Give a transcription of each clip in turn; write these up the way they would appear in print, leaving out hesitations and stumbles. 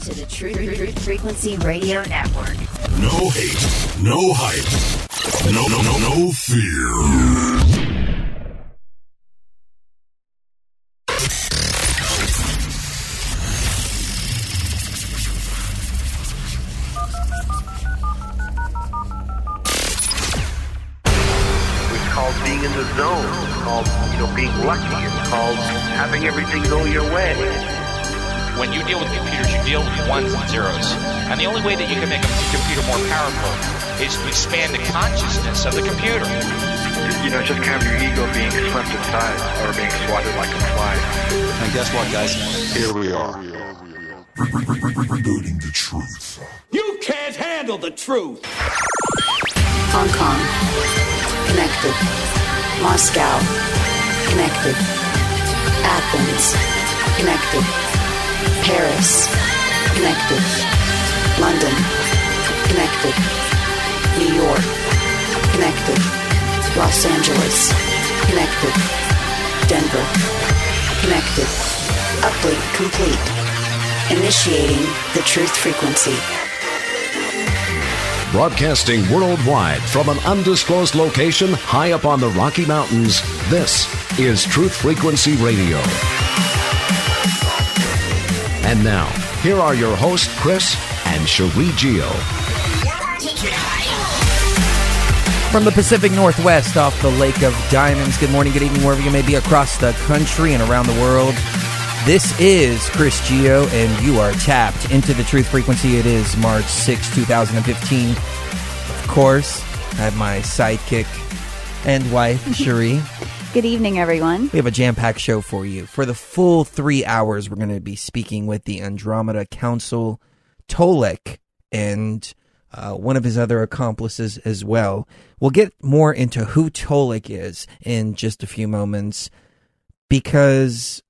to the Truth Frequency Radio Network. No hate, no hype, no fear. Being in the zone. It's called, being lucky. It's called having everything go your way. When you deal with computers, you deal with ones and zeros. And the only way that you can make a computer more powerful is to expand the consciousness of the computer. Just kind of your ego being swept aside or being swatted like a fly. And guess what, guys? Here we are. Rebooting the truth. You can't handle the truth! Hong Kong. Connected. Moscow. Connected. Athens. Connected. Paris. Connected. London. Connected. New York. Connected. Los Angeles. Connected. Denver. Connected. Update complete. Initiating the truth frequency. Broadcasting worldwide from an undisclosed location high up on the Rocky Mountains, this is Truth Frequency Radio. And now, here are your hosts, Chris and Cherie Gio. From the Pacific Northwest off the Lake of Diamonds, good morning, good evening, wherever you may be across the country and around the world. This is Chris Gio, and you are tapped into the Truth Frequency. It is March 6, 2015. Of course, I have my sidekick and wife, Cherie. Good evening, everyone. We have a jam-packed show for you. For the full 3 hours, we're going to be speaking with the Andromeda Council, Tolec, and one of his other accomplices as well. We'll get more into who Tolec is in just a few moments, because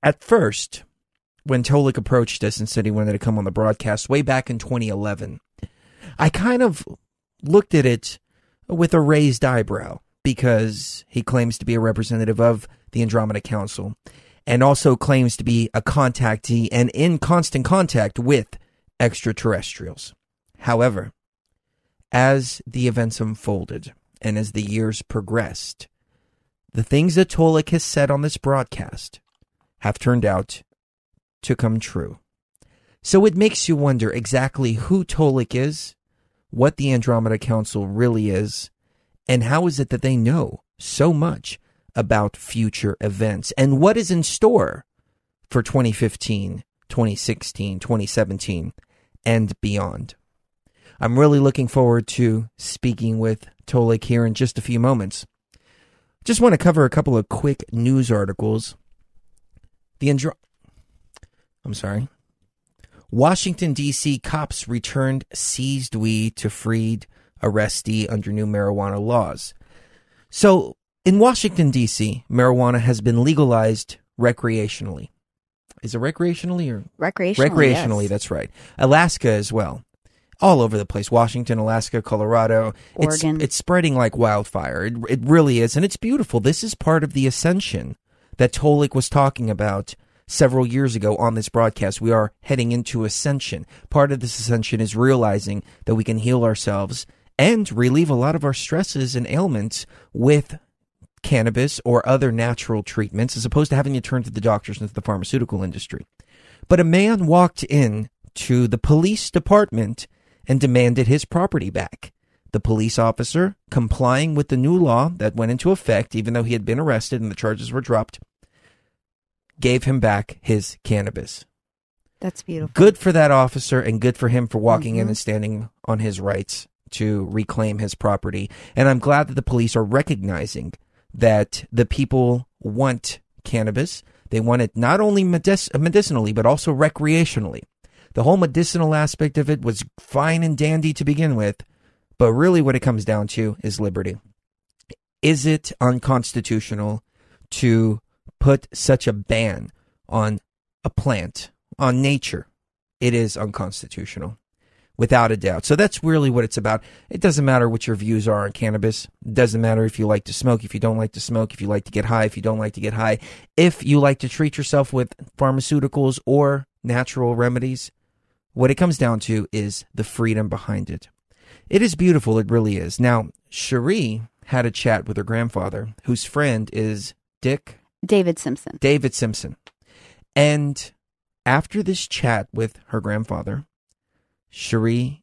at first, when Tolec approached us and said he wanted to come on the broadcast way back in 2011, I kind of looked at it with a raised eyebrow, because he claims to be a representative of the Andromeda Council and also claims to be a contactee and in constant contact with extraterrestrials. However, as the events unfolded and as the years progressed, the things that Tolec has said on this broadcast have turned out to come true. So it makes you wonder exactly who Tolec is, what the Andromeda Council really is, and how is it that they know so much about future events, and what is in store for 2015, 2016, 2017, and beyond. I'm really looking forward to speaking with Tolec here in just a few moments. Just want to cover a couple of quick news articles. Washington, D.C. cops returned seized weed to freed arrestee under new marijuana laws. So, in Washington, D.C., marijuana has been legalized recreationally. Is it recreationally or? Recreationally, yes. That's right. Alaska as well. All over the place. Washington, Alaska, Colorado. Oregon. It's spreading like wildfire. It really is. And it's beautiful. This is part of the Ascension that Tolec was talking about several years ago on this broadcast. We are heading into Ascension. Part of this Ascension is realizing that we can heal ourselves and relieve a lot of our stresses and ailments with cannabis or other natural treatments, as opposed to having to turn to the doctors and to the pharmaceutical industry. But a man walked in to the police department and demanded his property back. The police officer, complying with the new law that went into effect, even though he had been arrested and the charges were dropped, gave him back his cannabis. That's beautiful. Good for that officer, and good for him for walking in and standing on his rights to reclaim his property. And I'm glad that the police are recognizing that the people want cannabis. They want it not only medicinally, but also recreationally. The whole medicinal aspect of it was fine and dandy to begin with, but really what it comes down to is liberty. Is it unconstitutional to put such a ban on a plant, on nature? It is unconstitutional, without a doubt. So that's really what it's about. It doesn't matter what your views are on cannabis. It doesn't matter if you like to smoke, if you don't like to smoke, if you like to get high, if you don't like to get high. If you like to treat yourself with pharmaceuticals or natural remedies, what it comes down to is the freedom behind it. It is beautiful, it really is. Now, Cherie had a chat with her grandfather, whose friend is David Simpson. David Simpson. And after this chat with her grandfather, David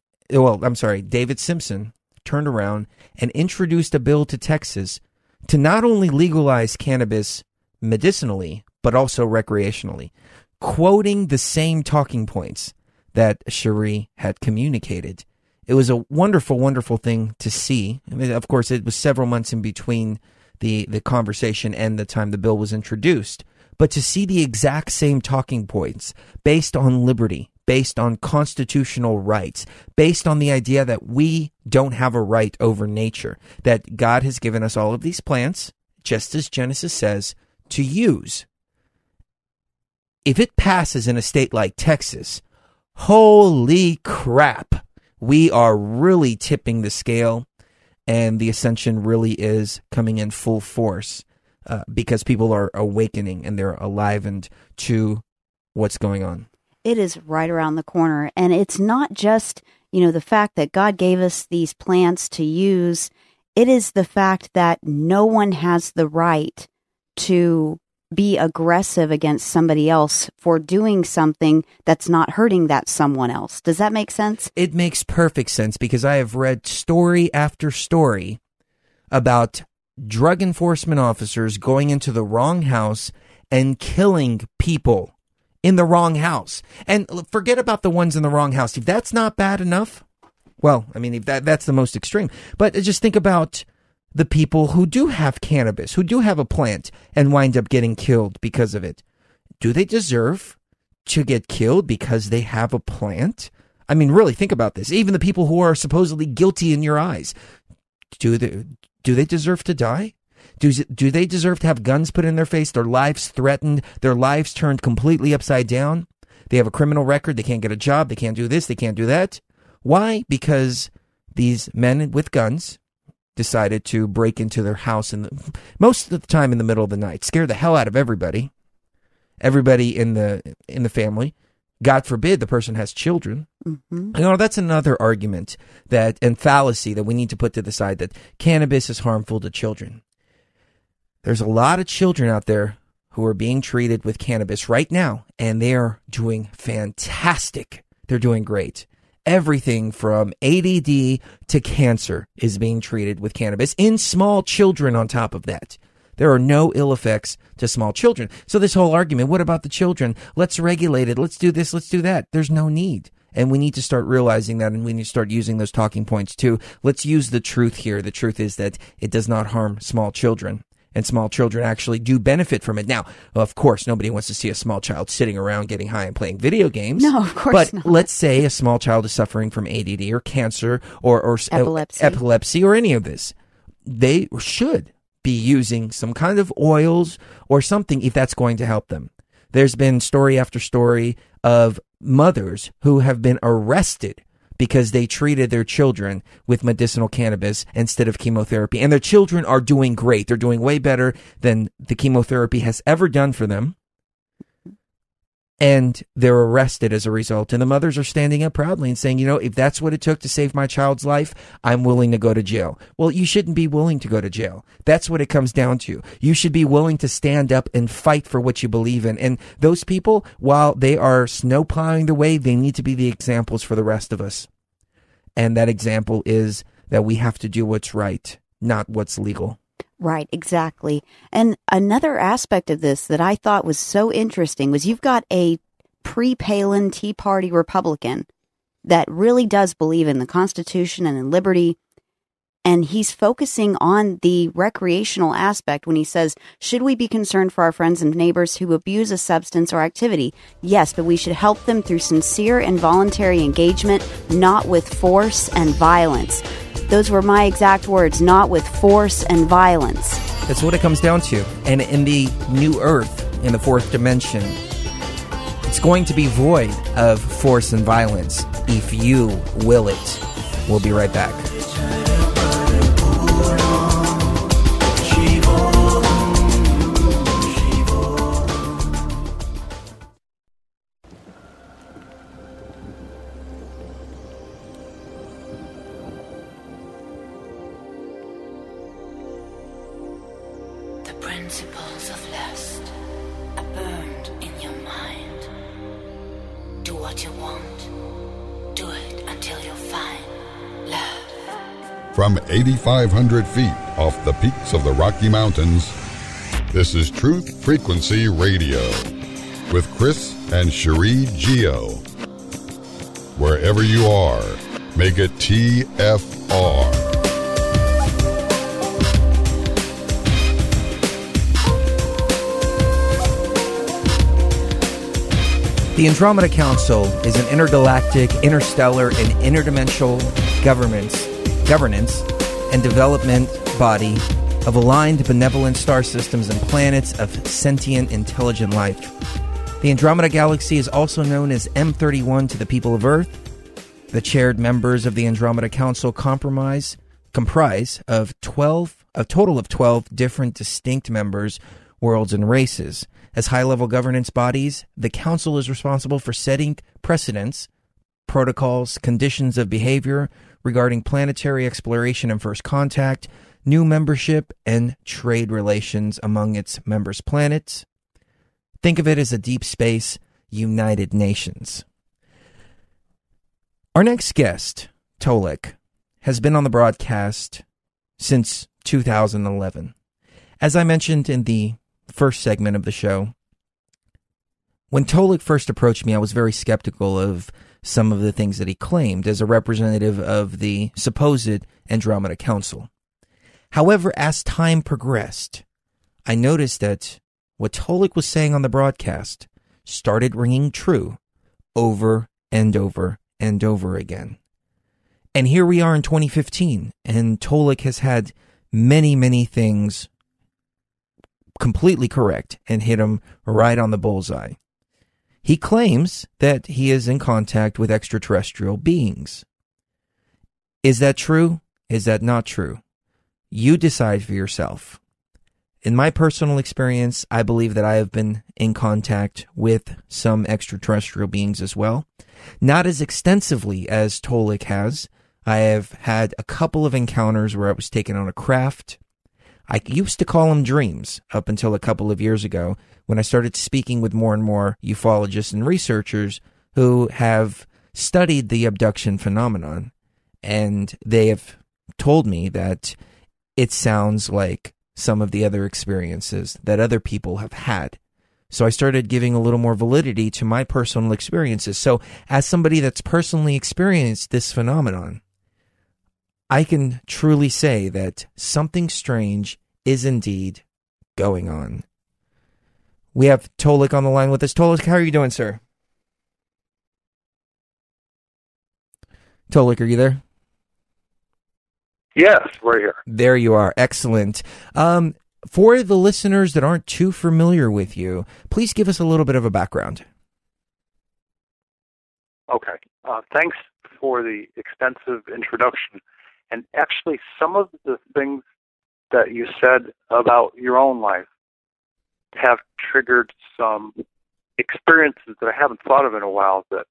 Simpson turned around and introduced a bill to Texas to not only legalize cannabis medicinally, but also recreationally, quoting the same talking points that Cherie had communicated. It was a wonderful, wonderful thing to see. I mean, of course, it was several months in between the conversation and the time the bill was introduced. But to see the exact same talking points based on liberty, based on constitutional rights, based on the idea that we don't have a right over nature, that God has given us all of these plants, just as Genesis says, to use. If it passes in a state like Texas, holy crap, we are really tipping the scale, and the Ascension really is coming in full force because people are awakening and they're alivened to what's going on. It is right around the corner, and it's not just, the fact that God gave us these plants to use. It is the fact that no one has the right to be aggressive against somebody else for doing something that's not hurting that someone else. Does that make sense? It makes perfect sense, because I have read story after story about drug enforcement officers going into the wrong house and killing people in the wrong house. And forget about the ones in the wrong house. If that's not bad enough, well, I mean, if that's the most extreme. But just think about the people who do have cannabis, who do have a plant and wind up getting killed because of it. Do they deserve to get killed because they have a plant? I mean, really think about this. Even the people who are supposedly guilty in your eyes, do they deserve to die? Do they deserve to have guns put in their face, their lives threatened, their lives turned completely upside down? They have a criminal record, they can't get a job, they can't do this, they can't do that. Why? Because these men with guns decided to break into their house most of the time in the middle of the night, scare the hell out of everybody in the family. God forbid the person has children. Mm-hmm. That's another argument and fallacy that we need to put to the side, that cannabis is harmful to children. There's a lot of children out there who are being treated with cannabis right now, and they are doing fantastic. They're doing great. Everything from ADD to cancer is being treated with cannabis in small children on top of that. There are no ill effects to small children. So this whole argument, what about the children? Let's regulate it. Let's do this. Let's do that. There's no need. And we need to start realizing that, and we need to start using those talking points too. Let's use the truth here. The truth is that it does not harm small children. And small children actually do benefit from it. Now, of course, nobody wants to see a small child sitting around getting high and playing video games. No, of course not. But let's say a small child is suffering from ADD or cancer or epilepsy or any of this. They should be using some kind of oils or something if that's going to help them. There's been story after story of mothers who have been arrested because they treated their children with medicinal cannabis instead of chemotherapy. And their children are doing great. They're doing way better than the chemotherapy has ever done for them. And they're arrested as a result. And the mothers are standing up proudly and saying, if that's what it took to save my child's life, I'm willing to go to jail. Well, you shouldn't be willing to go to jail. That's what it comes down to. You should be willing to stand up and fight for what you believe in. And those people, while they are snow plowing the way, they need to be the examples for the rest of us. And that example is that we have to do what's right, not what's legal. Right, exactly. And another aspect of this that I thought was so interesting was you've got a pre-Palin Tea Party Republican that really does believe in the Constitution and in liberty. And he's focusing on the recreational aspect when he says, should we be concerned for our friends and neighbors who abuse a substance or activity? Yes, but we should help them through sincere and voluntary engagement, not with force and violence. Those were my exact words, not with force and violence. That's what it comes down to. And in the new earth, in the fourth dimension, it's going to be void of force and violence if you will it. We'll be right back. principles of lust are burned in your mind. Do what you want. Do it until you find love. From 8,500 feet off the peaks of the Rocky Mountains, this is Truth Frequency Radio with Chris and Cherie Geo. Wherever you are, make it TFR. The Andromeda Council is an intergalactic, interstellar, and interdimensional governance and development body of aligned benevolent star systems and planets of sentient intelligent life. The Andromeda Galaxy is also known as M31 to the people of Earth. The chaired members of the Andromeda Council comprise of a total of 12 different distinct members, worlds, and races. As high-level governance bodies, the Council is responsible for setting precedents, protocols, conditions of behavior regarding planetary exploration and first contact, new membership, and trade relations among its members' planets. Think of it as a deep space United Nations. Our next guest, Tolec, has been on the broadcast since 2011. As I mentioned in the first segment of the show, when Tolec first approached me, I was very skeptical of some of the things that he claimed as a representative of the supposed Andromeda Council. However, as time progressed, I noticed that what Tolec was saying on the broadcast started ringing true over and over and over again. And here we are in 2015, and Tolec has had many, many things completely correct and hit him right on the bullseye. He claims that he is in contact with extraterrestrial beings. Is that true? Is that not true? You decide for yourself. In my personal experience, I believe that I have been in contact with some extraterrestrial beings as well. Not as extensively as Tolec has. I have had a couple of encounters where I was taken on a craft. I used to call them dreams up until a couple of years ago when I started speaking with more and more ufologists and researchers who have studied the abduction phenomenon. And they have told me that it sounds like some of the other experiences that other people have had. So I started giving a little more validity to my personal experiences. So as somebody that's personally experienced this phenomenon, I can truly say that something strange is indeed going on. We have Tolec on the line with us. Tolec, how are you doing, sir? Tolec, are you there? Yes, we're here. There you are. Excellent. For the listeners that aren't too familiar with you, please give us a little bit of a background. Okay. Thanks for the extensive introduction. And actually, some of the things that you said about your own life have triggered some experiences that I haven't thought of in a while that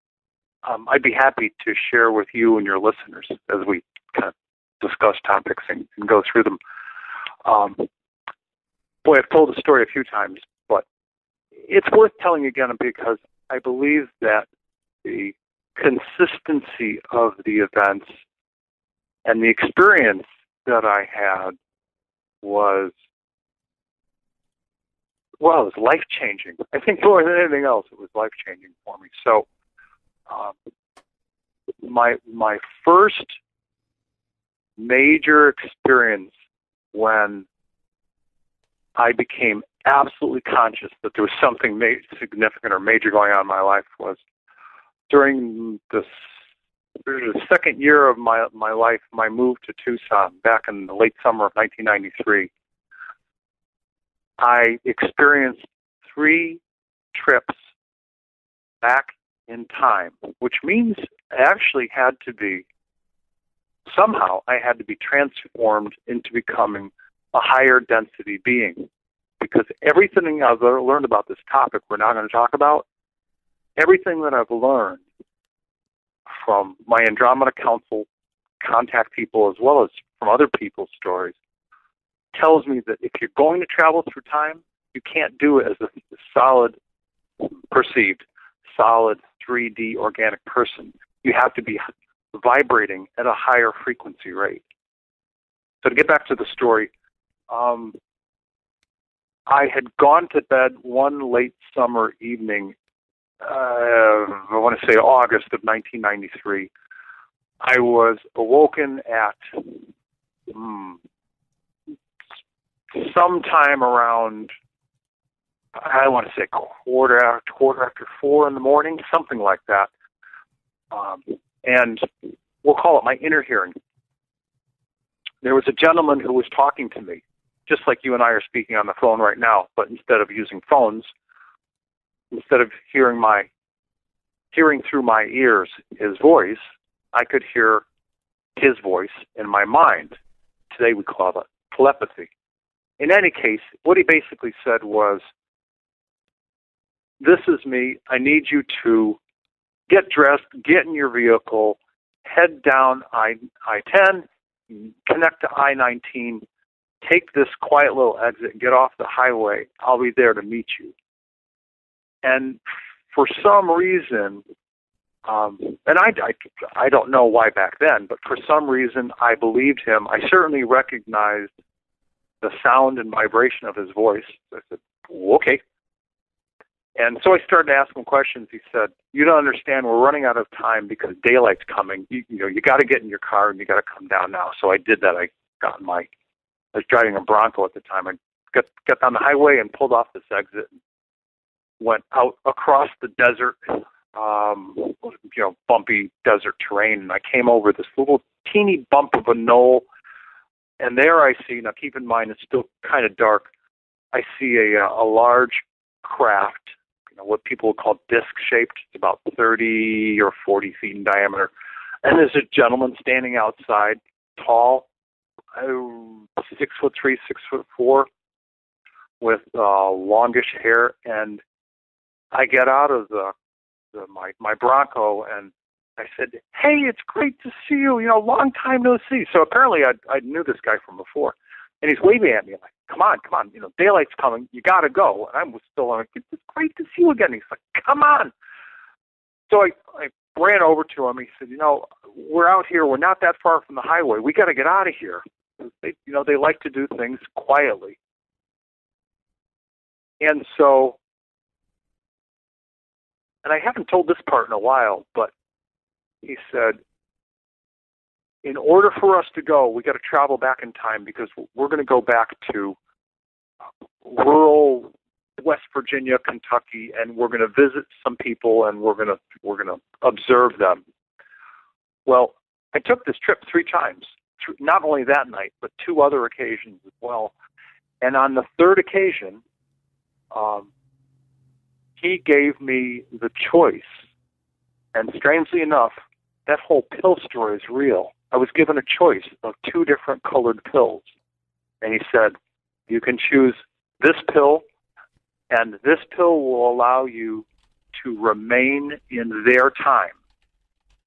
I'd be happy to share with you and your listeners as we kind of discuss topics and go through them. Boy, I've told the story a few times, but it's worth telling again because I believe that the consistency of the events and the experience that I had was life-changing. I think more than anything else, it was life-changing for me. So my first major experience when I became absolutely conscious that there was something significant or major going on in my life was during the second year of my life, my move to Tucson back in the late summer of 1993. I experienced 3 trips back in time, which means I actually had to be transformed into becoming a higher density being. Because everything I've learned about this topic we're now going to talk about, everything that I've learned from my Andromeda Council contact people as well as from other people's stories tells me that if you're going to travel through time, you can't do it as a solid, perceived, solid 3D organic person. You have to be vibrating at a higher frequency rate. So to get back to the story, I had gone to bed one late summer evening, I want to say August of 1993. I was awoken at sometime around, I want to say quarter after 4 in the morning, something like that. And we'll call it my inner hearing. There was a gentleman who was talking to me, just like you and I are speaking on the phone right now, but instead of using phones, instead of hearing through my ears his voice, I could hear his voice in my mind. Today we call it telepathy. In any case, what he basically said was, this is me. I need you to get dressed, get in your vehicle, head down I-10, connect to I-19, take this quiet little exit and get off the highway. I'll be there to meet you. And for some reason, and I don't know why back then, but for some reason I believed him. I certainly recognized the sound and vibration of his voice. I said, okay. And so I started to ask him questions. He said, you don't understand, we're running out of time because daylight's coming. You got to get in your car and you got to come down now. So I did that. I was driving a Bronco at the time. I got down the highway and pulled off this exit and went out across the desert, bumpy desert terrain. And I came over this little teeny bump of a knoll. And there I see, now keep in mind, it's still kind of dark. I see a large craft, what people would call disc-shaped. It's about 30 or 40 feet in diameter. And there's a gentleman standing outside, tall, 6'3", 6'4", with longish hair. And I get out of my Bronco and I said, hey, it's great to see you. Long time no see. So apparently I knew this guy from before. And he's waving at me like, come on. Daylight's coming. You got to go. And I was still like, it's great to see you again. He's like, come on. So I ran over to him. He said, we're out here. We're not that far from the highway. We got to get out of here. They like to do things quietly. And so, and I haven't told this part in a while, but he said, in order for us to go, we got to travel back in time because we're going to go back to rural West Virginia, Kentucky, and we're going to visit some people and we're going to observe them. Well, I took this trip 3 times, not only that night, but 2 other occasions as well. And on the 3rd occasion, he gave me the choice. And strangely enough, that whole pill story is real. I was given a choice of 2 different colored pills. And he said, you can choose this pill, and this pill will allow you to remain in their time.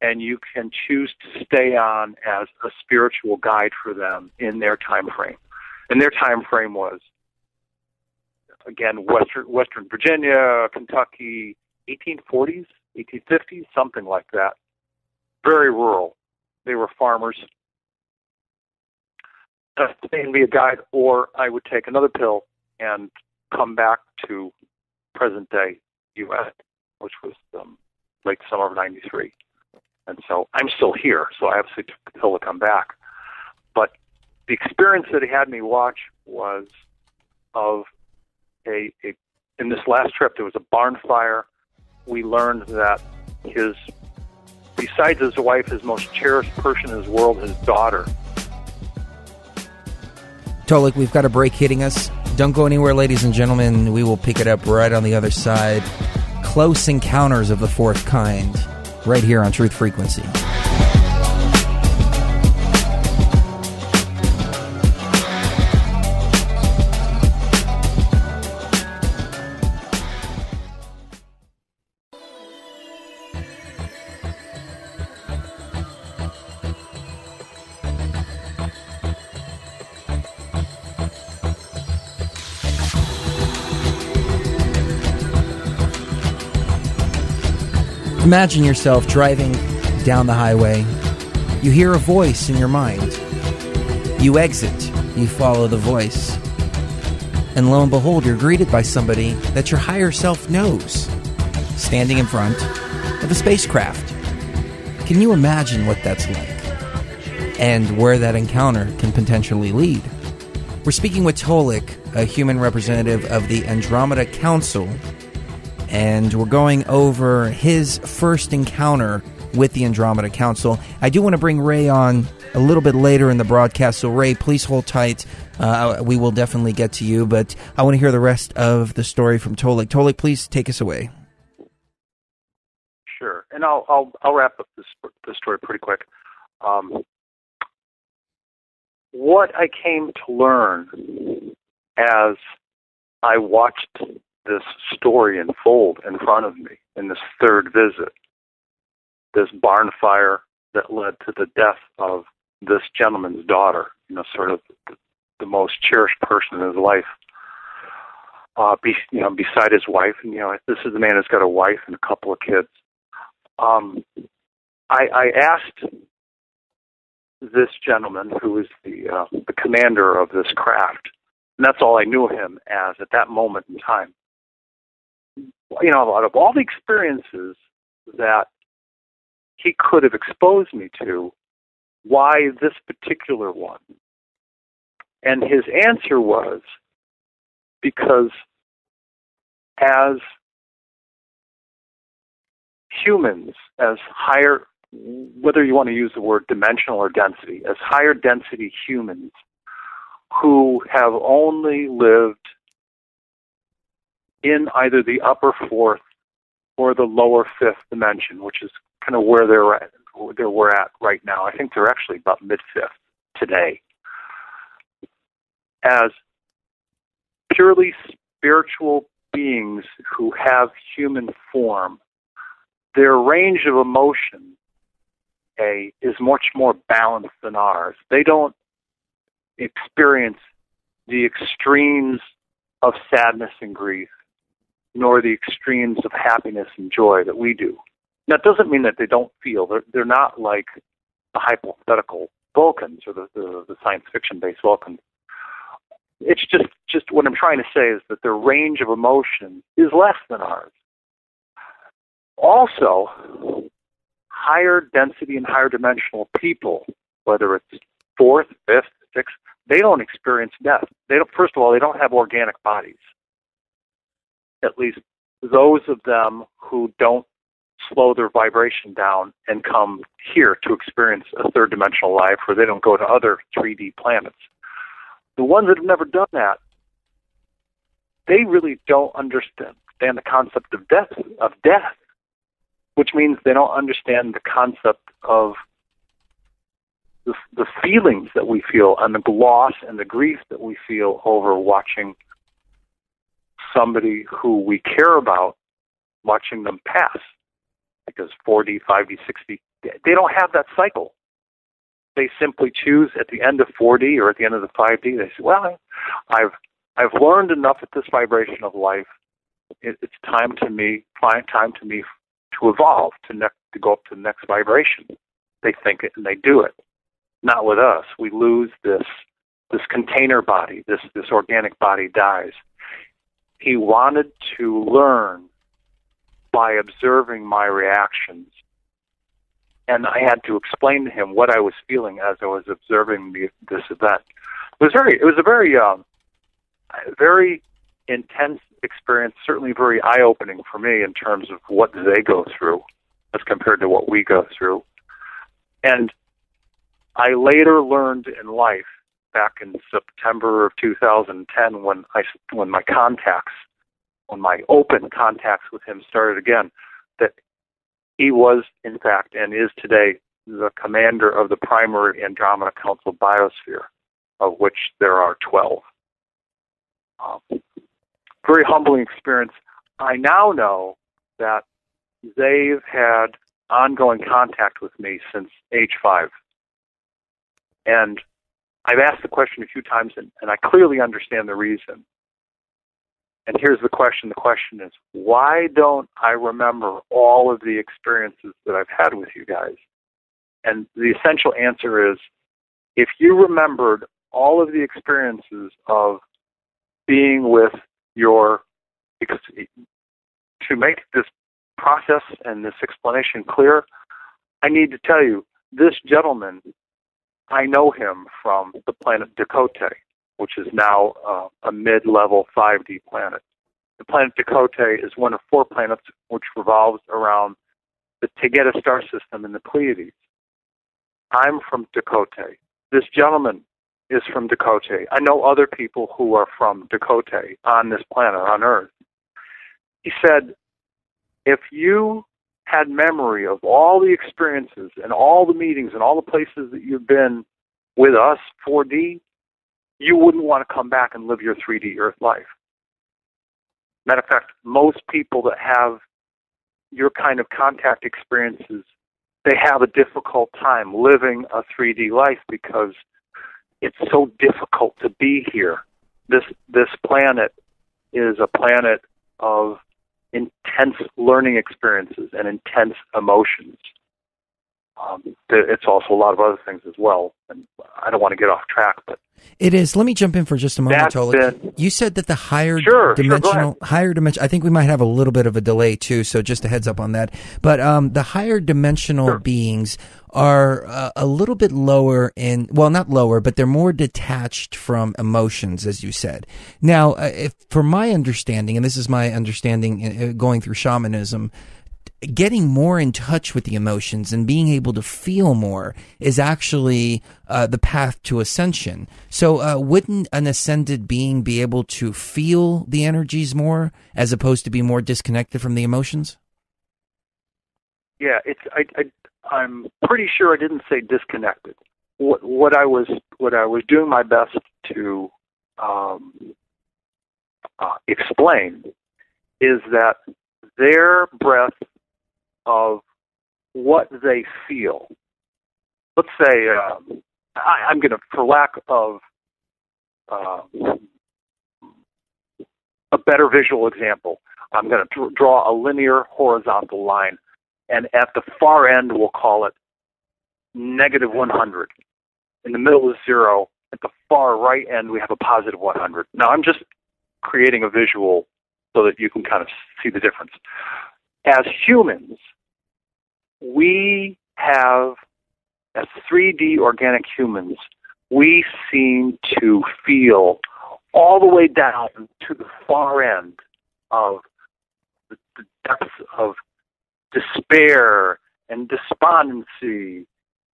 And you can choose to stay on as a spiritual guide for them in their time frame. And their time frame was, again, Western Virginia, Kentucky, 1840s, 1850s, something like that. Very rural. They were farmers. They can be a guide, or I would take another pill and come back to present-day U.S., which was late summer of 93. And so I'm still here, so I obviously took the pill to come back. But the experience that he had me watch was of in this last trip, there was a barn fire. We learned that besides his wife, his most cherished person in his world, his daughter. Tolec, we've got a break hitting us. Don't go anywhere, ladies and gentlemen. We will pick it up right on the other side. Close encounters of the 4th kind, right here on Truth Frequency. Imagine yourself driving down the highway. You hear a voice in your mind. You exit. You follow the voice. And lo and behold, you're greeted by somebody that your higher self knows, standing in front of a spacecraft. Can you imagine what that's like? And where that encounter can potentially lead? We're speaking with Tolec, a human representative of the Andromeda Council, and we're going over his first encounter with the Andromeda Council. I do want to bring Ray on a little bit later in the broadcast, so Ray, please hold tight. We will definitely get to you, but I want to hear the rest of the story from Tolec. Tolec, please take us away. Sure, and I'll wrap up this story pretty quick. What I came to learn as I watched this story unfold in front of me in this third visit, this barn fire that led to the death of this gentleman's daughter, sort of the most cherished person in his life, beside his wife. And, this is the man who's got a wife and a couple of kids. I asked this gentleman, who is the commander of this craft, and that's all I knew him as at that moment in time. Out of all the experiences that he could have exposed me to, why this particular one? And his answer was, because as humans, as higher, whether you want to use the word dimensional or density, as higher density humans who have only lived in either the upper fourth or the lower fifth dimension, which is kind of where we're at right now. I think they're actually about mid-fifth today. As purely spiritual beings who have human form, their range of emotion is much more balanced than ours. They don't experience the extremes of sadness and grief, nor the extremes of happiness and joy that we do. Now, it doesn't mean that they don't feel. They're not like the hypothetical Vulcans or the science fiction-based Vulcans. It's just what I'm trying to say is that their range of emotion is less than ours. Also, higher density and higher dimensional people, whether it's fourth, fifth, sixth, they don't experience death. First of all, they don't have organic bodies. At least those of them who don't slow their vibration down and come here to experience a third dimensional life, where they don't go to other 3D planets. The ones that have never done that, they really don't understand the concept of death, which means they don't understand the concept of the feelings that we feel and the loss and the grief that we feel over watching somebody who we care about, watching them pass. Because 4D, 5D, 6D, they don't have that cycle. They simply choose at the end of 4D or at the end of the 5D, they say, well, I've learned enough at this vibration of life. It's time to me to evolve, to go up to the next vibration. They think it and they do it. Not with us. We lose this container body, this organic body dies. He wanted to learn by observing my reactions. And I had to explain to him what I was feeling as I was observing this event. It was a very intense experience, certainly very eye-opening for me in terms of what they go through as compared to what we go through. And I later learned in life, back in September of 2010, when my open contacts with him started again, that he was, in fact, and is today, the commander of the primary Andromeda Council biosphere, of which there are 12. Very humbling experience. I now know that they've had ongoing contact with me since age 5. And I've asked the question a few times, and I clearly understand the reason. And here's the question. The question is, why don't I remember all of the experiences that I've had with you guys? And the essential answer is, if you remembered all of the experiences of being with your, because to make this process and this explanation clear, I need to tell you, this gentleman, I know him from the planet Toic, which is now a mid-level 5D planet. The planet Toic is one of 4 planets which revolves around the Tegeta star system in the Pleiades. I'm from Toic. This gentleman is from Toic. I know other people who are from Toic on this planet, on Earth. He said, if you had memory of all the experiences and all the meetings and all the places that you've been with us, 4D, you wouldn't want to come back and live your 3D Earth life. Matter of fact, most people that have your kind of contact experiences, they have a difficult time living a 3D life because it's so difficult to be here. This planet is a planet of intense learning experiences and intense emotions. It's also a lot of other things as well, and I don't want to get off track, but it is. Let me jump in for just a moment, Tolec. You said that the higher dimensional, I think we might have a little bit of a delay too, so just a heads up on that. But the higher dimensional beings are a little bit lower in, well, not lower, but they're more detached from emotions, as you said. Now, if for my understanding, and this is my understanding going through shamanism, getting more in touch with the emotions and being able to feel more is actually the path to ascension. So wouldn't an ascended being be able to feel the energies more as opposed to be more disconnected from the emotions? Yeah, I'm pretty sure I didn't say disconnected. What I was doing my best to explain is that their breath of what they feel. Let's say, I'm going to, for lack of a better visual example, I'm going to draw a linear horizontal line, and at the far end, we'll call it negative 100. In the middle is 0. At the far right end, we have a positive 100. Now, I'm just creating a visual so that you can kind of see the difference. As humans, we have, as 3D organic humans, we seem to feel all the way down to the far end of the depths of despair and despondency,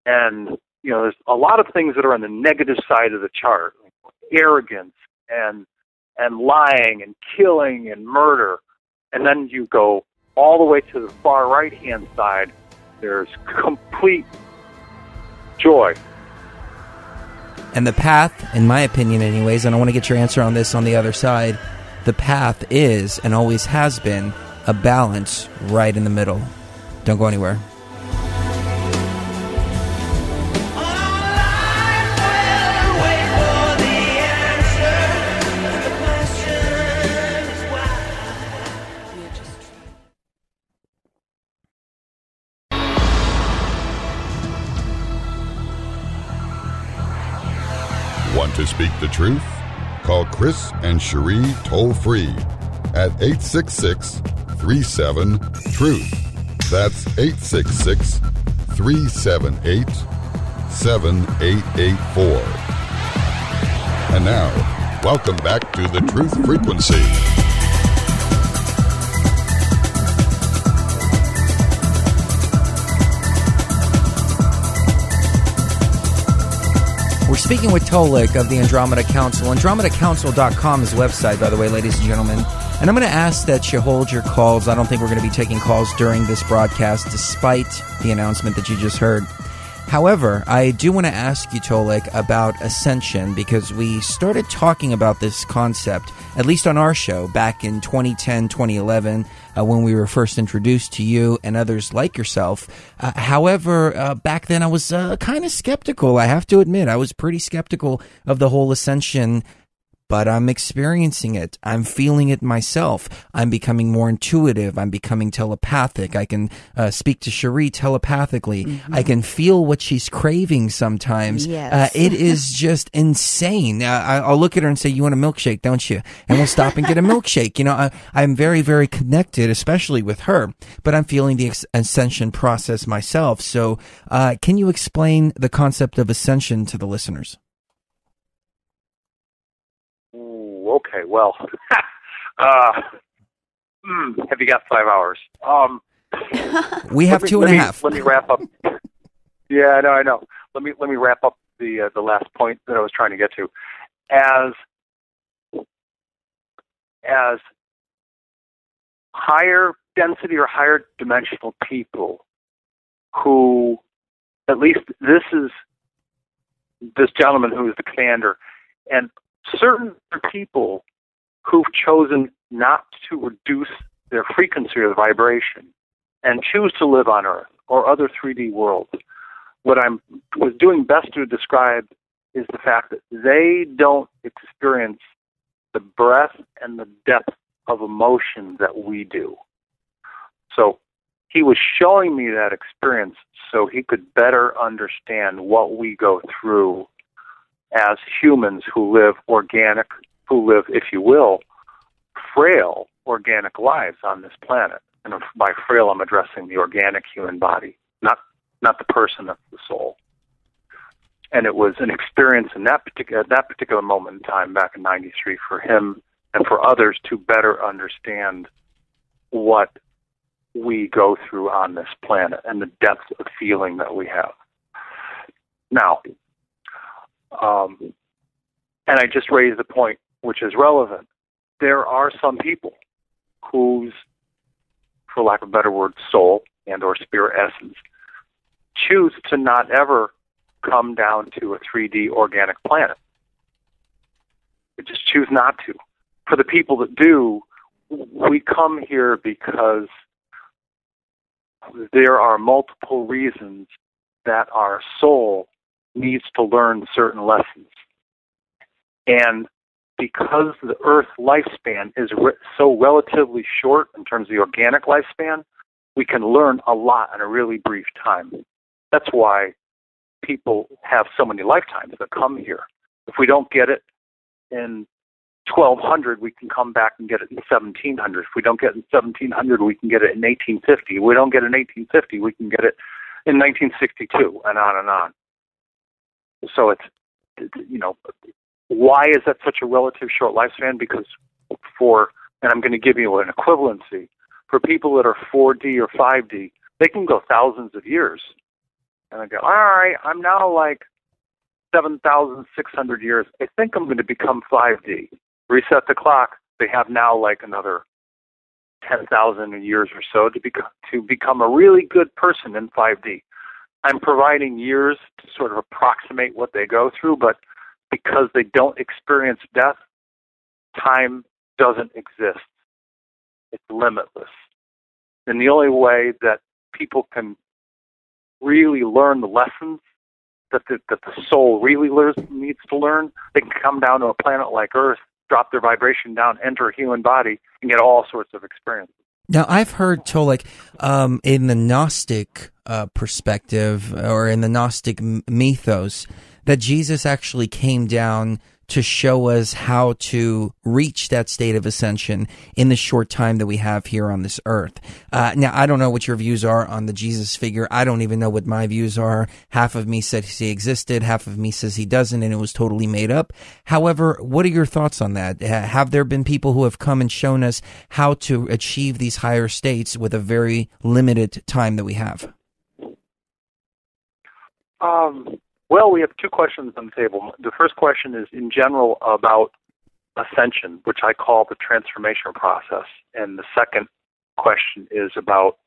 and there's a lot of things that are on the negative side of the chart, like arrogance and lying and killing and murder, and then you go all the way to the far right-hand side. There's complete joy. And the path, in my opinion anyways, and I want to get your answer on this on the other side, the path is, and always has been, a balance right in the middle. Don't go anywhere. Want to speak the truth? Call Chris and Cherie toll-free at 866-37-TRUTH. That's 866-378-7884. And now, welcome back to the Truth Frequency. We're speaking with Tolec of the Andromeda Council. AndromedaCouncil.com is the website, by the way, ladies and gentlemen. And I'm going to ask that you hold your calls. I don't think we're going to be taking calls during this broadcast, despite the announcement that you just heard. However, I do want to ask you, Tolec, about Ascension, because we started talking about this concept, at least on our show, back in 2010, 2011, when we were first introduced to you and others like yourself. However, back then I was kind of skeptical, I have to admit. I was pretty skeptical of the whole Ascension but I'm experiencing it. I'm feeling it myself. I'm becoming more intuitive. I'm becoming telepathic. I can speak to Cherie telepathically. Mm-hmm. I can feel what she's craving sometimes. Yes. It is just insane. I'll look at her and say, "You want a milkshake, don't you?" And we'll stop and get a milkshake. You know, I'm very, very connected, especially with her, but I'm feeling the ascension process myself. So can you explain the concept of ascension to the listeners? Okay, well, have you got 5 hours? We have 2.5. Let me wrap up. Yeah, I know. Let me wrap up the last point that I was trying to get to. As higher density or higher dimensional people who, at least this gentleman who is the commander, and certain people who've chosen not to reduce their frequency or vibration and choose to live on Earth or other 3D worlds. What I was doing best to describe is the fact that they don't experience the breadth and the depth of emotion that we do. So he was showing me that experience so he could better understand what we go through as humans who live, if you will, frail organic lives on this planet. And by frail, I'm addressing the organic human body, not the person, that's the soul. And it was an experience in that particular moment in time back in '93 for him and for others to better understand what we go through on this planet and the depth of feeling that we have. Now, and I just raised the point, which is relevant. There are some people whose, for lack of a better word, soul and or spirit essence choose to not ever come down to a 3D organic planet. They just choose not to. For the people that do, we come here because there are multiple reasons that our soul needs to learn certain lessons. And because the Earth lifespan is so relatively short in terms of the organic lifespan, we can learn a lot in a really brief time. That's why people have so many lifetimes that come here. If we don't get it in 1200, we can come back and get it in 1700. If we don't get it in 1700, we can get it in 1850. If we don't get it in 1850, we can get it in 1962, and on and on. So it's, why is that such a relative short lifespan? Because and I'm going to give you an equivalency, for people that are 4D or 5D, they can go thousands of years. And I go, all right, I'm now like 7,600 years. I think I'm going to become 5D. Reset the clock. They have now like another 10,000 years or so to become a really good person in 5D. I'm providing years to sort of approximate what they go through, but because they don't experience death, time doesn't exist. It's limitless. And the only way that people can really learn the lessons that the soul really needs to learn, they can come down to a planet like Earth, drop their vibration down, enter a human body, and get all sorts of experiences. Now, I've heard, Tolec, in the Gnostic perspective, or in the Gnostic mythos, that Jesus actually came down to show us how to reach that state of ascension in the short time that we have here on this earth. Now, I don't know what your views are on the Jesus figure. I don't even know what my views are. Half of me says he existed, half of me says he doesn't, and it was totally made up. However, what are your thoughts on that? Have there been people who have come and shown us how to achieve these higher states with a very limited time that we have? Well, we have two questions on the table. The first question is in general about ascension, which I call the transformation process. And the second question is about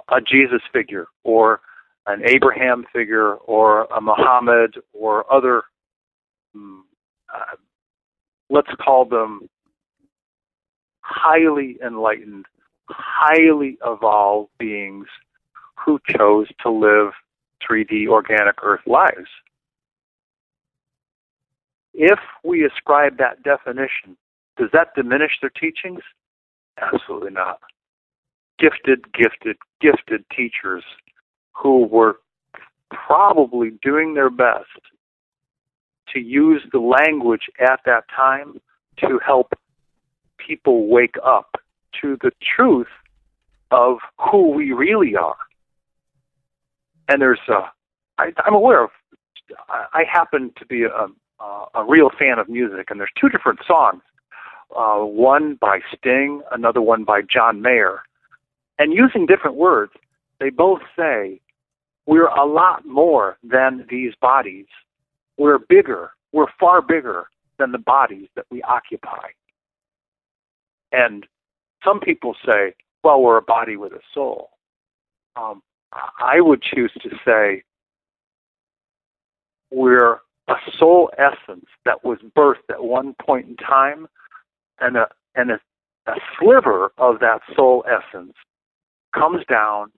a Jesus figure or an Abraham figure or a Muhammad or other, let's call them highly enlightened, highly evolved beings who chose to live 3D organic Earth lives. if we ascribe that definition, does that diminish their teachings? Absolutely not. Gifted teachers who were probably doing their best to use the language at that time to help people wake up to the truth of who we really are. And there's I'm aware of, I happen to be a real fan of music, and there's two different songs, one by Sting, another one by John Mayer. And using different words, they both say, we're a lot more than these bodies. We're bigger. We're far bigger than the bodies that we occupy. And some people say, well, we're a body with a soul. I would choose to say we're a soul essence that was birthed at one point in time, and a sliver of that soul essence comes down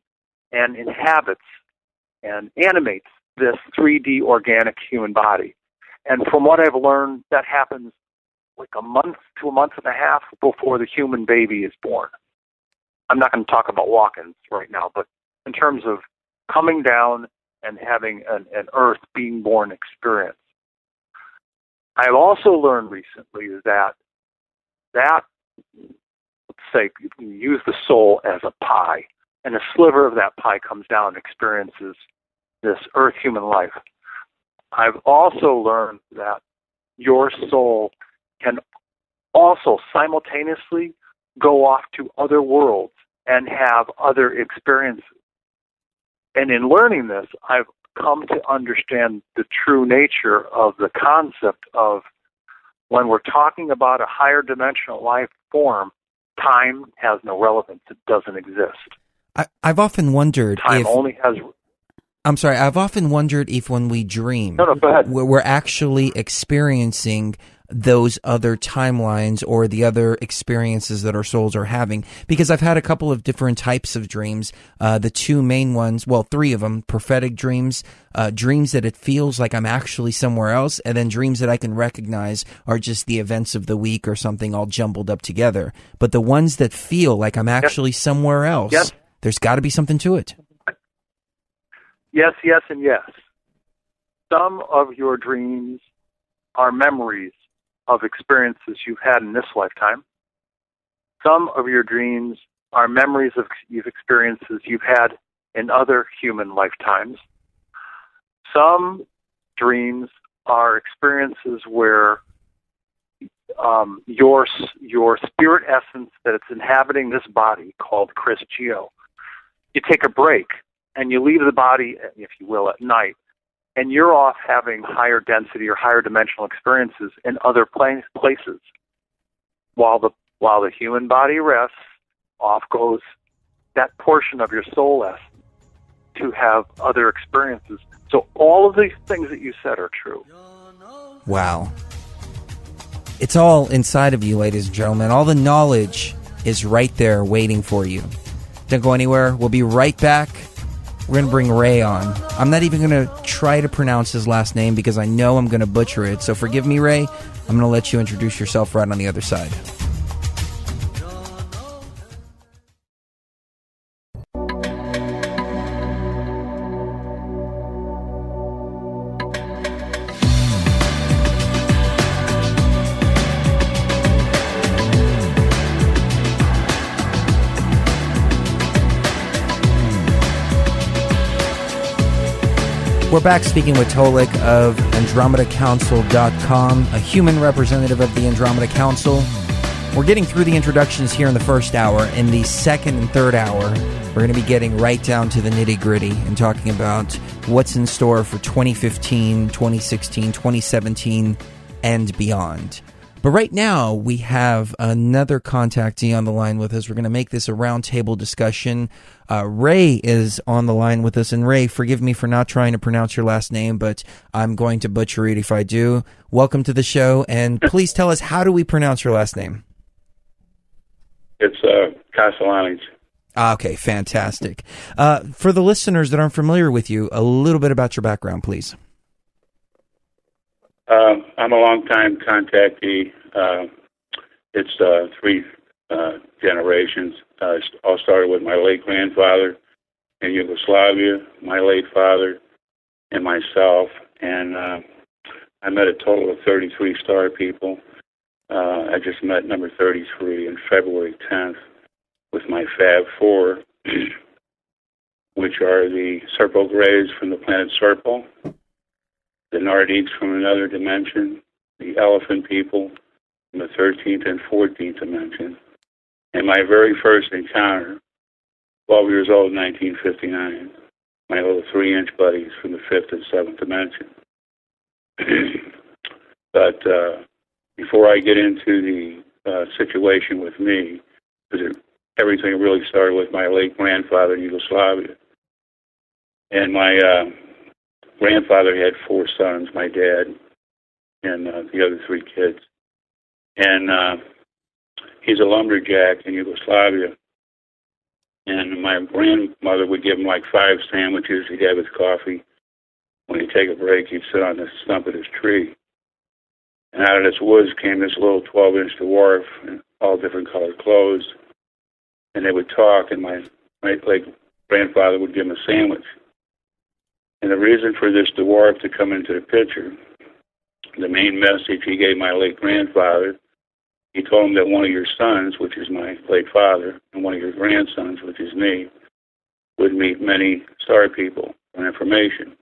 and inhabits and animates this 3D organic human body. And from what I've learned, that happens like a month to a month and a half before the human baby is born. I'm not going to talk about walk-ins right now, but in terms of coming down and having an earth being born experience. I've also learned recently that let's say you use the soul as a pie, and a sliver of that pie comes down and experiences this earth human life. I've also learned that your soul can also simultaneously go off to other worlds and have other experiences. And in learning this, I've come to understand the true nature of the concept of when we're talking about a higher dimensional life form, time has no relevance. It doesn't exist. I've often wondered time only has... I'm sorry, I've often wondered if when we dream, go ahead. We're actually experiencing those other timelines or the other experiences that our souls are having. Because I've had a couple of different types of dreams. The two main ones, well, three of them, prophetic dreams, dreams that it feels like I'm actually somewhere else, and then dreams that I can recognize are just the events of the week or something all jumbled up together. But the ones that feel like I'm actually somewhere else, there's got to be something to it. Yes, yes, and yes. Some of your dreams are memories of experiences you've had in this lifetime. Some of your dreams are memories of experiences you've had in other human lifetimes. Some dreams are experiences where your spirit essence that it's inhabiting this body called Chris Geo, you take a break and you leave the body, if you will, at night, and you're off having higher density or higher dimensional experiences in other places. While the human body rests, off goes that portion of your soul essence to have other experiences. So all of these things that you said are true. Wow. It's all inside of you, ladies and gentlemen. All the knowledge is right there waiting for you. Don't go anywhere. We'll be right back. We're going to bring Ray on. I'm not even going to try to pronounce his last name because I know I'm going to butcher it. So forgive me, Ray. I'm going to let you introduce yourself right on the other side. We're back speaking with Tolec of AndromedaCouncil.com, a human representative of the Andromeda Council. We're getting through the introductions here in the first hour. In the second and third hour, we're going to be getting right down to the nitty-gritty and talking about what's in store for 2015, 2016, 2017, and beyond. But right now, we have another contactee on the line with us. We're going to make this a roundtable discussion. Ray is on the line with us. And Ray, forgive me for not trying to pronounce your last name, but I'm going to butcher it if I do. Welcome to the show. And please tell us, how do we pronounce your last name? It's Kosulandich. Okay, fantastic. For the listeners that aren't familiar with you, a little bit about your background, please. I'm a long-time contactee. It's 3 generations. All started with my late grandfather in Yugoslavia, my late father, and myself. And I met a total of 33 star people. I just met number 33 on February 10th with my Fab 4, which are the Serpo Greys from the planet Serpo, the Nardiques from another dimension, the Elephant people from the 13th and 14th dimension, and my very first encounter, 12 years old in 1959, my little 3-inch buddies from the 5th and 7th dimension. But before I get into the situation with me, because everything really started with my late grandfather in Yugoslavia. And my grandfather had 4 sons, my dad, and the other 3 kids. And he's a lumberjack in Yugoslavia. And my grandmother would give him like 5 sandwiches. He'd have his coffee. When he'd take a break, he'd sit on the stump of his tree. And out of this woods came this little 12-inch dwarf in all different colored clothes. And they would talk, and my late grandfather would give him a sandwich. And the reason for this dwarf to come into the picture, the main message he gave my late grandfather, he told him that one of your sons, which is my late father, and one of your grandsons, which is me, would meet many star people for information.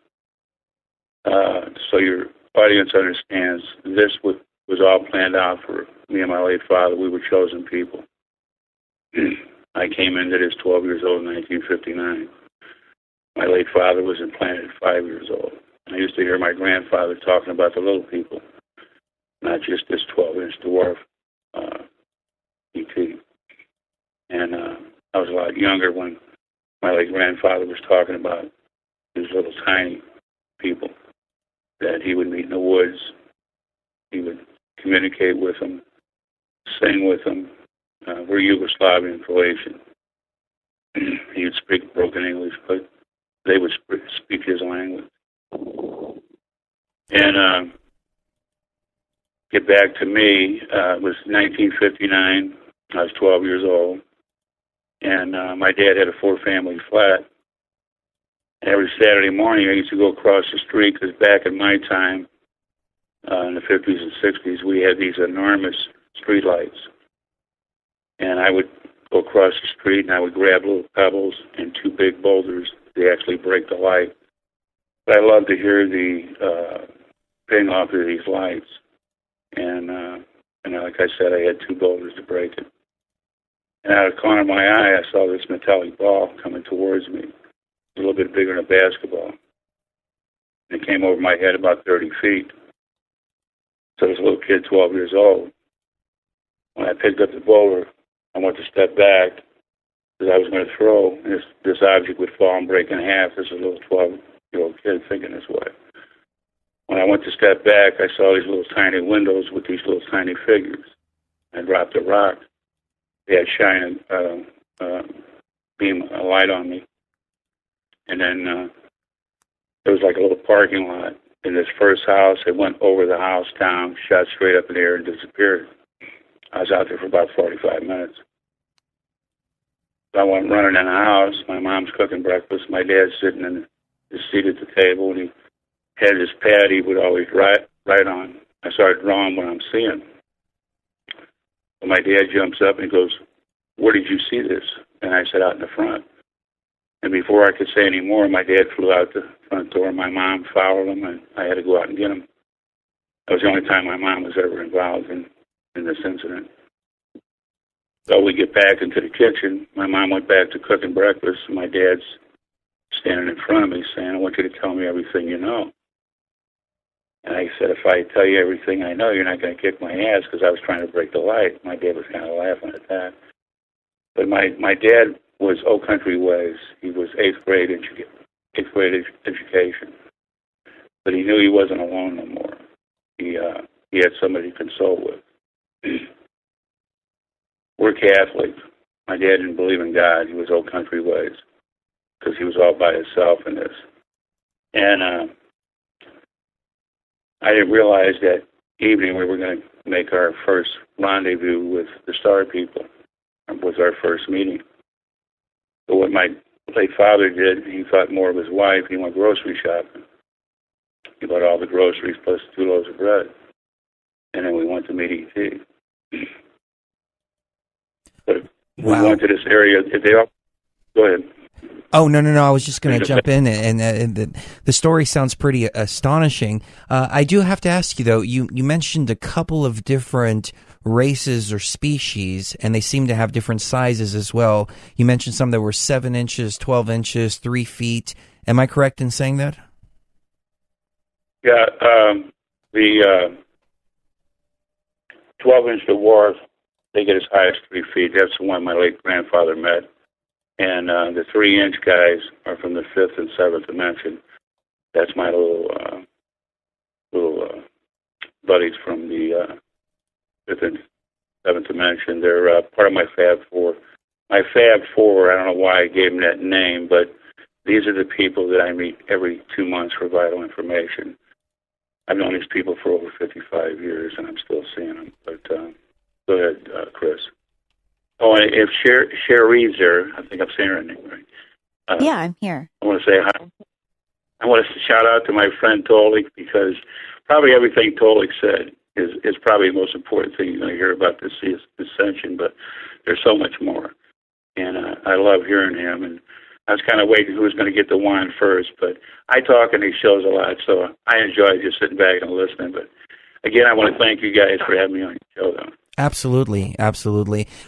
So your audience understands this was all planned out for me and my late father. We were chosen people. I came into this 12 years old in 1959. My late father was implanted at 5 years old. I used to hear my grandfather talking about the little people, not just this 12-inch dwarf E.T. And I was a lot younger when my late grandfather was talking about these little tiny people that he would meet in the woods. He would communicate with them, sing with them. We're Yugoslavian and Croatian. He would speak broken English, but they would speak his language. And get back to me, it was 1959. I was 12 years old. And my dad had a 4-family flat. And every Saturday morning, I used to go across the street because back in my time, in the 50s and 60s, we had these enormous street lights. And I would go across the street and I would grab little pebbles and 2 big boulders. They actually break the light. But I love to hear the ping off of these lights. And like I said, I had 2 boulders to break it. And out of the corner of my eye, I saw this metallic ball coming towards me, a little bit bigger than a basketball. And it came over my head about 30 feet. So I was a little kid, 12 years old. When I picked up the boulder, I went to step back because I was going to throw, and this object would fall and break in half. This is a little 12-year-old kid thinking this way. When I went to step back, I saw these little tiny windows with these little tiny figures. I dropped a rock. They had shining beam a light on me. And then there was like a little parking lot in this first house. It went over the house down, shot straight up in the air and disappeared. I was out there for about 45 minutes. So I went running in the house. My mom's cooking breakfast. My dad's sitting in his seat at the table, and he had his pad he would always write on. I started drawing what I'm seeing. So my dad jumps up and he goes, "Where did you see this?" And I said, "Out in the front." And before I could say any more, my dad flew out the front door. My mom followed him, and I had to go out and get him. That was the only time my mom was ever involved in this incident. So we get back into the kitchen. My mom went back to cooking breakfast, and my dad's standing in front of me saying, "I want you to tell me everything you know." And I said, "If I tell you everything I know, you're not going to kick my ass," because I was trying to break the light. My dad was kind of laughing at that. But my dad was old country ways. He was eighth grade education. But he knew he wasn't alone no more. He had somebody to console with. We're Catholic. My dad didn't believe in God. He was old country ways because he was all by himself in this. And I didn't realize that evening we were going to make our first rendezvous with the Star People. It was our first meeting. But what my late father did, he thought more of his wife. He went grocery shopping. He bought all the groceries plus 2 loaves of bread. And then we went to meet E.T. But wow. We went to this area. Go ahead. Oh, no. I was just going to jump in, and the story sounds pretty astonishing. I do have to ask you, though, you mentioned a couple of different races or species, and they seem to have different sizes as well. You mentioned some that were 7 inches, 12 inches, 3 feet. Am I correct in saying that? Yeah, the 12-inch dwarves, they get as high as 3 feet. That's the one my late grandfather met. And the 3-inch guys are from the 5th and 7th dimension. That's my little buddies from the 5th and 7th dimension. They're part of my Fab Four. My Fab Four, I don't know why I gave them that name, but these are the people that I meet every 2 months for vital information. I've known these people for over 55 years, and I'm still seeing them. But go ahead, Chris. Oh, and if Sherry's there, I think I'm saying her name right. Yeah, I'm here. I want to say hi. I want to shout out to my friend Tolec, because probably everything Tolec said is probably the most important thing you're going to hear about this Ascension, but there's so much more. And I love hearing him, and I was kind of waiting who was going to get the wine first, but I talk in these shows a lot, so I enjoy just sitting back and listening. But again, I want to thank you guys for having me on your show, though. Absolutely.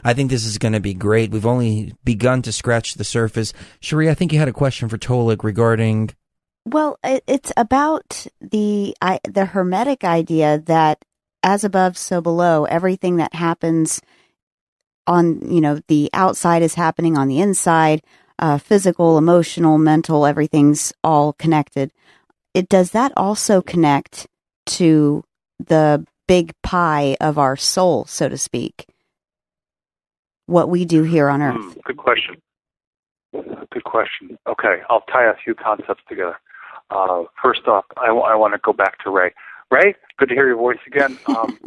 I think this is going to be great. We've only begun to scratch the surface. Cherie, I think you had a question for Tolec regarding... Well, it's about the Hermetic idea that as above, so below. Everything that happens on, the outside is happening on the inside. Physical, emotional, mental, everything's all connected. Does that also connect to the big pie of our soul, so to speak? What we do here on Earth? Good question. Okay, I'll tie a few concepts together. First off, I want to go back to Ray. Ray, good to hear your voice again.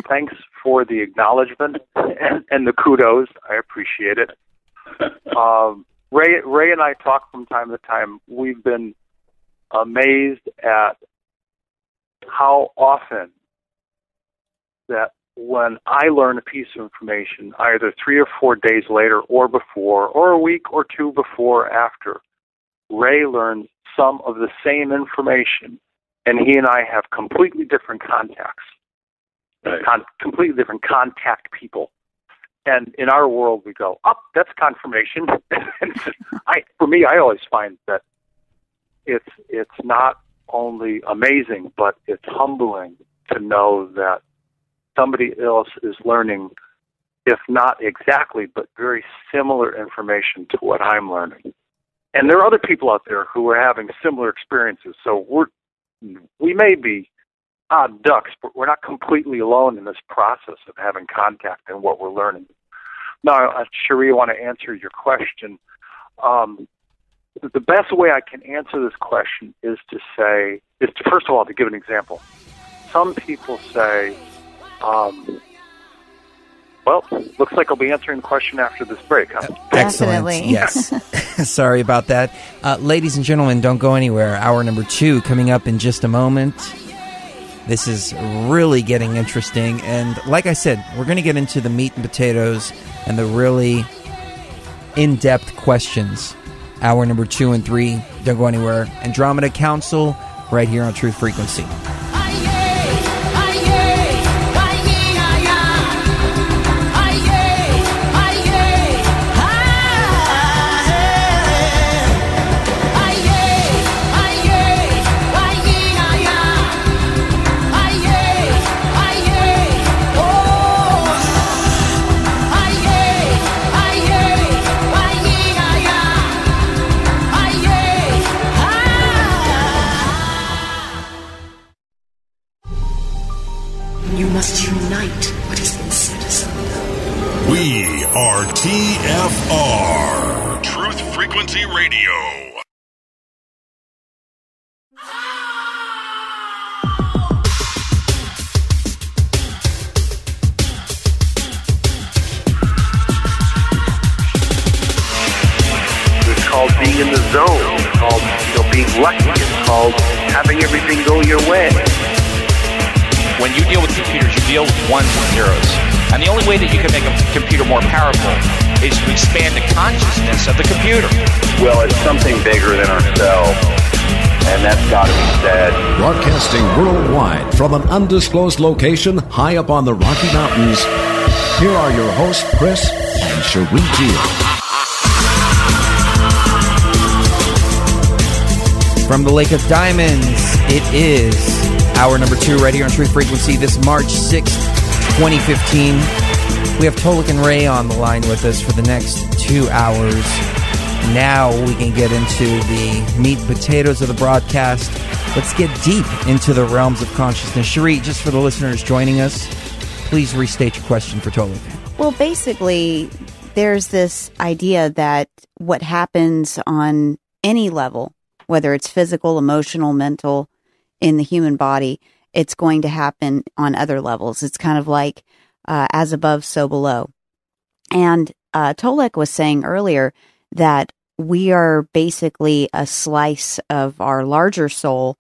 Thanks for the acknowledgement and the kudos. I appreciate it. Ray and I talk from time to time. We've been amazed at how often that when I learn a piece of information, either 3 or 4 days later or before, or a week or two before or after, Ray learns some of the same information, and he and I have completely different contacts, right. Completely different contact people. And in our world, we go, that's confirmation. And for me, I always find that it's not only amazing, but it's humbling to know that somebody else is learning, if not exactly, but very similar information to what I'm learning. And there are other people out there who are having similar experiences. So we may be odd ducks, but we're not completely alone in this process of having contact and what we're learning. Now, Cherie, I want to answer your question. The best way I can answer this question is to first of all, to give an example. Some people say, well, looks like I'll be answering the question after this break. Huh? Excellent. Yes. Sorry about that. Ladies and gentlemen, don't go anywhere. Hour number 2 coming up in just a moment. This is really getting interesting. And like I said, we're going to get into the meat and potatoes and the really in-depth questions. Hour number 2 and 3. Don't go anywhere. Andromeda Council right here on Truth Frequency. You must unite what has been set asunder. We are TFR, Truth Frequency Radio. being in the zone. It's called being lucky. It's called having everything go your way. When you deal with computers, you deal with ones and zeros. And the only way that you can make a computer more powerful is to expand the consciousness of the computer. Well, it's something bigger than ourselves, and that's got to be said. Broadcasting worldwide from an undisclosed location high up on the Rocky Mountains, here are your hosts, Chris and Cherie Gio. From the Lake of Diamonds, it is hour number 2 right here on Truth Frequency this March 6th, 2015. We have Tolec and Ray on the line with us for the next 2 hours. Now we can get into the meat and potatoes of the broadcast. Let's get deep into the realms of consciousness. Cherie, just for the listeners joining us, please restate your question for Tolec. Well, basically, there's this idea that what happens on any level, whether it's physical, emotional, mental, in the human body, it's going to happen on other levels. It's kind of like as above, so below. And Tolec was saying earlier that we are basically a slice of our larger soul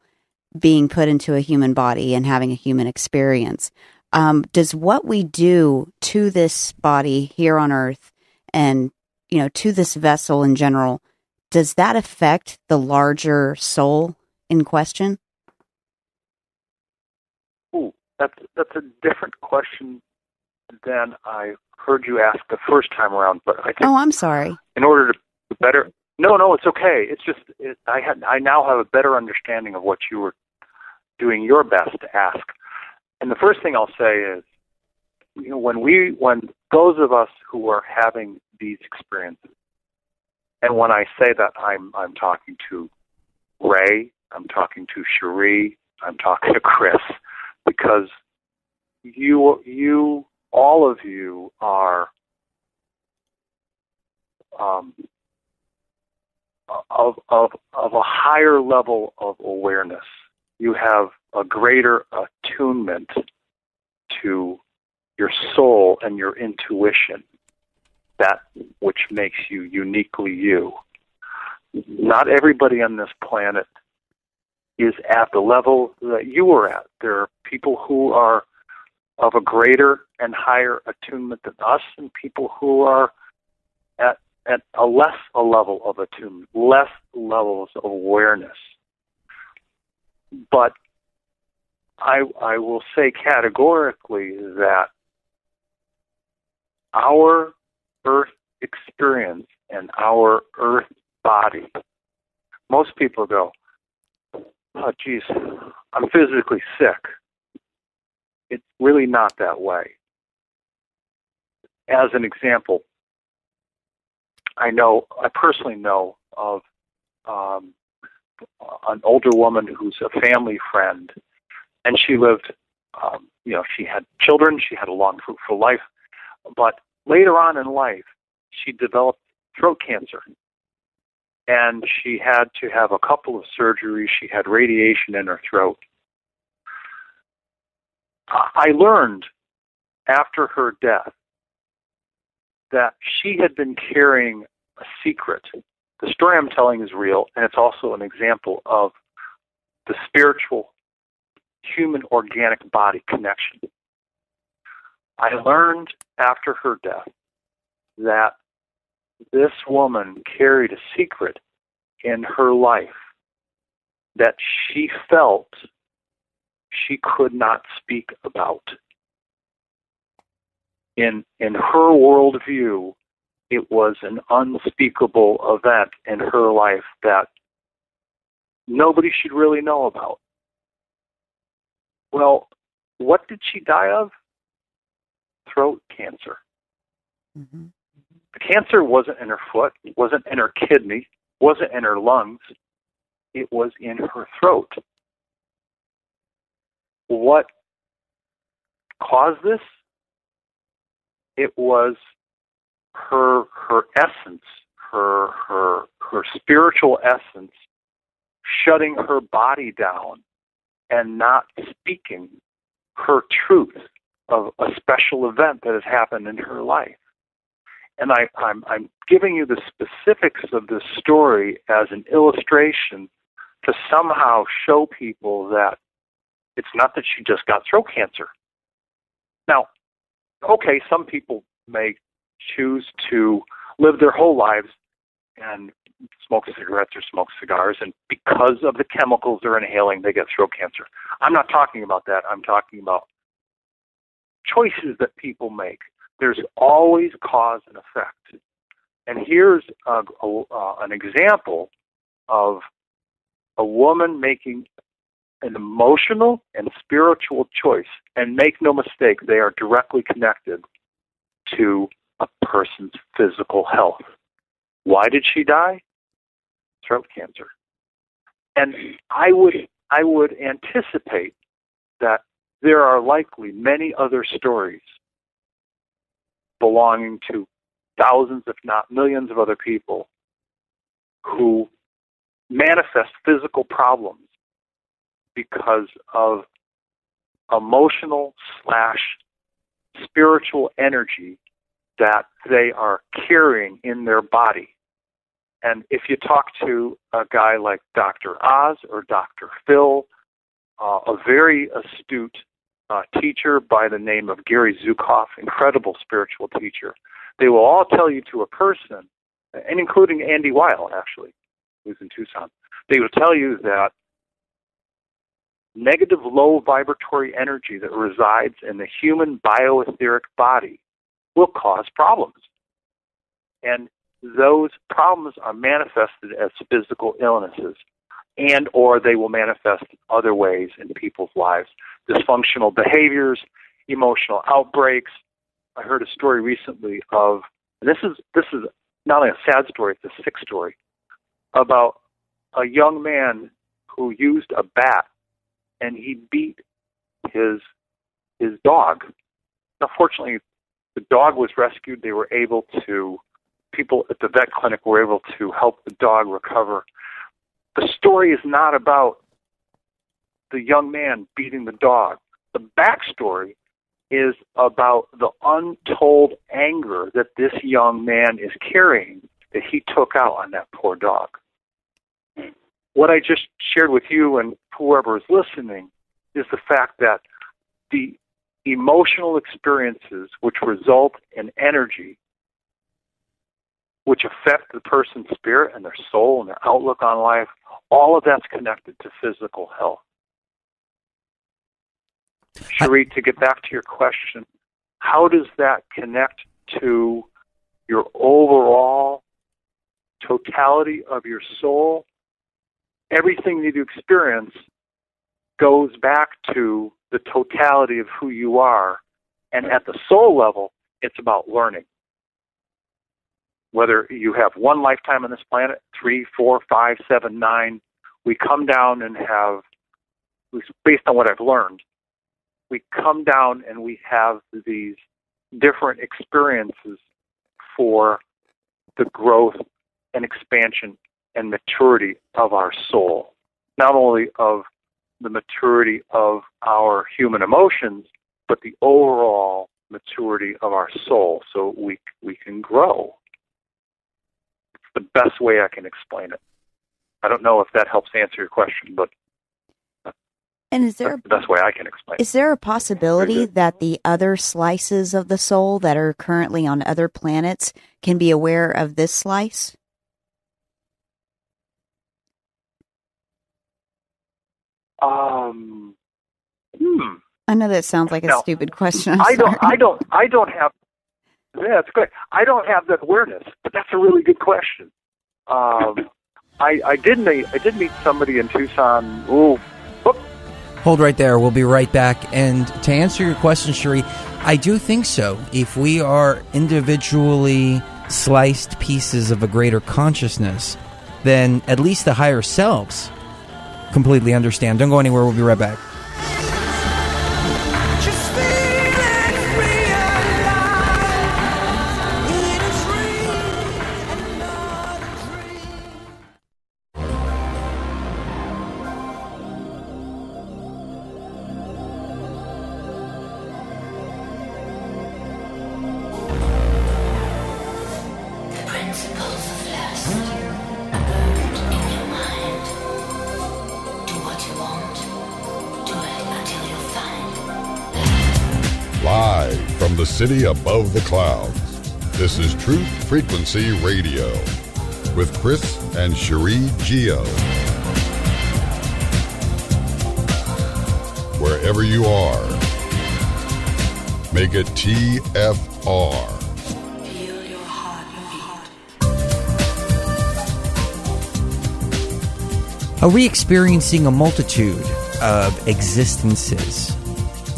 being put into a human body and having a human experience. Does what we do to this body here on Earth and, to this vessel in general, does that affect the larger soul in question? Ooh, that's a different question than I heard you ask the first time around. But I think I'm sorry. In order to better, no, it's okay. It's just I now have a better understanding of what you were doing your best to ask. And the first thing I'll say is, when those of us who are having these experiences, and when I say that, I'm talking to Ray, I'm talking to Cherie, I'm talking to Chris, because you, all of you are of a higher level of awareness. You have a greater attunement to your soul and your intuition, that which makes you uniquely you. Not everybody on this planet is at the level that you are at. There are people who are of a greater and higher attunement than us, and people who are at a level of attunement, less levels of awareness. But I will say categorically that our Earth experience and our Earth body, most people go, oh, geez, I'm physically sick. It's really not that way. As an example, I personally know of an older woman who's a family friend, and she lived, she had children, she had a long, fruitful life, but later on in life, she developed throat cancer. And she had to have a couple of surgeries. She had radiation in her throat. I learned after her death that she had been carrying a secret. The story I'm telling is real, and it's also an example of the spiritual human organic body connection. I learned after her death that this woman carried a secret in her life that she felt she could not speak about. In her worldview, it was an unspeakable event in her life that nobody should really know about. Well, what did she die of? Throat cancer. Mm-hmm. The cancer wasn't in her foot, it wasn't in her kidney, wasn't in her lungs, it was in her throat. What caused this? It was her essence, her spiritual essence, shutting her body down and not speaking her truth of a special event that has happened in her life. And I'm giving you the specifics of this story as an illustration to somehow show people that it's not that she just got throat cancer. Now, okay, some people may choose to live their whole lives and smoke cigarettes or smoke cigars, and because of the chemicals they're inhaling, they get throat cancer. I'm not talking about that. I'm talking about choices that people make. There's always cause and effect. And here's an example of a woman making an emotional and spiritual choice. And make no mistake, they are directly connected to a person's physical health. Why did she die? Throat cancer. And I would anticipate that there are likely many other stories belonging to thousands, if not millions, of other people who manifest physical problems because of emotional/spiritual energy that they are carrying in their body. And if you talk to a guy like Dr. Oz or Dr. Phil, a very astute teacher by the name of Gary Zukav, incredible spiritual teacher, they will all tell you to a person, and including Andy Weil, actually, who's in Tucson, they will tell you that negative low vibratory energy that resides in the human bioetheric body will cause problems. And those problems are manifested as physical illnesses, and or they will manifest other ways in people's lives. Dysfunctional behaviors, emotional outbreaks. I heard a story recently of, and this is not only a sad story, it's a sick story, about a young man who used a bat and he beat his dog. Now, fortunately, the dog was rescued. They were able to, people at the vet clinic were able to help the dog recover. The story is not about the young man beating the dog. The backstory is about the untold anger that this young man is carrying that he took out on that poor dog. What I just shared with you and whoever is listening is the fact that the emotional experiences which result in energy, which affect the person's spirit and their soul and their outlook on life, all of that's connected to physical health. Cherie, to get back to your question, how does that connect to your overall totality of your soul? Everything that you experience goes back to the totality of who you are. And at the soul level, it's about learning. Whether you have one lifetime on this planet, 3, 4, 5, 7, 9, we come down and have, based on what I've learned, we come down and we have these different experiences for the growth and expansion and maturity of our soul. Not only of the maturity of our human emotions, but the overall maturity of our soul, so we can grow. It's the best way I can explain it. I don't know if that helps answer your question, but that's the best way I can explain it. Is there a possibility that the other slices of the soul that are currently on other planets can be aware of this slice? I know that sounds like a stupid question. I don't have. Yeah, it's great. I don't have that awareness, but that's a really good question. I did meet somebody in Tucson. Hold right there. We'll be right back. And to answer your question, Cherie, I do think so. If we are individually sliced pieces of a greater consciousness, then at least the higher selves completely understand. Don't go anywhere. We'll be right back. from the city above the clouds. This is Truth Frequency Radio with Chris and Cherie Geo. Wherever you are, make it TFR. Are we experiencing a multitude of existences?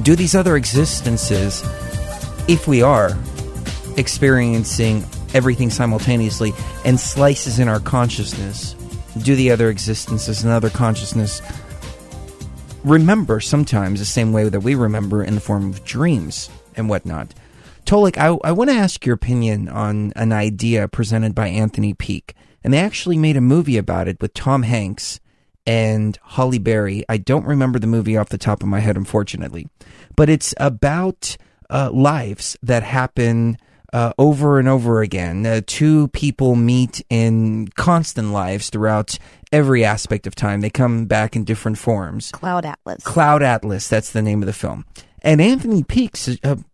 Do these other existences, if we are experiencing everything simultaneously and slices in our consciousness, do the other existences and other consciousness remember sometimes the same way that we remember in the form of dreams and whatnot? Tolec, I want to ask your opinion on an idea presented by Anthony Peake, and they actually made a movie about it with Tom Hanks and Halle Berry. I don't remember the movie off the top of my head, unfortunately. But it's about lives that happen over and over again. Two people meet in constant lives throughout every aspect of time. They come back in different forms. Cloud Atlas. Cloud Atlas, that's the name of the film. And Anthony Peake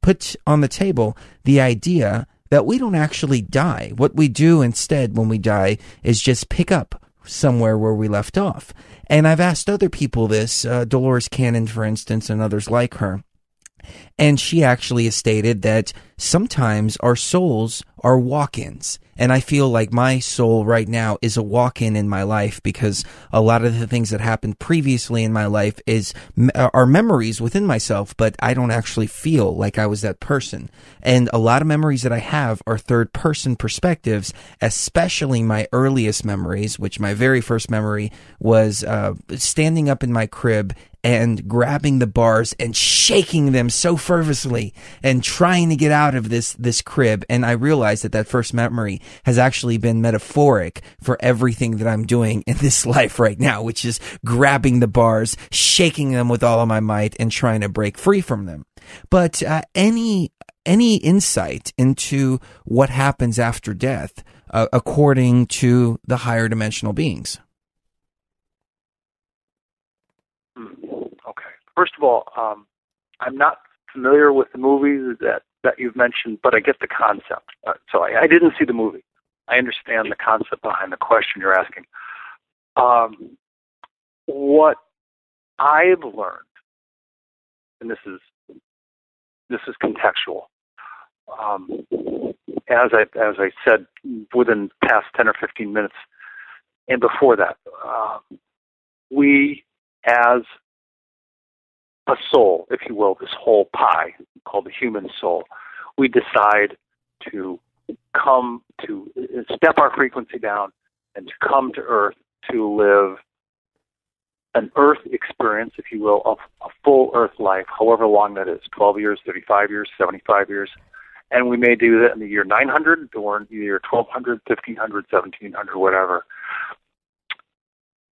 put on the table the idea that we don't actually die. What we do instead when we die is just pick up somewhere where we left off. And I've asked other people this, Dolores Cannon, for instance, and others like her. And she actually has stated that sometimes our souls are walk-ins. And I feel like my soul right now is a walk-in in my life, because a lot of the things that happened previously in my life are memories within myself, but I don't actually feel like I was that person. And a lot of memories that I have are third-person perspectives, especially my earliest memories, which my very first memory was standing up in my crib and grabbing the bars and shaking them so fervently and trying to get out of this crib. And I realized that first memory has actually been metaphoric for everything that I'm doing in this life right now, which is grabbing the bars, shaking them with all of my might, and trying to break free from them. But any insight into what happens after death, according to the higher dimensional beings? Okay. First of all, I'm not familiar with the movies that you've mentioned, but I get the concept. So I didn't see the movie. I understand the concept behind the question you're asking. What I've learned, and this is contextual, as I said, within the past 10 or 15 minutes, and before that, we as a soul, if you will, this whole pie called the human soul, we decide to come to step our frequency down and to come to Earth to live an Earth experience, if you will, a full Earth life, however long that is, 12 years, 35 years, 75 years. And we may do that in the year 900 or in the year 1200, 1500, 1700, whatever.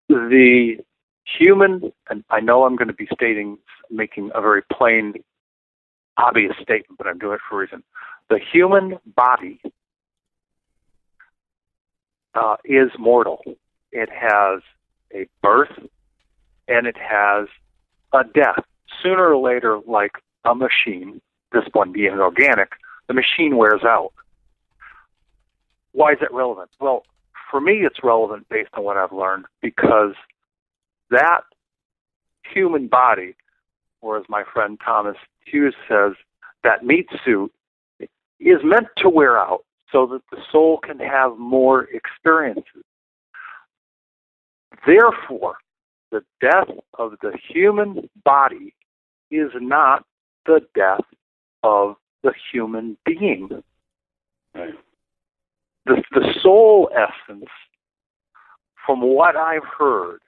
The human, and I know I'm going to be making a very plain, obvious statement, but I'm doing it for a reason. The human body is mortal. It has a birth and it has a death. Sooner or later, like a machine, this one being organic, the machine wears out. Why is it relevant? Well, for me, it's relevant based on what I've learned, because that human body, or as my friend Thomas Hughes says, that meat suit is meant to wear out so that the soul can have more experiences. Therefore, the death of the human body is not the death of the human being. Right. The soul essence, from what I've heard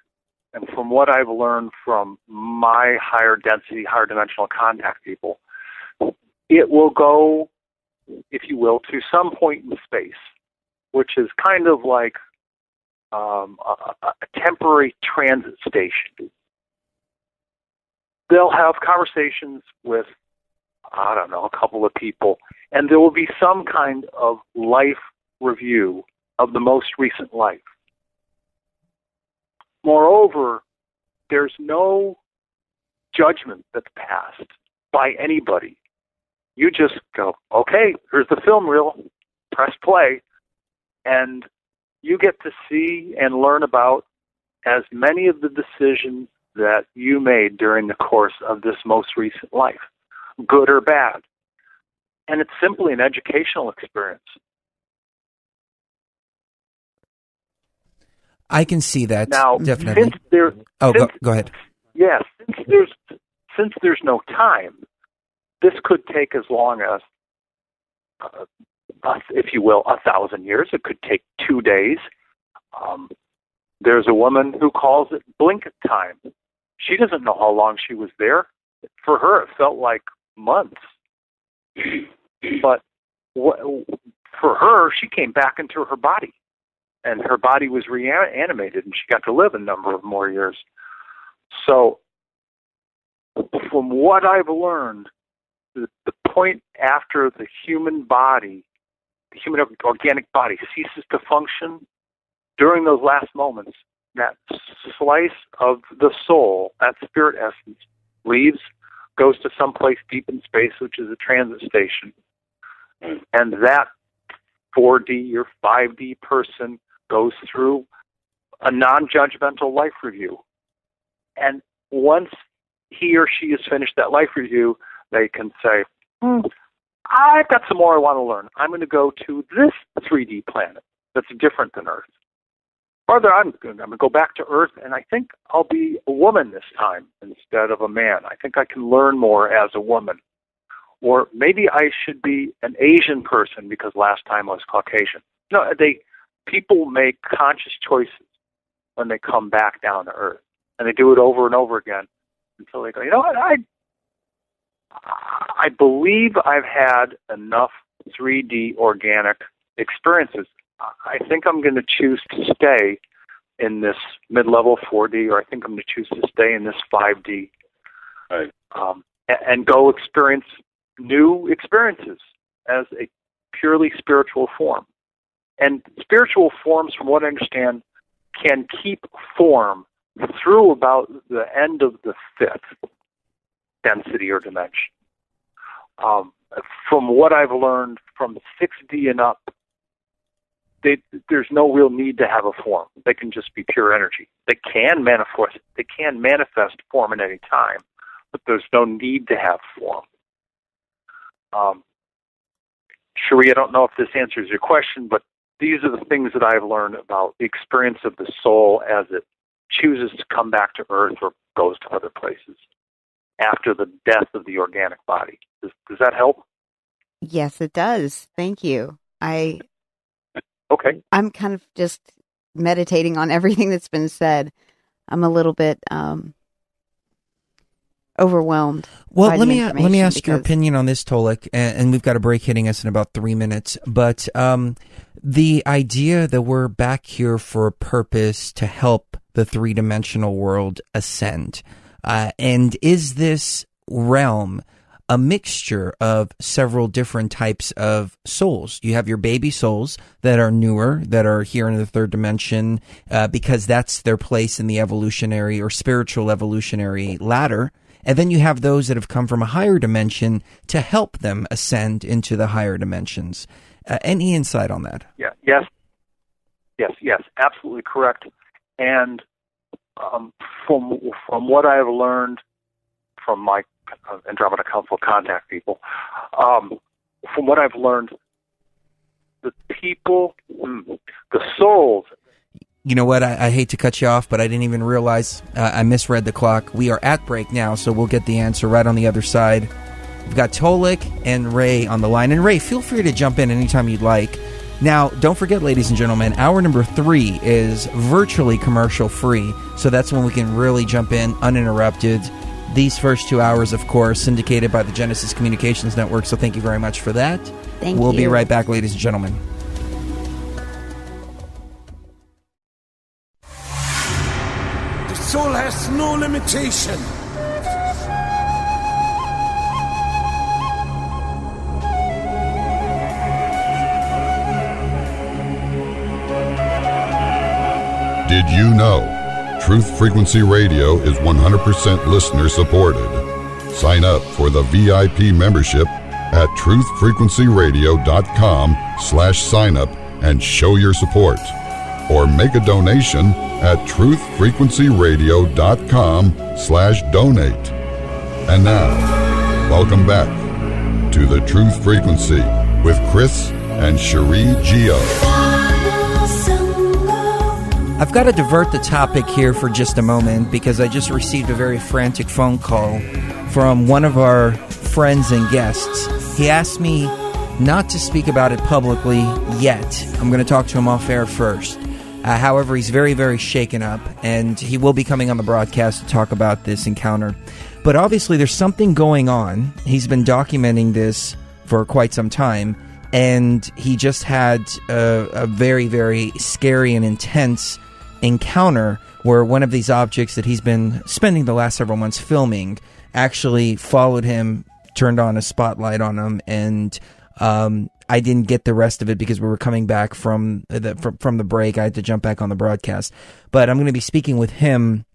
and from what I've learned from my higher density, higher dimensional contact people, it will go, if you will, to some point in space, which is kind of like a temporary transit station. They'll have conversations with, I don't know, a couple of people, and there will be some kind of life review of the most recent life. Moreover, there's no judgment that's passed by anybody you just go, okay, here's the film reel, press play, and you get to see and learn about as many of the decisions that you made during the course of this most recent life, good or bad. And it's simply an educational experience. I can see that. Now, definitely. Go ahead. Yes, since there's no time, this could take as long as, if you will, 1,000 years. It could take 2 days. There's a woman who calls it blink time. She doesn't know how long she was there. For her, it felt like months. But for her, she came back into her body, and her body was reanimated, and she got to live a number of more years. So, from what I've learned, the point after the human body, the human organic body, ceases to function, during those last moments, that slice of the soul, that spirit essence, leaves, goes to someplace deep in space, which is a transit station. And that 4D or 5D person goes through a non-judgmental life review. And once he or she has finished that life review, they can say, I've got some more I want to learn. I'm going to go to this 3D planet that's different than Earth. Or I'm going to go back to Earth, and I think I'll be a woman this time instead of a man. I think I can learn more as a woman. Or maybe I should be an Asian person because last time I was Caucasian. No, people make conscious choices when they come back down to Earth. And they do it over and over again until they go, you know what, I believe I've had enough 3D organic experiences. I think I'm going to choose to stay in this mid-level 4D, or I think I'm going to choose to stay in this 5D. Right. And go experience new experiences as a purely spiritual form. And spiritual forms, from what I understand, can keep form through about the end of the 5th density or dimension. From what I've learned, from 6D and up, there's no real need to have a form. They can just be pure energy. They can manifest form at any time, but there's no need to have form. Cherie, I don't know if this answers your question, but these are the things that I've learned about the experience of the soul as it chooses to come back to Earth or goes to other places after the death of the organic body. Does that help? Yes, it does. Thank you. Okay. I'm kind of just meditating on everything that's been said. I'm a little bit overwhelmed. Well, let me ask your opinion on this, Tolec, and we've got a break hitting us in about 3 minutes. But the idea that we're back here for a purpose to help the three-dimensional world ascend, and is this realm a mixture of several different types of souls? You have your baby souls that are newer, that are here in the third dimension because that's their place in the evolutionary or spiritual evolutionary ladder. And then you have those that have come from a higher dimension to help them ascend into the higher dimensions. Any insight on that? Yeah. Yes. Absolutely correct. And from what I've learned from my Andromeda Council contact people, from what I've learned, the people, the souls. You know what? I hate to cut you off, but I didn't even realize I misread the clock. We are at break now, so we'll get the answer right on the other side. We've got Tolec and Ray on the line. And Ray, feel free to jump in anytime you'd like. Now, don't forget, ladies and gentlemen, hour number 3 is virtually commercial free, so that's when we can really jump in uninterrupted. These first 2 hours, of course, syndicated by the Genesis Communications Network, so thank you very much for that. We'll be right back, ladies and gentlemen. The soul has no limitation. Did you know? Truth Frequency Radio is 100% listener supported. Sign up for the VIP membership at truthfrequencyradio.com/sign-up and show your support. Or make a donation at truthfrequencyradio.com/donate. And now, welcome back to The Truth Frequency with Chris and Cherie Geo. I've got to divert the topic here for just a moment because I just received a very frantic phone call from one of our friends and guests. He asked me not to speak about it publicly yet. I'm going to talk to him off air first. However, he's very, very shaken up, and he will be coming on the broadcast to talk about this encounter. But obviously, there's something going on. He's been documenting this for quite some time, and he just had a very, very scary and intense encounter where one of these objects that he's been spending the last several months filming actually followed him, turned on a spotlight on him, and I didn't get the rest of it because we were coming back from the break. I had to jump back on the broadcast. But I'm going to be speaking with him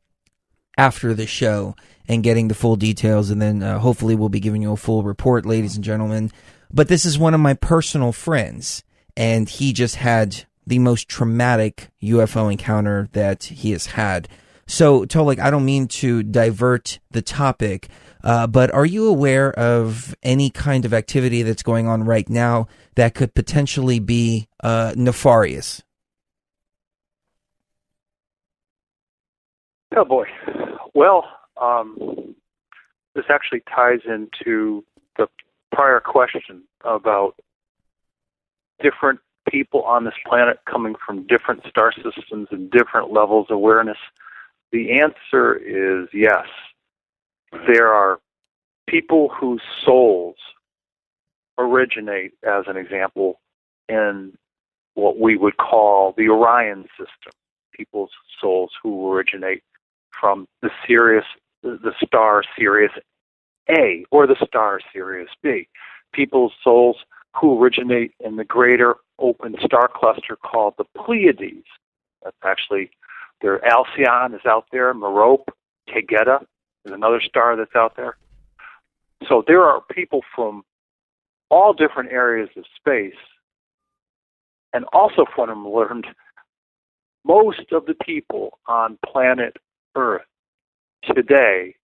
after the show and getting the full details, and then hopefully we'll be giving you a full report, ladies and gentlemen. But this is one of my personal friends, and he just had the most traumatic UFO encounter that he has had. So, Tolec, I don't mean to divert the topic, but are you aware of any kind of activity that's going on right now that could potentially be nefarious? Oh, boy. Well, this actually ties into the prior question about different people on this planet coming from different star systems and different levels of awareness. The answer is yes. There are people whose souls originate, as an example, in what we would call the Orion system. People's souls who originate from the star Sirius A or the star Sirius B. People's souls who originate in the greater open star cluster called the Pleiades. That's actually, their Alcyon is out there, Merope, Taygeta is another star that's out there. So there are people from all different areas of space. And also from them learned, most of the people on planet Earth today,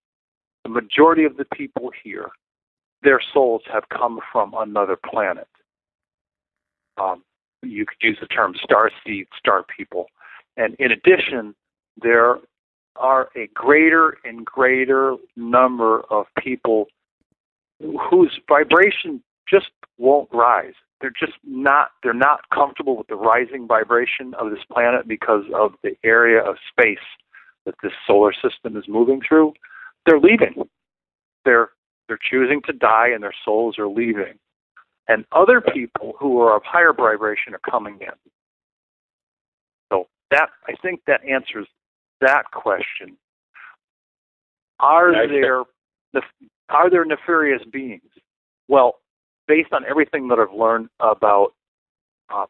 the majority of the people here, their souls have come from another planet. You could use the term starseed, star people. And in addition, there are a greater and greater number of people whose vibration just won't rise. They're not comfortable with the rising vibration of this planet because of the area of space that this solar system is moving through. They're leaving. They're choosing to die, and their souls are leaving. And other people who are of higher vibration are coming in. So I think that answers that question. Are there nefarious beings? Well, based on everything that I've learned about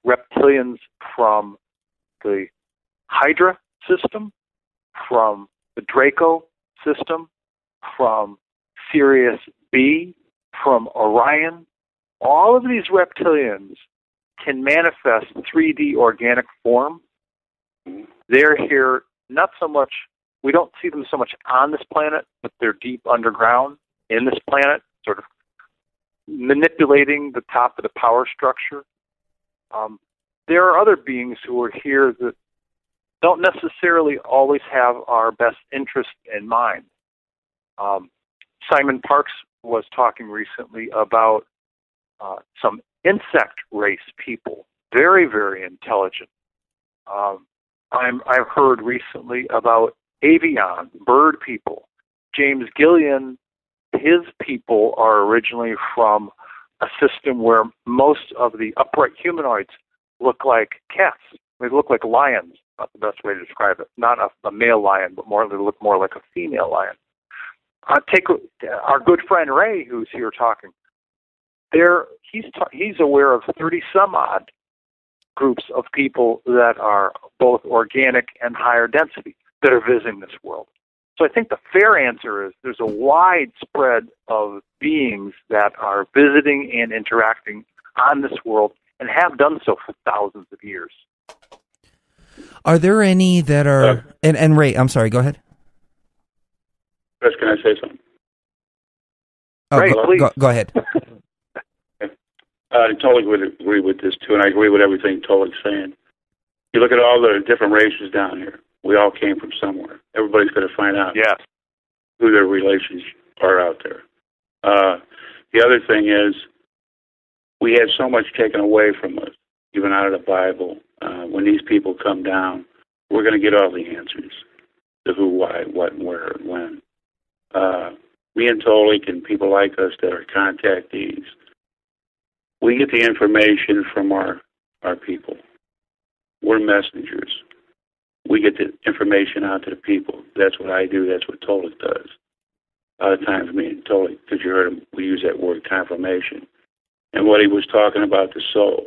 reptilians from the Hydra system, from the Draco system, from Sirius B, from Orion, all of these reptilians can manifest 3D organic form. They're here not so much, we don't see them so much on this planet, but they're deep underground in this planet, sort of manipulating the top of the power structure. There are other beings who are here that don't necessarily always have our best interest in mind. Simon Parks was talking recently about some insect race people, very, very intelligent. I've heard recently about avian, bird people. James Gillian, his people are originally from a system where most of the upright humanoids look like cats. They look like lions. Not the best way to describe it. Not a male lion, but they look more like a female lion. Take our good friend Ray, who's here talking. He's aware of 30 some odd groups of people that are both organic and higher density that are visiting this world. So I think the fair answer is there's a wide spread of beings that are visiting and interacting on this world and have done so for thousands of years. Are there any that are... And Ray, I'm sorry, go ahead. Chris, can I say something? Oh, Ray, please. Go ahead. I totally would agree with this, too, and I agree with everything Tolic's saying. You look at all the different races down here. We all came from somewhere. Everybody's going to find out who their relations are out there. The other thing is, we had so much taken away from us, even out of the Bible. When these people come down, we're going to get all the answers to who, why, what, and where, and when. Me and Tolec and people like us that are contactees, we get the information from our people. We're messengers. We get the information out to the people. That's what I do. That's what Tolec does. A lot of times me and Tolec, because you heard him, we use that word confirmation. And what he was talking about, the soul.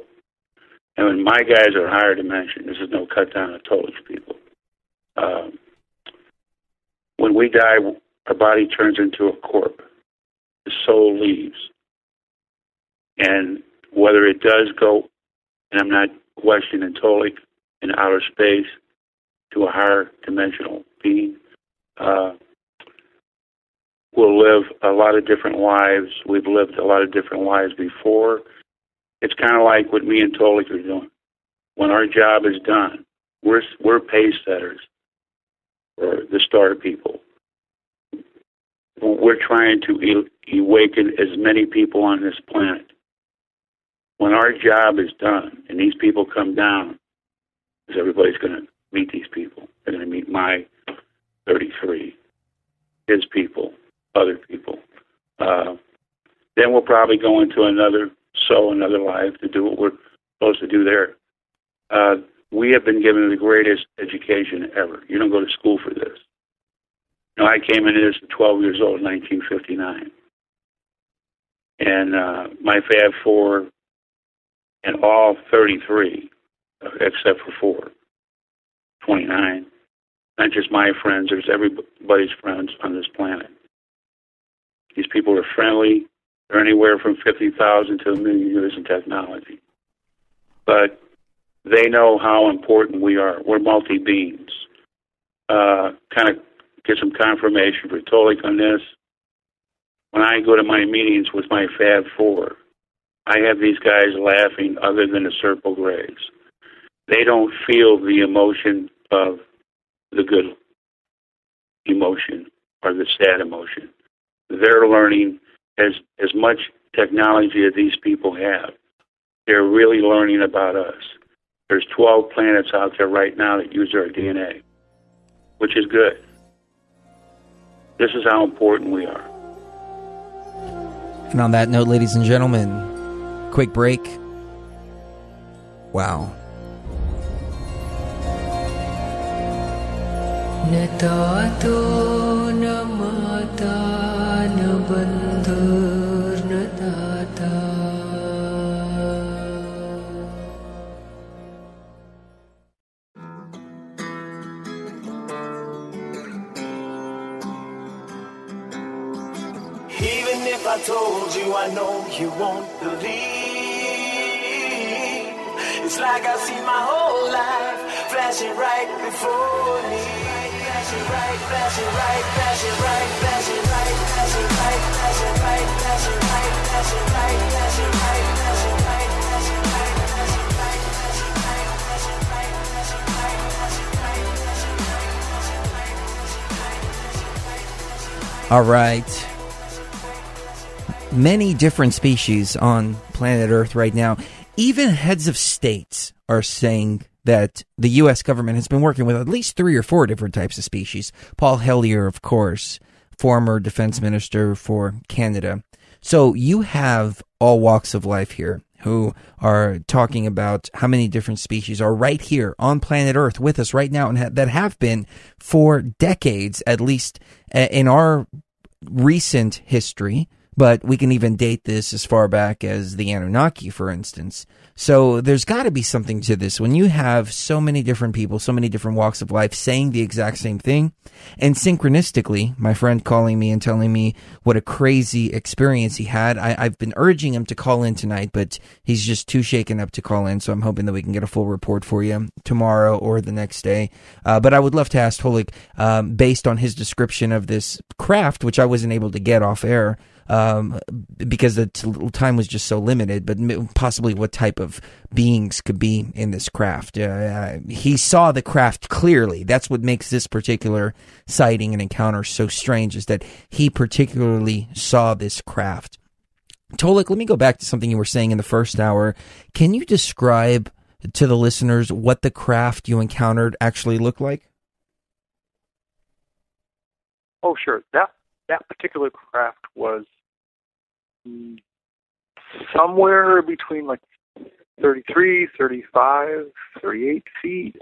And when my guys are higher dimension, this is no cut down of Tolec's people. When we die, our body turns into a corpse. The soul leaves. And whether it does go, and I'm not questioning Tolec, in outer space to a higher dimensional being, we'll live a lot of different lives. We've lived a lot of different lives before. It's kind of like what me and Tolec are doing. When our job is done, we're pace setters for the star people. We're trying to awaken as many people on this planet. When our job is done and these people come down, because everybody's going to meet these people. They're going to meet my 33, his people, other people. Then we'll probably go into another life to do what we're supposed to do there. We have been given the greatest education ever. You don't go to school for this. Now, I came into this at 12 years old in 1959. And my Fab Four and all 33, except for 4, 29, not just my friends, there's everybody's friends on this planet. These people are friendly. They're anywhere from 50,000 to 1 million years in technology. But they know how important we are. We're multi-beings. Kind of get some confirmation for Tolec on this. When I go to my meetings with my Fab Four, I have these guys laughing other than the Serpo Grays. They don't feel the emotion of the good emotion or the sad emotion. They're learning as much technology as these people have. They're really learning about us. There's 12 planets out there right now that use our DNA, which is good. This is how important we are. And on that note, ladies and gentlemen, quick break. Wow. Even if I told you, I know you won't believe. It's like I see my whole life flashing right before me. Flashing right, flashing right, flashing right, flashing right, flashing right, flashing right, flashing right, flashing right, flashing right, flashing right, flashing right, flashing right, flashing right, flashing right, flashing right, flashing right, flashing right. All right. Many different species on planet Earth right now. Even heads of states are saying that the U.S. government has been working with at least 3 or 4 different types of species. Paul Hellyer, of course, former defense minister for Canada. So you have all walks of life here who are talking about how many different species are right here on planet Earth with us right now, and that have been for decades, at least in our recent history. But we can even date this as far back as the Anunnaki, for instance. So there's got to be something to this. When you have so many different people, so many different walks of life saying the exact same thing, and synchronistically, my friend calling me and telling me what a crazy experience he had. I've been urging him to call in tonight, but he's just too shaken up to call in, so I'm hoping that we can get a full report for you tomorrow or the next day. But I would love to ask Tolec, based on his description of this craft, which I wasn't able to get off air, because the time was just so limited, but possibly what type of beings could be in this craft. He saw the craft clearly. That's what makes this particular sighting and encounter so strange, is that he particularly saw this craft. Tolec, let me go back to something you were saying in the first hour. Can you describe to the listeners what the craft you encountered actually looked like? Oh, sure. That particular craft was somewhere between like 33, 35, 38 feet.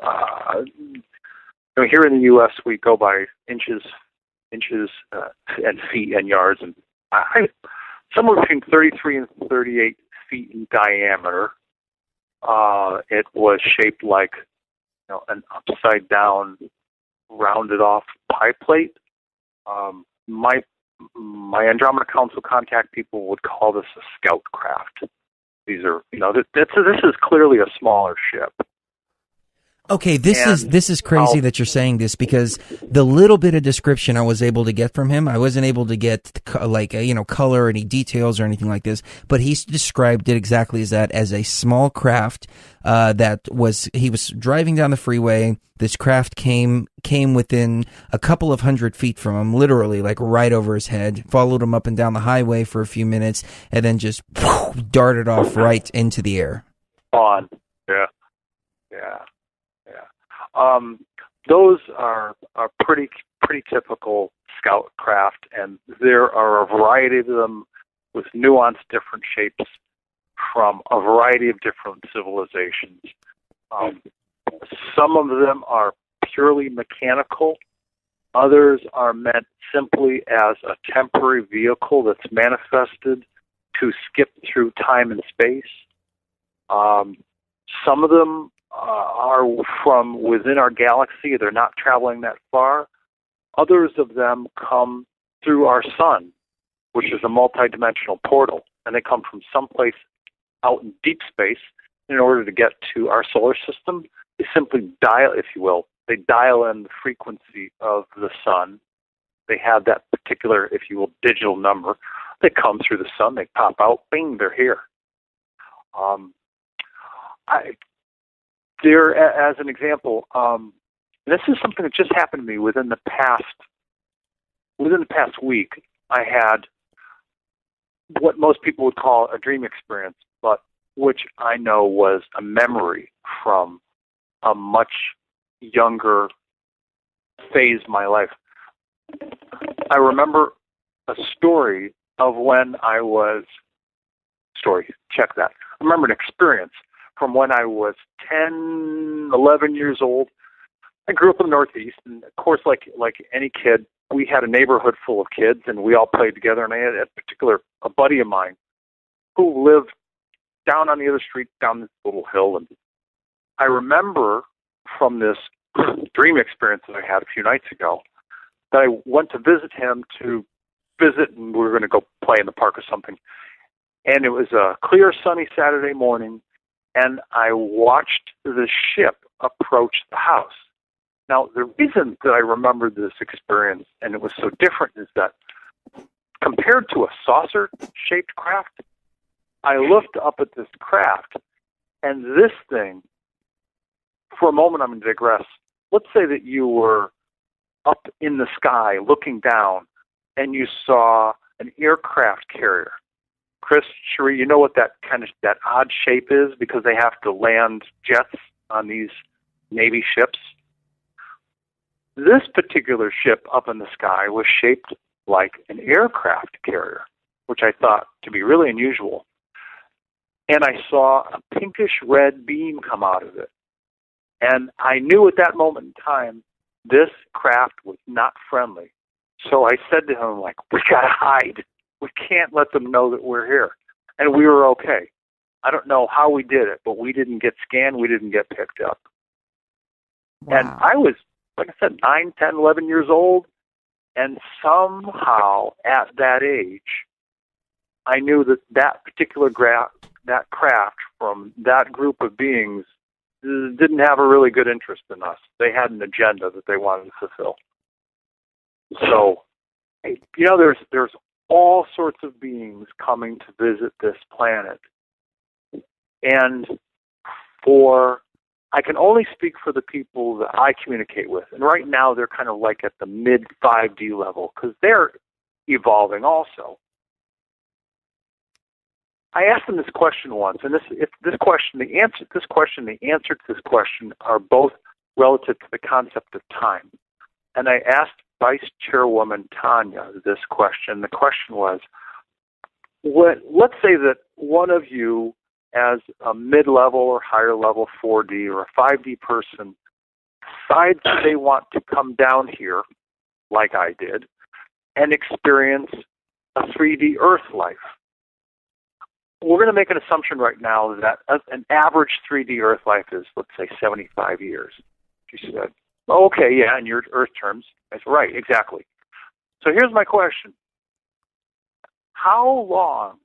Here in the U.S., we go by inches, and feet and yards, and somewhere between 33 and 38 feet in diameter. It was shaped like an upside down, rounded off pie plate. My Andromeda Council contact people would call this a scout craft. These are, this is clearly a smaller ship. Okay, this is crazy that you're saying this, because the little bit of description I was able to get from him, I wasn't able to get color, any details or anything like this, but he described it exactly as that, as a small craft he was driving down the freeway. This craft came within a couple of 100 feet from him, literally like right over his head, followed him up and down the highway for a few minutes, and then just darted off right into the air. Yeah. Those are pretty typical scout craft, and there are a variety of them with nuanced different shapes from a variety of different civilizations. Some of them are purely mechanical. Others are meant simply as a temporary vehicle that's manifested to skip through time and space. Some of them are from within our galaxy. They're not traveling that far. Others of them come through our sun, which is a multidimensional portal, and they come from someplace out in deep space. In order to get to our solar system, they simply dial, if you will, they dial in the frequency of the sun. They have that particular, if you will, digital number. They come through the sun, they pop out, bing, they're here. As an example, this is something that just happened to me within the past week. I had what most people would call a dream experience, but which I know was a memory from a much younger phase of my life. I remember a story of when I was, check that. I remember an experience from when I was 10, 11 years old. I grew up in the Northeast, and of course, like any kid, we had a neighborhood full of kids, and we all played together, and I had a buddy of mine who lived down on the other street, down this little hill, and I remember from this dream experience that I had a few nights ago that I went to visit him and we were going to go play in the park or something. And it was a clear, sunny Saturday morning, and I watched the ship approach the house. Now, the reason that I remembered this experience, and it was so different, is that compared to a saucer-shaped craft, I looked up at this craft, and this thing, for a moment I'm going to digress. Let's say that you were up in the sky looking down, and you saw an aircraft carrier. Chris, Cherie, you know what that odd shape is, because they have to land jets on these Navy ships? This particular ship up in the sky was shaped like an aircraft carrier, which I thought to be really unusual. And I saw a pinkish red beam come out of it. And I knew at that moment in time, this craft was not friendly. So I said to him, we got to hide. We can't let them know that we're here. And we were okay. I don't know how we did it, but we didn't get scanned. We didn't get picked up. Wow. And I was, like I said, 9, 10, 11 years old. And somehow at that age, I knew that that particular that craft from that group of beings didn't have a really good interest in us. They had an agenda that they wanted to fulfill. So, you know, there's all sorts of beings coming to visit this planet. And I can only speak for the people that I communicate with. And right now they're kind of like at the mid 5D level because they're evolving also. I asked them this question once, and the answer to this question are both relative to the concept of time. And I asked Vice Chairwoman Tanya this question. The question was, let's say that one of you, as a mid-level or higher-level 4D or a 5D person, decides they want to come down here, like I did, and experience a 3D Earth life. We're going to make an assumption right now that an average 3D Earth life is, let's say, 75 years. She said, oh, okay, yeah, in your Earth terms. I said, right, exactly. So here's my question. How long,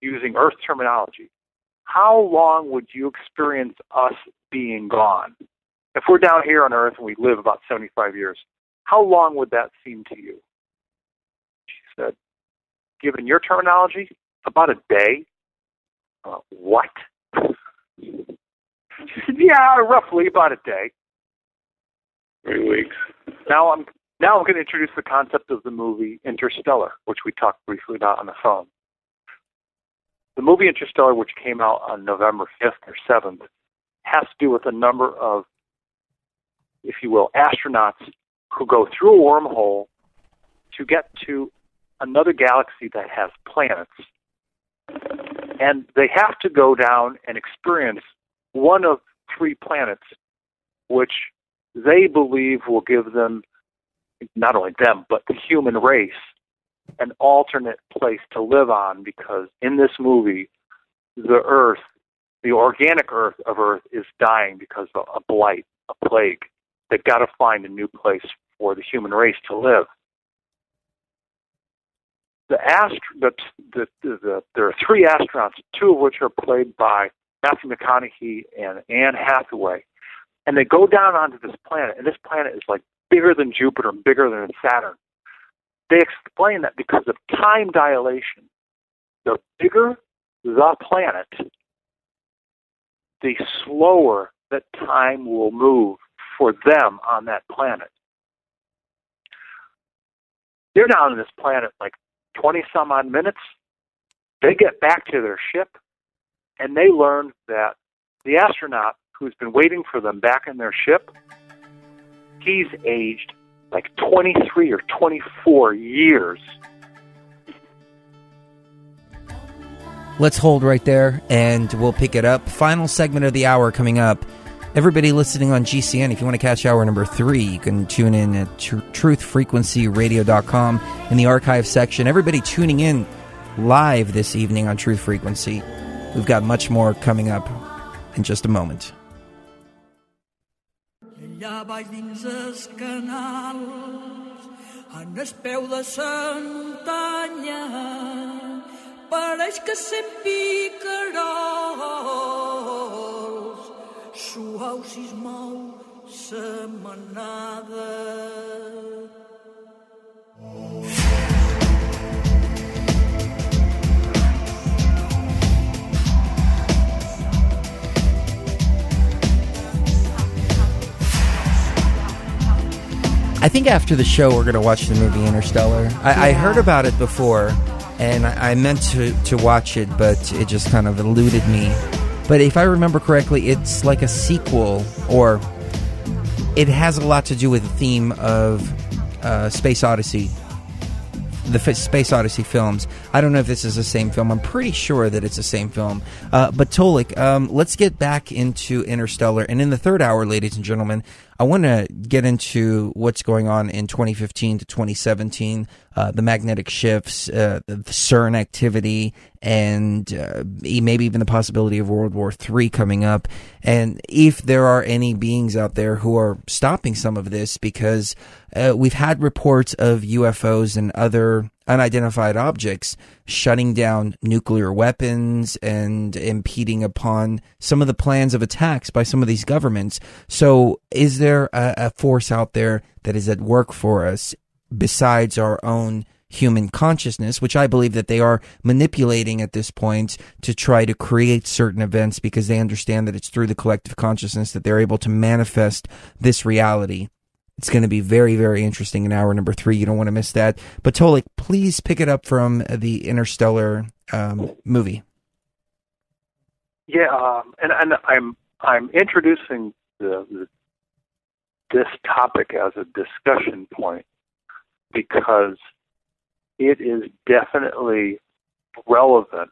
using Earth terminology, how long would you experience us being gone? If we're down here on Earth and we live about 75 years, how long would that seem to you? She said, given your terminology, about a day. What? She said, yeah, roughly about a day. 3 weeks. Now I'm going to introduce the concept of the movie Interstellar, which we talked briefly about on the phone. The movie Interstellar, which came out on November 5th or 7th, has to do with a number of, if you will, astronauts who go through a wormhole to get to another galaxy that has planets. And they have to go down and experience one of 3 planets, which they believe will give them, not only them, but the human race, an alternate place to live on, because in this movie, the Earth, the organic Earth of Earth, is dying because of a blight, a plague. They've got to find a new place for the human race to live. There are 3 astronauts, 2 of which are played by Matthew McConaughey and Anne Hathaway, and they go down onto this planet, and this planet is like bigger than Jupiter, bigger than Saturn. They explain that because of time dilation, the bigger the planet, the slower that time will move for them on that planet. They're down on this planet like 20-some-odd minutes. They get back to their ship, and they learn that the astronaut who's been waiting for them back in their ship, he's aged like 23 or 24 years. Let's hold right there, and we'll pick it up. Final segment of the hour coming up. Everybody listening on GCN, if you want to catch hour number 3, you can tune in at truthfrequencyradio.com in the archive section. Everybody tuning in live this evening on Truth Frequency. We've got much more coming up in just a moment. Allà baix dins els canals, en el peu de la muntanya, pareix que sent picarols, suau si es mou sa manada. I think after the show we're going to watch the movie Interstellar. I heard about it before, and I meant to watch it, but it just kind of eluded me. But if I remember correctly, it's like a sequel, or it has a lot to do with the theme of Space Odyssey, the Space Odyssey films. I don't know if this is the same film. I'm pretty sure that it's the same film. But Tolec, let's get back into Interstellar. And in the third hour, ladies and gentlemen, I want to get into what's going on in 2015 to 2017, the magnetic shifts, the CERN activity, and maybe even the possibility of World War III coming up. And if there are any beings out there who are stopping some of this, because we've had reports of UFOs and other unidentified objects shutting down nuclear weapons and impeding upon some of the plans of attacks by some of these governments. So is there a force out there that is at work for us besides our own human consciousness, which I believe that they are manipulating at this point to try to create certain events because they understand that it's through the collective consciousness that they're able to manifest this reality? It's going to be very, very interesting in hour number 3. You don't want to miss that. But Tolec, please pick it up from the Interstellar movie. Yeah, and I'm introducing this topic as a discussion point because it is definitely relevant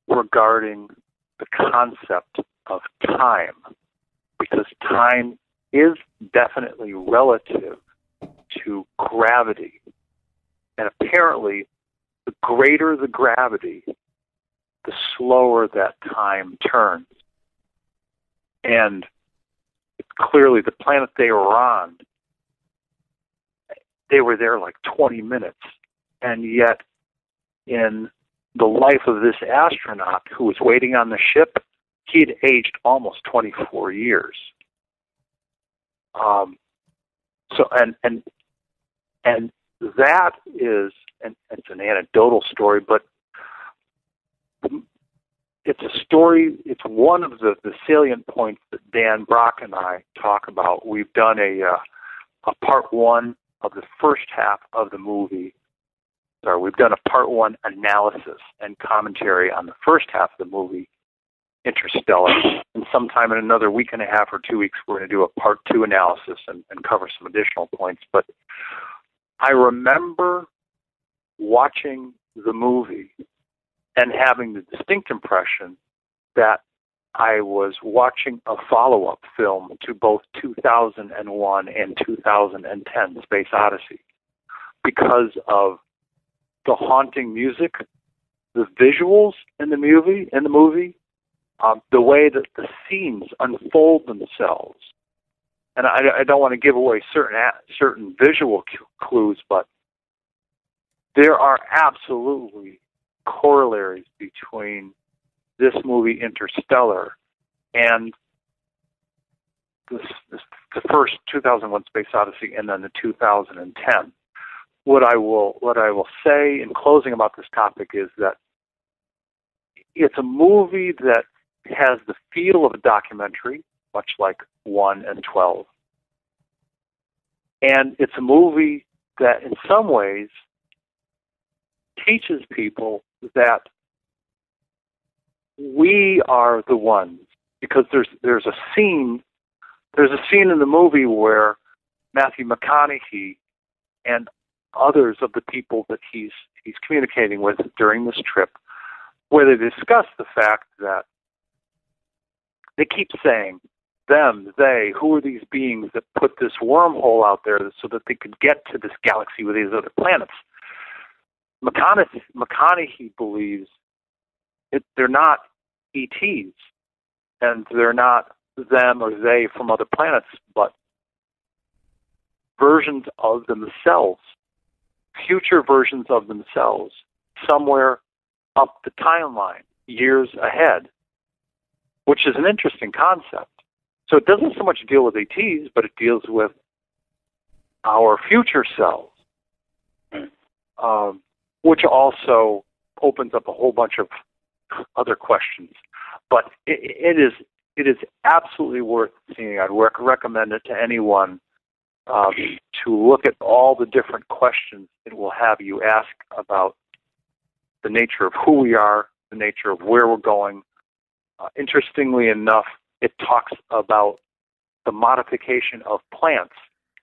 regarding the concept of time, because time is definitely relative to gravity. And apparently, the greater the gravity, the slower that time turns. And clearly, the planet they were on, they were there like 20 minutes. And yet, in the life of this astronaut who was waiting on the ship, he had aged almost 24 years. And that is, and it's an anecdotal story, but it's a story. It's one of the salient points that Dan Brock and I talk about. We've done a part 1 of the first half of the movie. Sorry, we've done a part 1 analysis and commentary on the first half of the movie, Interstellar, and sometime in another week and a half or 2 weeks, we're going to do a part 2 analysis and cover some additional points. But I remember watching the movie and having the distinct impression that I was watching a follow-up film to both 2001 and 2010, Space Odyssey, because of the haunting music, the visuals in the movie, the way that the scenes unfold themselves. And I don't want to give away certain visual clues, but there are absolutely corollaries between this movie Interstellar and the first 2001 Space Odyssey and then the 2010. What I will say in closing about this topic is that it's a movie that has the feel of a documentary, much like 1 and 12. And it's a movie that in some ways teaches people that we are the ones, because there's a scene in the movie where Matthew McConaughey and others of the people that he's communicating with during this trip, where they discuss the fact that they keep saying, them, they, who are these beings that put this wormhole out there so that they could get to this galaxy with these other planets? McConaughey believes they're not ETs, and they're not them or they from other planets, but versions of themselves, future versions of themselves, somewhere up the timeline, years ahead, which is an interesting concept. So it doesn't so much deal with ETs, but it deals with our future selves, which also opens up a whole bunch of other questions. But it is absolutely worth seeing. I'd recommend it to anyone to look at all the different questions it will have you ask about the nature of who we are, the nature of where we're going. Interestingly enough, it talks about the modification of plants.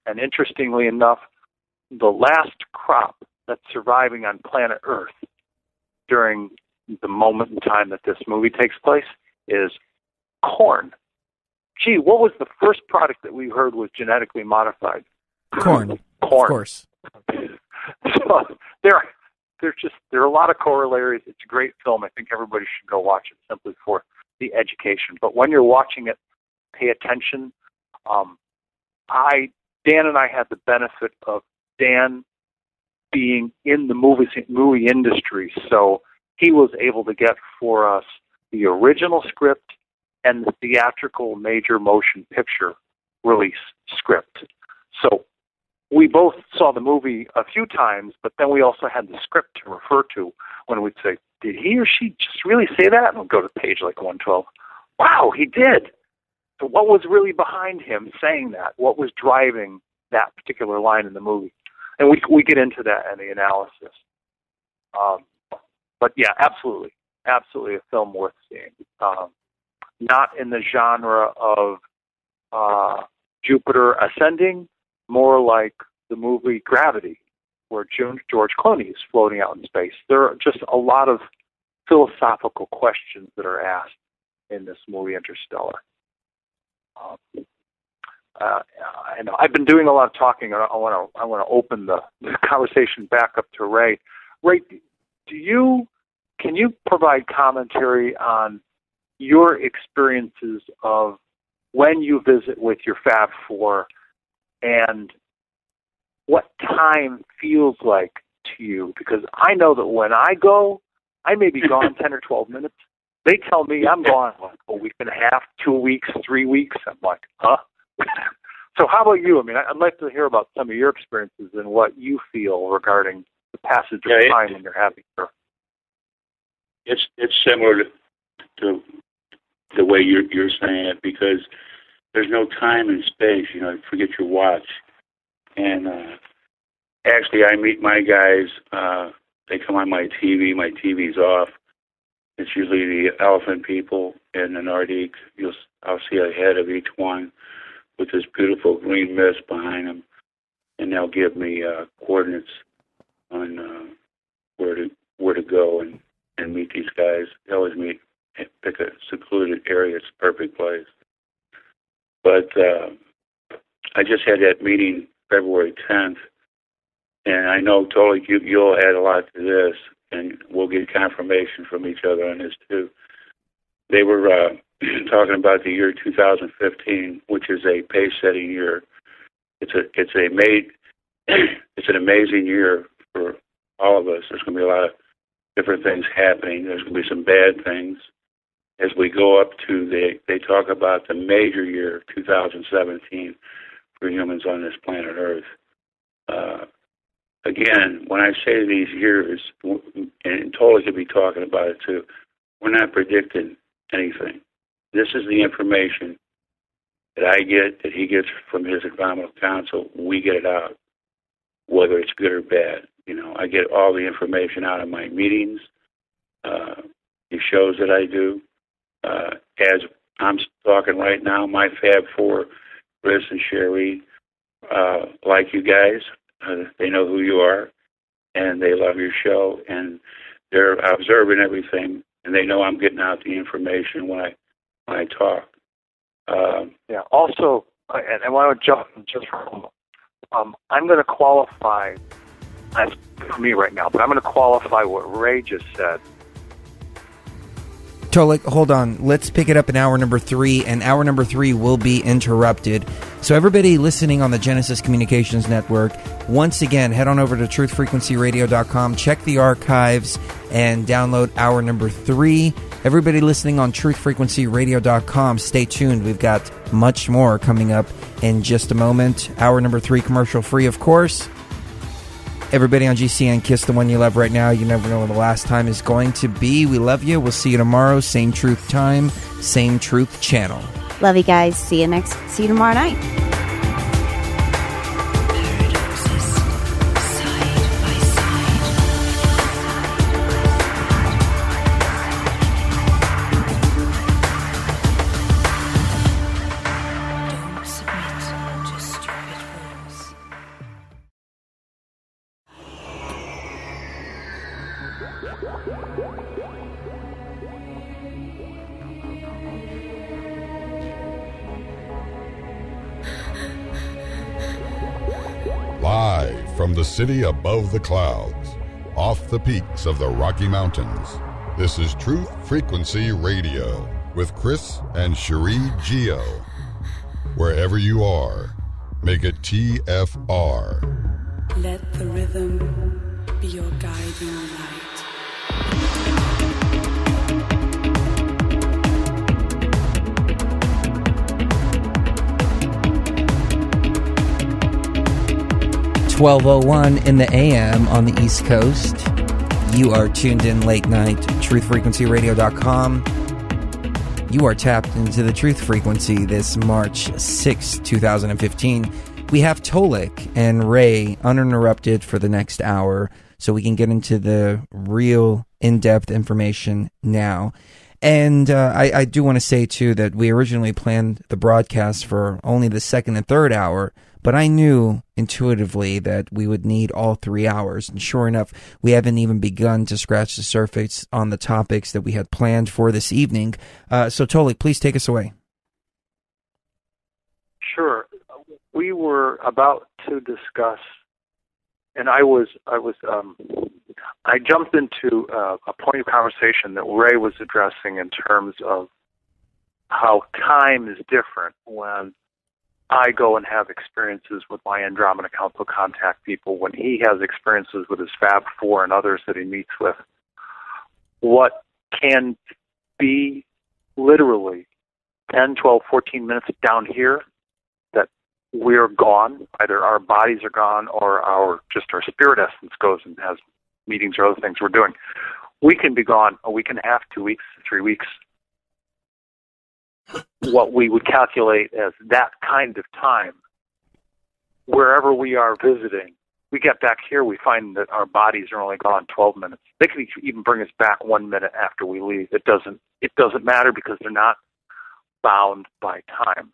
And interestingly enough, the last crop that's surviving on planet Earth during the moment in time that this movie takes place is corn. gee, what was the first product that we heard was genetically modified? Corn. Of course. So there are a lot of corollaries. It's a great film. I think everybody should go watch it simply for the education. But when you're watching it, pay attention. Dan and I had the benefit of Dan being in the movie industry, so he was able to get for us the original script and the theatrical major motion picture release script. So we both saw the movie a few times, but then we also had the script to refer to when we'd say, did he or she just really say that? And we'll go to page like 112. Wow, he did. So what was really behind him saying that? What was driving that particular line in the movie? And we get into that in the analysis. But yeah, absolutely a film worth seeing. Not in the genre of Jupiter Ascending, more like the movie Gravity, where George Clooney is floating out in space. There are just a lot of philosophical questions that are asked in this movie, Interstellar. I know I've been doing a lot of talking. I want to open the conversation back up to Ray. Ray, can you provide commentary on your experiences of when you visit with your Fab Four and what time feels like to you? Because I know that when I go, I may be gone 10 or 12 minutes. They tell me I'm gone like a week and a half, 2 weeks, 3 weeks. I'm like, huh? So how about you? I mean, I'd like to hear about some of your experiences and what you feel regarding the passage of time when you're having her. It's similar to the way you're saying it, because there's no time and space. You know, forget your watch. And actually, I meet my guys. They come on my TV. My TV's off. It's usually the elephant people in the Nordic. I'll see a head of each one with this beautiful green mist behind them, and they'll give me coordinates on where to go and meet these guys. They always pick a secluded area. It's a perfect place. But I just had that meeting February 10th, and I know Toic, you'll add a lot to this, and we'll get confirmation from each other on this too. They were talking about the year 2015, which is a pace-setting year. It's an amazing year for all of us. There's going to be a lot of different things happening. There's going to be some bad things. As we go up to they talk about the major year 2017 for humans on this planet Earth. Again, when I say these years, and Tolec could be talking about it too, we're not predicting anything. This is the information that I get, that he gets from his environmental council. We get it out, whether it's good or bad. You know, I get all the information out of my meetings, the shows that I do. As I'm talking right now, my Fab Four, Chris and Sherry, like you guys, they know who you are, and they love your show, and they're observing everything, and they know I'm getting out the information when I talk. Yeah. Also, and I want to jump just for a moment. I'm going to qualify. That's for me right now, but I'm going to qualify what Ray just said. Tolec, hold on. Let's pick it up in hour number 3, and hour number 3 will be interrupted. So everybody listening on the Genesis Communications Network, once again, head on over to truthfrequencyradio.com, check the archives, and download hour number 3. Everybody listening on truthfrequencyradio.com, stay tuned. We've got much more coming up in just a moment. Hour number 3, commercial free, of course. Everybody on GCN, kiss the one you love right now. You never know when the last time is going to be. We love you. We'll see you tomorrow. Same truth time, same truth channel. Love you guys. See you tomorrow night. from the city above the clouds, off the peaks of the Rocky Mountains. This is Truth Frequency Radio with Chris and Cherie Geo. Wherever you are, make it TFR. Let the rhythm be your guiding light. 12:01 in the AM on the East Coast. You are tuned in late night, truthfrequencyradio.com. You are tapped into the Truth Frequency this March 6, 2015. We have Tolec and Ray uninterrupted for the next hour, so we can get into the real in-depth information now. And I do want to say, too, that we originally planned the broadcast for only the second and third hour, but I knew intuitively that we would need all 3 hours. And sure enough, we haven't even begun to scratch the surface on the topics that we had planned for this evening. So, Tolec, please take us away. Sure. We were about to discuss, and I jumped into a point of conversation that Ray was addressing in terms of how time is different when I go and have experiences with my Andromeda Council contact people, when he has experiences with his Fab Four and others that he meets with. What can be literally 10, 12, 14 minutes down here, that we're gone, either our bodies are gone or our spirit essence goes and has meetings or other things we're doing. We can be gone a week and a half, 2 weeks, 3 weeks. What we would calculate as that kind of time, wherever we are visiting, we get back here, we find that our bodies are only gone 12 minutes. They can even bring us back 1 minute after we leave. It doesn't matter because they're not bound by time.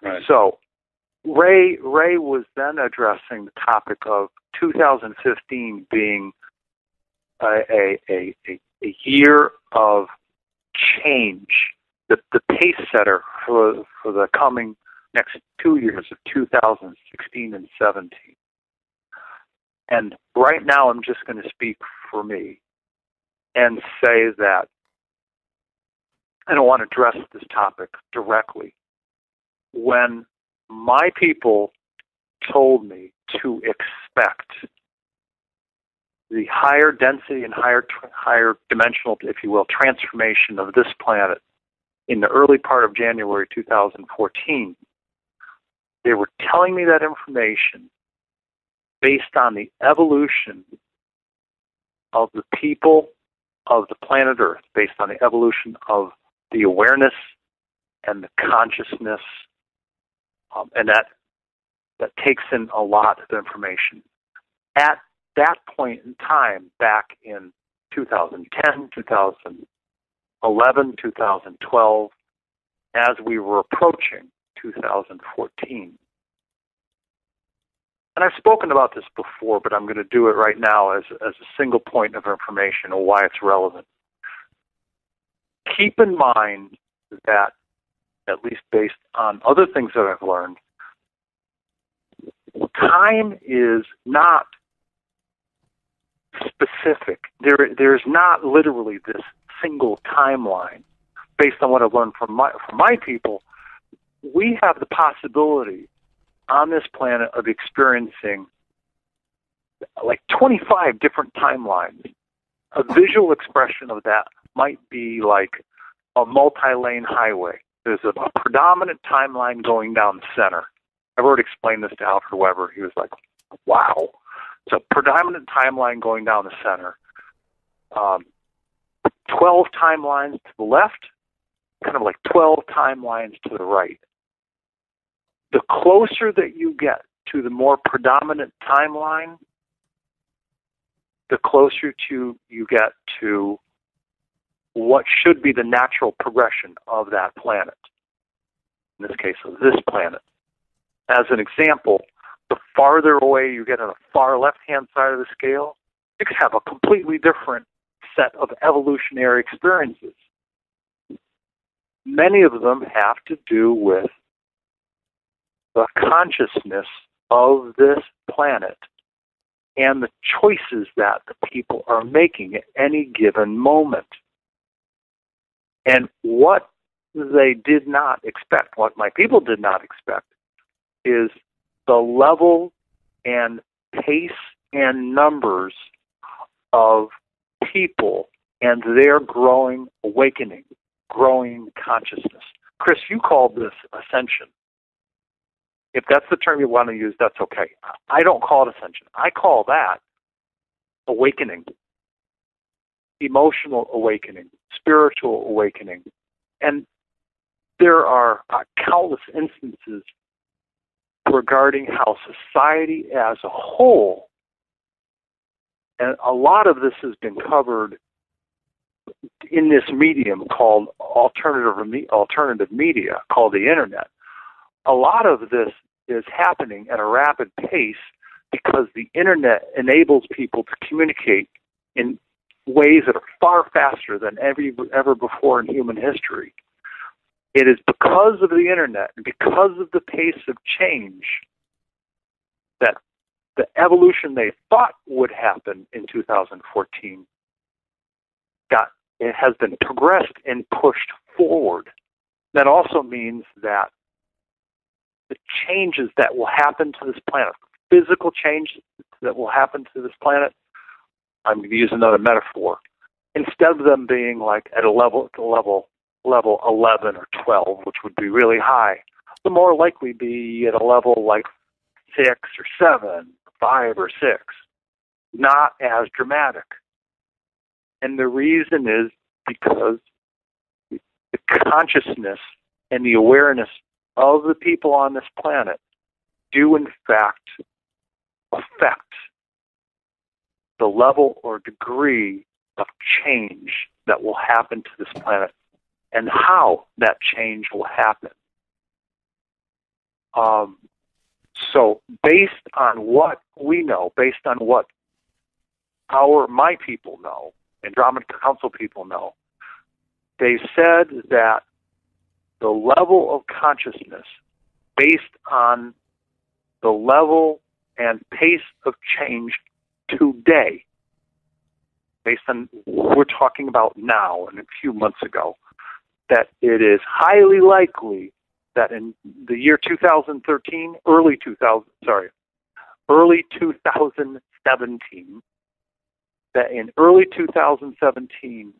Right. So Ray was then addressing the topic of 2015 being a year of change. The pace setter for the coming next 2 years of 2016 and 17. And right now I'm just going to speak for me and say that I don't want to address this topic directly. When my people told me to expect the higher density and higher dimensional, if you will, transformation of this planet in the early part of January 2014, they were telling me that information based on the evolution of the people of the planet Earth, based on the evolution of the awareness and the consciousness, and that takes in a lot of information. At that point in time, back in 2010, 2011, 2012, as we were approaching 2014. And I've spoken about this before, but I'm going to do it right now as a single point of information and why it's relevant. Keep in mind that, at least based on other things that I've learned, time is not specific. There's not literally this single timeline. Based on what I've learned from my people, we have the possibility on this planet of experiencing like 25 different timelines. A visual expression of that might be like a multi-lane highway. There's a predominant timeline going down the center. I've already explained this to Alfred Weber. He was like, wow. It's a predominant timeline going down the center. 12 timelines to the left, kind of like 12 timelines to the right. The closer that you get to the more predominant timeline, the closer you get to what should be the natural progression of that planet. In this case, of this planet. As an example, the farther away you get on the far left-hand side of the scale, you could have a completely different set of evolutionary experiences. Many of them have to do with the consciousness of this planet and the choices that the people are making at any given moment. And what they did not expect, what my people did not expect, is the level and pace and numbers of people and their growing awakening, growing consciousness. Chris, you called this ascension. If that's the term you want to use, that's okay. I don't call it ascension. I call that awakening, emotional awakening, spiritual awakening. And there are countless instances regarding how society as a whole, and a lot of this has been covered in this medium called alternative media, called the Internet. A lot of this is happening at a rapid pace because the Internet enables people to communicate in ways that are far faster than ever before in human history. It is because of the Internet and because of the pace of change that the evolution they thought would happen in 2014 it has been progressed and pushed forward. That also means that the changes that will happen to this planet, physical changes that will happen to this planet, I'm going to use another metaphor, instead of them being like at level 11 or 12, which would be really high, they'll more likely be at a level like 6 or 7, 5 or 6, not as dramatic. And the reason is because the consciousness and the awareness of the people on this planet do in fact affect the level or degree of change that will happen to this planet and how that change will happen. So based on what we know, based on what my people know, Andromeda Council people know, they said that the level of consciousness based on the level and pace of change today, based on what we're talking about now and a few months ago, that it is highly likely that in the year 2017, early 2017, that in early 2017,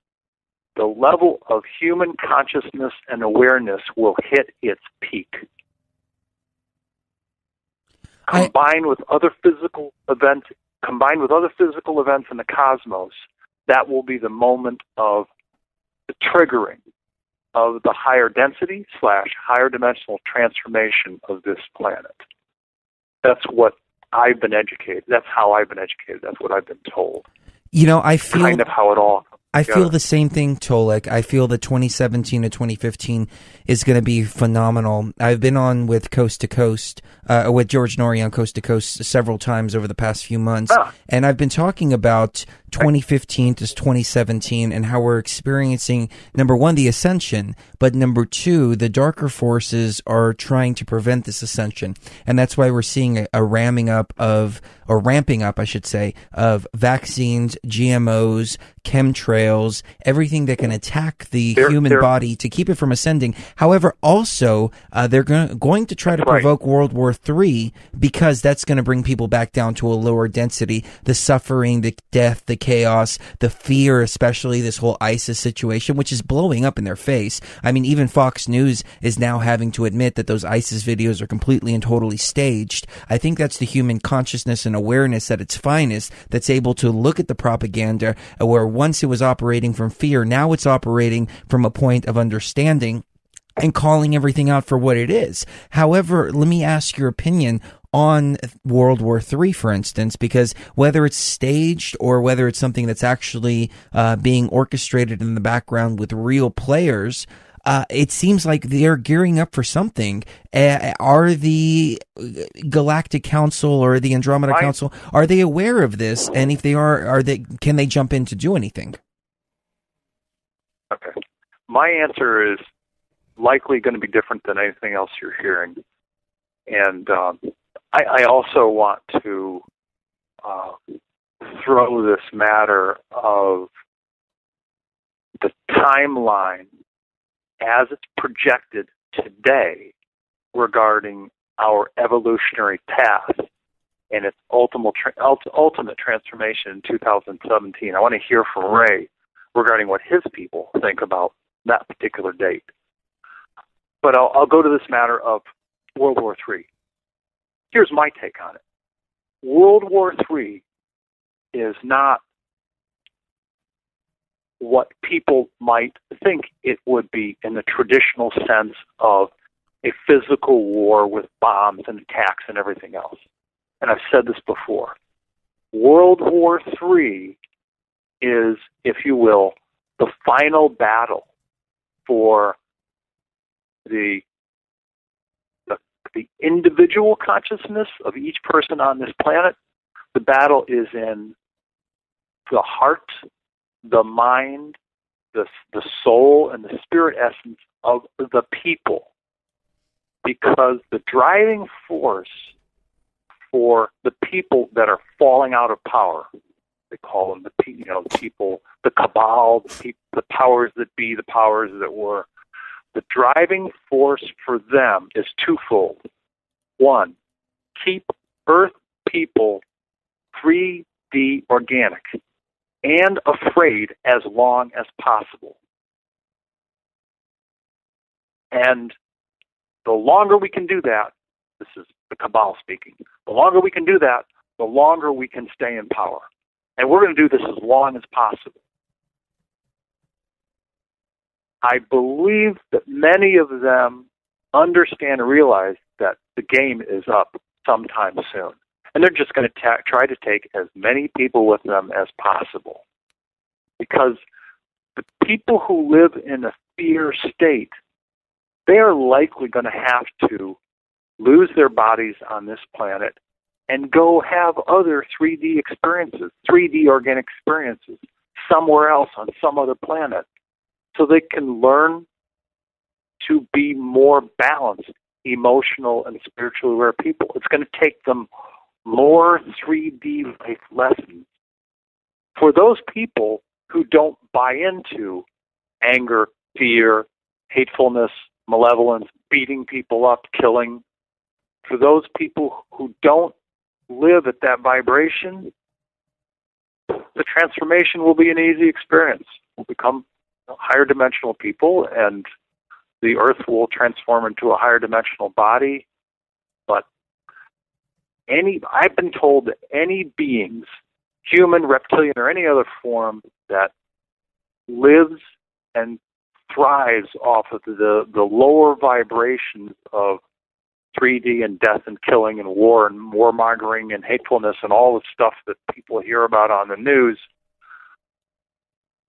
the level of human consciousness and awareness will hit its peak. Combined with other physical events in the cosmos, that will be the moment of the triggering of the higher density / higher dimensional transformation of this planet. That's what I've been educated. That's how I've been educated. That's what I've been told. You know, I feel kind of how it all. I feel the same thing, Tolec. I feel that 2017 to 2015 is going to be phenomenal. I've been on with Coast to Coast, with George Norrie on Coast to Coast several times over the past few months, and I've been talking about 2015 to 2017 and how we're experiencing, number one, the ascension, but number two, the darker forces are trying to prevent this ascension, and that's why we're seeing a ramping up, I should say, of vaccines, GMOs, chemtrails, everything that can attack the human body to keep it from ascending. However, also, they're going to try to provoke World War III because that's going to bring people back down to a lower density. The suffering, the death, the chaos, the fear, especially this whole ISIS situation, which is blowing up in their face. I mean, even Fox News is now having to admit that those ISIS videos are completely and totally staged. I think that's the human consciousness and awareness at its finest that's able to look at the propaganda where once it was operating from fear, now it's operating from a point of understanding and calling everything out for what it is. However, let me ask your opinion on World War III, for instance, because whether it's staged or whether it's something that's actually being orchestrated in the background with real players, it seems like they're gearing up for something. Are the Galactic Council or the Andromeda Council, are they aware of this? And if they are can they jump in to do anything? Okay. My answer is likely going to be different than anything else you're hearing. And I also want to throw this matter of the timeline as it's projected today regarding our evolutionary path and its ultimate transformation in 2017. I want to hear from Ray regarding what his people think about that particular date. But I'll go to this matter of World War III. Here's my take on it. World War III is not what people might think it would be in the traditional sense of a physical war with bombs and attacks and everything else. And I've said this before. World War III is, if you will, the final battle for the individual consciousness of each person on this planet. The battle is in the heart, the mind, the soul, and the spirit essence of the people. Because the driving force for the people that are falling out of power, they call them the people, the cabal, the powers that be, the powers that were. The driving force for them is twofold. One, keep Earth people 3D organic and afraid as long as possible. And the longer we can do that, this is the cabal speaking, the longer we can do that, the longer we can stay in power. And we're going to do this as long as possible. I believe that many of them understand and realize that the game is up sometime soon. And they're just going to try to take as many people with them as possible. Because the people who live in a fear state, they are likely going to have to lose their bodies on this planet and go have other 3D experiences, 3D organic experiences, somewhere else on some other planet, so they can learn to be more balanced, emotional, and spiritually aware people. It's going to take them more 3D life lessons. For those people who don't buy into anger, fear, hatefulness, malevolence, beating people up, killing, for those people who don't live at that vibration, the transformation will be an easy experience. We'll become higher dimensional people, and the earth will transform into a higher dimensional body. But I've been told that any beings, human, reptilian, or any other form that lives and thrives off of the lower vibrations of 3D and death and killing and warmongering and hatefulness and all the stuff that people hear about on the news,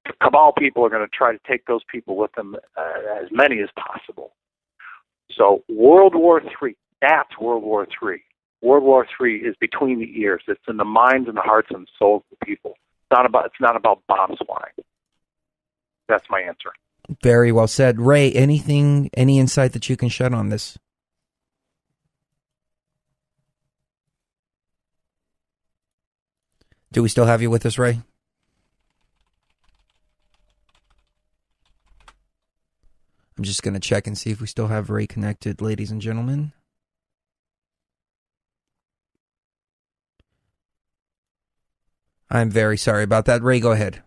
the cabal people are going to try to take those people with them, as many as possible. So World War III, that's World War III. World War III is between the ears. It's in the minds and the hearts and souls of the people. It's not about bomb swine. That's my answer. Very well said. Ray, any insight that you can shed on this? Do we still have you with us, Ray? I'm just going to check and see if we still have Ray connected, ladies and gentlemen. I'm very sorry about that. Ray, go ahead.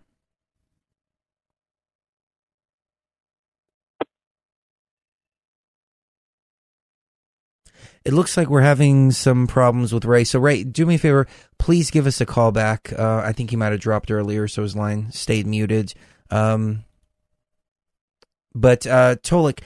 It looks like we're having some problems with Ray. So, Ray, do me a favor. Please give us a call back. I think he might have dropped earlier, so his line stayed muted. But, Tolec,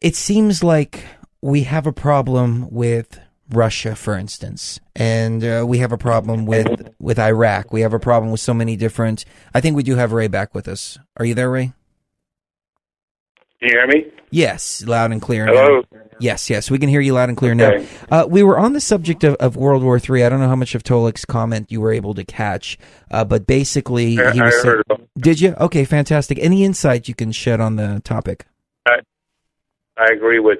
it seems like we have a problem with Russia, for instance, and we have a problem with Iraq. We have a problem with so many different... I think we do have Ray back with us. Are you there, Ray? Can you hear me? Yes, loud and clear. Hello? Now. Yes, we can hear you loud and clear now. We were on the subject of World War III. I don't know how much of Tolec's comment you were able to catch, but basically he was saying... Did you? Okay, fantastic. Any insight you can shed on the topic? I agree with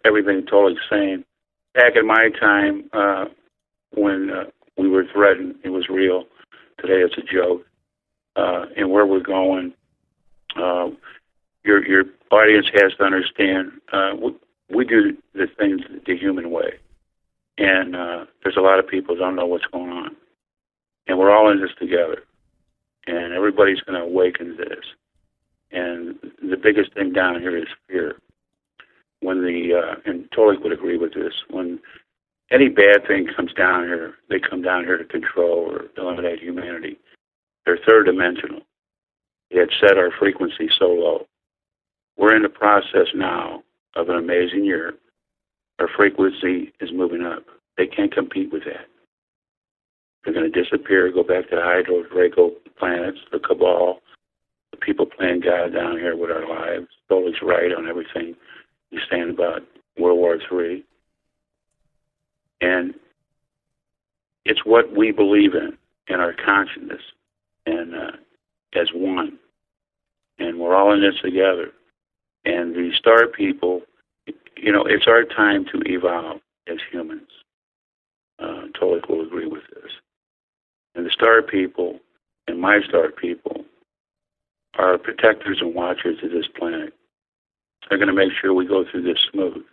everything Tolec's saying. Back in my time, when we were threatened. It was real. Today it's a joke. And where we're going, your audience has to understand we do the things the human way. And there's a lot of people who don't know what's going on. And we're all in this together. And everybody's going to awaken to this. And the biggest thing down here is fear. When and Tolec would agree with this, when any bad thing comes down here, they come down here to control or eliminate humanity. They're third dimensional. They had set our frequency so low. We're in the process now of an amazing year. Our frequency is moving up. They can't compete with that. They're going to disappear, go back to the Hydro Draco planets, the Cabal, the people playing God down here with our lives. Tolec's right on everything he's saying about World War III. And it's what we believe in our consciousness, and as one. And we're all in this together. And the star people, it's our time to evolve as humans. Tolec will agree with this. And the star people and my star people are protectors and watchers of this planet. They're going to make sure we go through this smooth.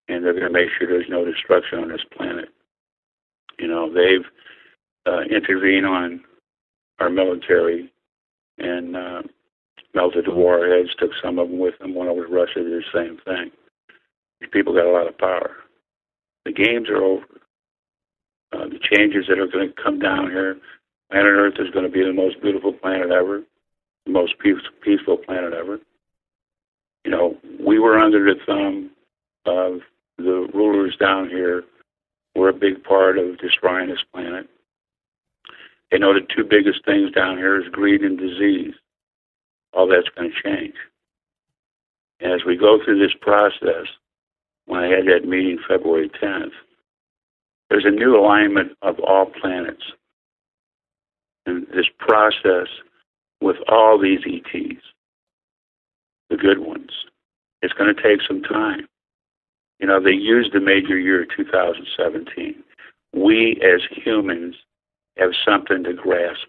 And they're going to make sure there's no destruction on this planet. They've intervened on our military and melted the warheads, took some of them with them, went over to Russia, did the same thing. These people got a lot of power. The games are over. The changes that are going to come down here, planet Earth is going to be the most beautiful planet ever, the most peaceful planet ever. We were under the thumb of the rulers down here. We're a big part of destroying this planet. They know the two biggest things down here is greed and disease. All that's going to change. And as we go through this process, when I had that meeting February 10th, there's a new alignment of all planets. And this process with all these ETs, the good ones, it's going to take some time. They used the major year 2017. We as humans have something to grasp.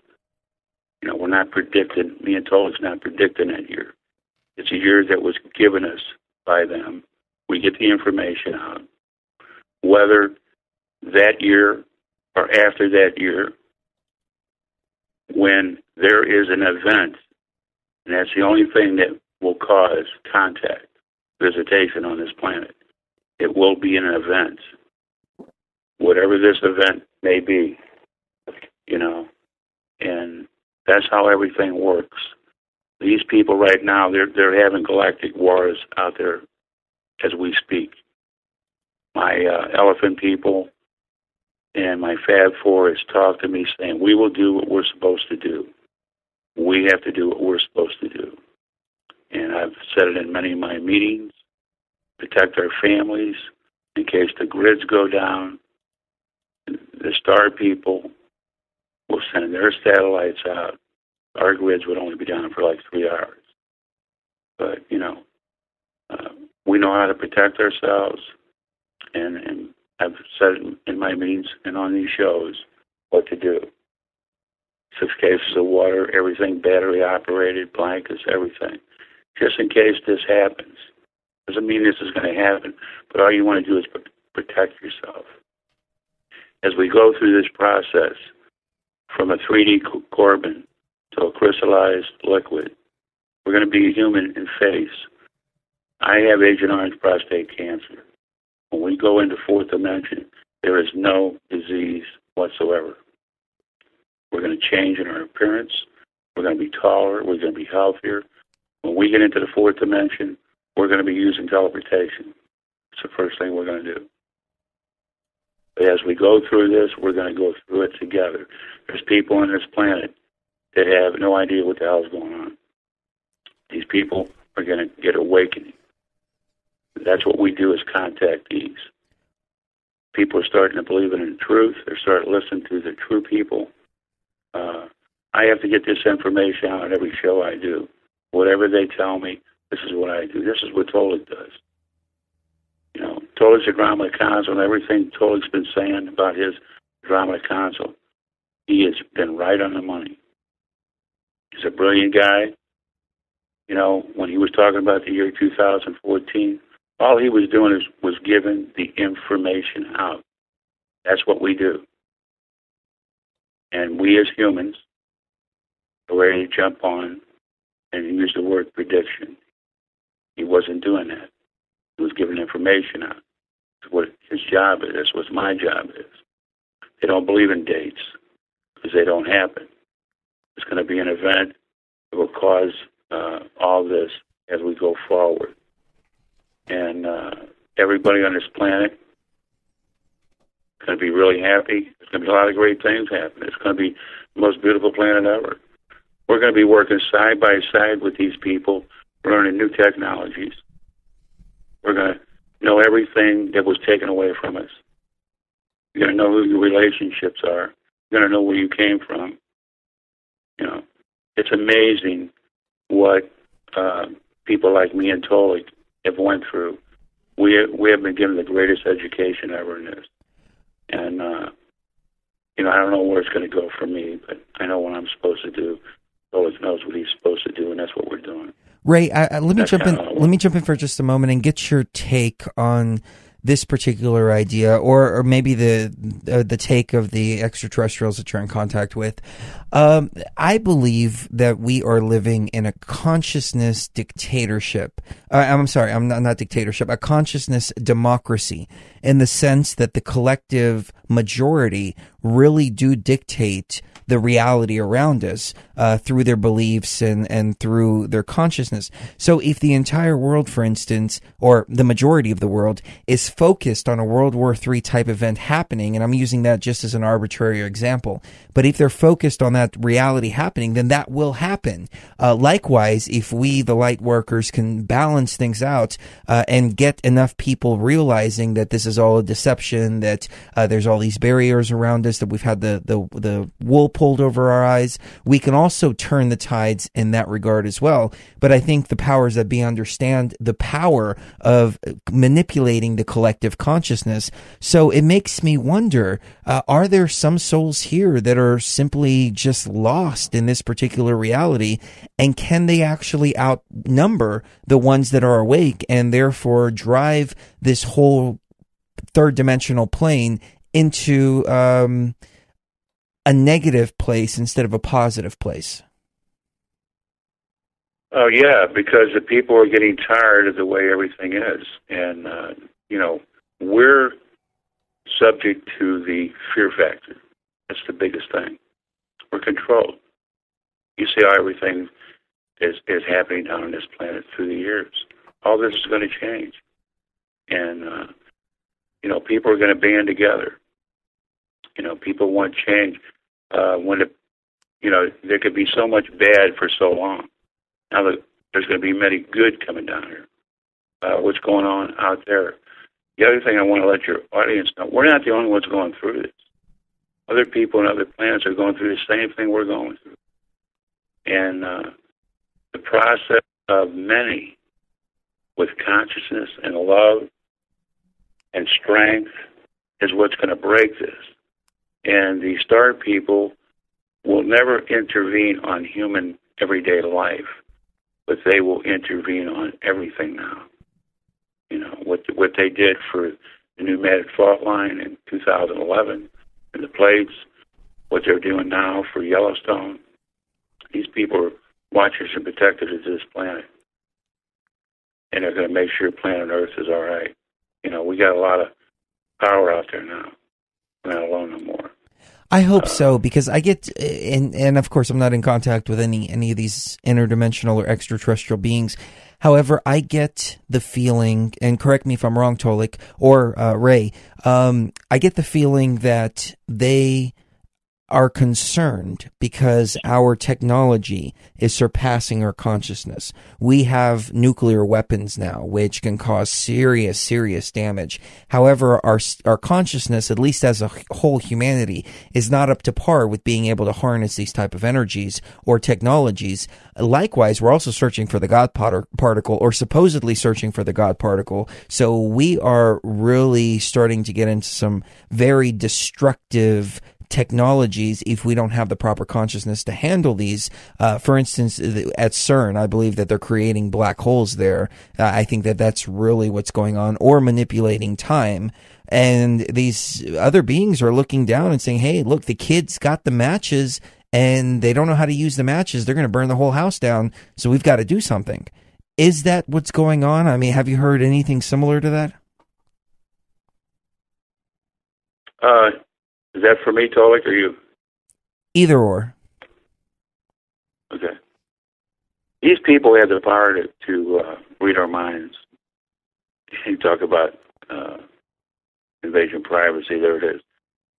We're not predicting, me and Tolec's not predicting that year. It's a year that was given us by them. We get the information out. Whether that year or after that year, when there is an event, and that's the only thing that will cause contact, visitation on this planet, it will be an event. Whatever this event may be, and that's how everything works. These people right now, they're having galactic wars out there as we speak. My elephant people and my Fab Four has talked to me saying, we will do what we're supposed to do. We have to do what we're supposed to do. And I've said it in many of my meetings, protect our families in case the grids go down. The star people will send their satellites out. Our grids would only be down for like 3 hours. But, we know how to protect ourselves. And I've said in my meetings and on these shows what to do. 6 cases of water, everything battery operated, blankets, everything. Just in case this happens. Doesn't mean this is going to happen, but all you want to do is protect yourself. As we go through this process, from a 3D Corbin to a crystallized liquid, we're going to be human in face. I have Agent Orange prostate cancer. When we go into fourth dimension, there is no disease whatsoever. We're going to change in our appearance. We're going to be taller. We're going to be healthier. When we get into the fourth dimension, we're going to be using teleportation. It's the first thing we're going to do. But as we go through this, we're going to go through it together. There's people on this planet that have no idea what the hell is going on. These people are going to get awakening. That's what we do as contactees. People are starting to believe in the truth. They're starting to listen to the true people. I have to get this information out on every show I do. Whatever they tell me, this is what I do. This is what Tolec does. Tolec's a drama cons on everything Tolec's been saying about his Andromeda Council, he has been right on the money. He's a brilliant guy. You know, when he was talking about the year 2014, all he was doing was giving the information out. That's what we do. And we as humans are ready to jump on and use the word prediction. He wasn't doing that. He was giving information out. That's what his job is. That's what my job is. They don't believe in dates because they don't happen. It's going to be an event that will cause all this as we go forward. And everybody on this planet is going to be really happy. There's going to be a lot of great things happening. It's going to be the most beautiful planet ever. We're going to be working side by side with these people, learning new technologies. We're going to know everything that was taken away from us. You're going to know who your relationships are. You're going to know where you came from. You know, it's amazing what people like me and Tolec have went through. We have been given the greatest education ever in this. And, you know, I don't know where it's going to go for me, but I know what I'm supposed to do. Tolec knows what he's supposed to do, and that's what we're doing. Ray, let me jump in. Let me jump in for just a moment and get your take on this particular idea, or maybe the take of the extraterrestrials that you're in contact with. I believe that we are living in a consciousness dictatorship. I'm sorry, I'm not dictatorship, a consciousness democracy, in the sense that the collective majority really do dictate the reality around us through their beliefs and through their consciousness. So if the entire world, for instance, or the majority of the world, is focused on a World War III type event happening, and I'm using that just as an arbitrary example, but if they're focused on that reality happening, then that will happen. Likewise, if we, the light workers, can balance things out and get enough people realizing that this is all a deception, that there's all these barriers around us, that we've had the wool pulled over our eyes, we can also turn the tides in that regard as well. But I think the powers that be understand the power of manipulating the collective consciousness. So it makes me wonder, are there some souls here that are simply just lost in this particular reality, and can they actually outnumber the ones that are awake and therefore drive this whole third dimensional plane into a negative place instead of a positive place? Oh, yeah, because the people are getting tired of the way everything is. And, you know, we're subject to the fear factor. That's the biggest thing. We're controlled. You see how everything is happening down on this planet through the years. All this is going to change. And, you know, people are going to band together. You know, people want change. You know, there could be so much bad for so long. Now there's going to be many good coming down here. What's going on out there? The other thing I want to let your audience know, we're not the only ones going through this. Other people on other planets are going through the same thing we're going through. And the process of many with consciousness and love and strength is what's going to break this. And the star people will never intervene on human everyday life, but they will intervene on everything now. You know, what they did for the pneumatic fault line in 2011 and the plates, what they're doing now for Yellowstone. These people are watchers and protectors of this planet. And they're going to make sure planet Earth is all right. You know, we got a lot of power out there now. We're not alone no more. I hope so, because I get, and of course I'm not in contact with any of these interdimensional or extraterrestrial beings. However, I get the feeling, and correct me if I'm wrong, Tolec or Ray, I get the feeling that they are concerned because our technology is surpassing our consciousness. We have nuclear weapons now, which can cause serious, serious damage. However, our consciousness, at least as a whole humanity, is not up to par with being able to harness these type of energies or technologies. Likewise, we're also searching for the God particle, or supposedly searching for the God particle. So we are really starting to get into some very destructive technologies if we don't have the proper consciousness to handle these. For instance, at CERN, I believe that they're creating black holes there. I think that that's really what's going on, or manipulating time. And these other beings are looking down and saying, hey, look, the kids got the matches and they don't know how to use the matches. They're going to burn the whole house down. So we've got to do something. Is that what's going on? I mean, have you heard anything similar to that? Is that for me, Tolec, or you? Either or. Okay. These people have the power to read our minds. You talk about invasion of privacy. There it is.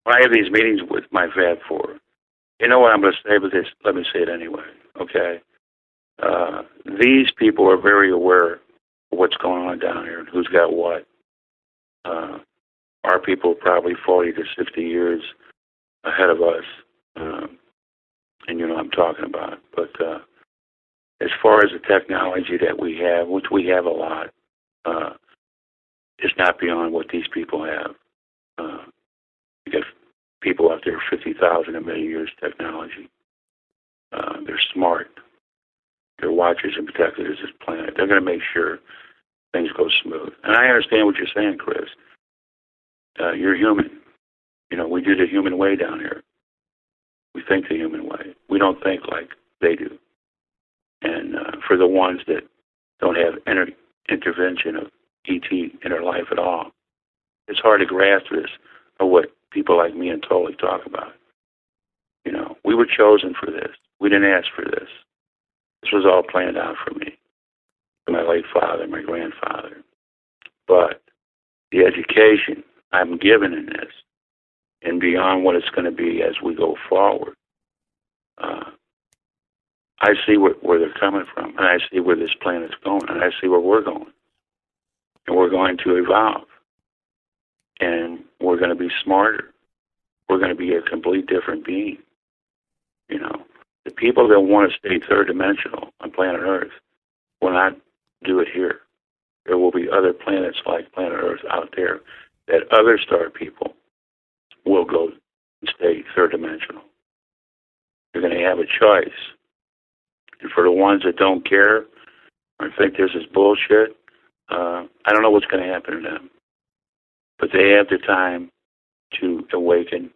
When I have these meetings with my Fab Four, you know what I'm going to say, but let me say it anyway, okay? These people are very aware of what's going on down here and who's got what. Our people are probably 40 to 60 years ahead of us, and you know what I'm talking about. But as far as the technology that we have, which we have a lot, is not beyond what these people have. You got people out there 50,000 a million years technology. They're smart. They're watchers and protectors of this planet. They're going to make sure things go smooth. And I understand what you're saying, Chris. You're human. You know, we do the human way down here. We think the human way. We don't think like they do. And for the ones that don't have intervention of ET in their life at all, it's hard to grasp this, or what people like me and Tolec talk about. You know, we were chosen for this. We didn't ask for this. This was all planned out for me, for my late father, my grandfather. But the education I'm given in this, and beyond what it's going to be as we go forward, I see where they're coming from, and I see where this planet's going, and I see where we're going. And we're going to evolve. And we're going to be smarter. We're going to be a complete different being. You know, the people that want to stay third dimensional on planet Earth will not do it here. There will be other planets like planet Earth out there that other star people will go and stay third dimensional. You're going to have a choice. And for the ones that don't care or think this is bullshit, I don't know what's going to happen to them. But they have the time to awaken.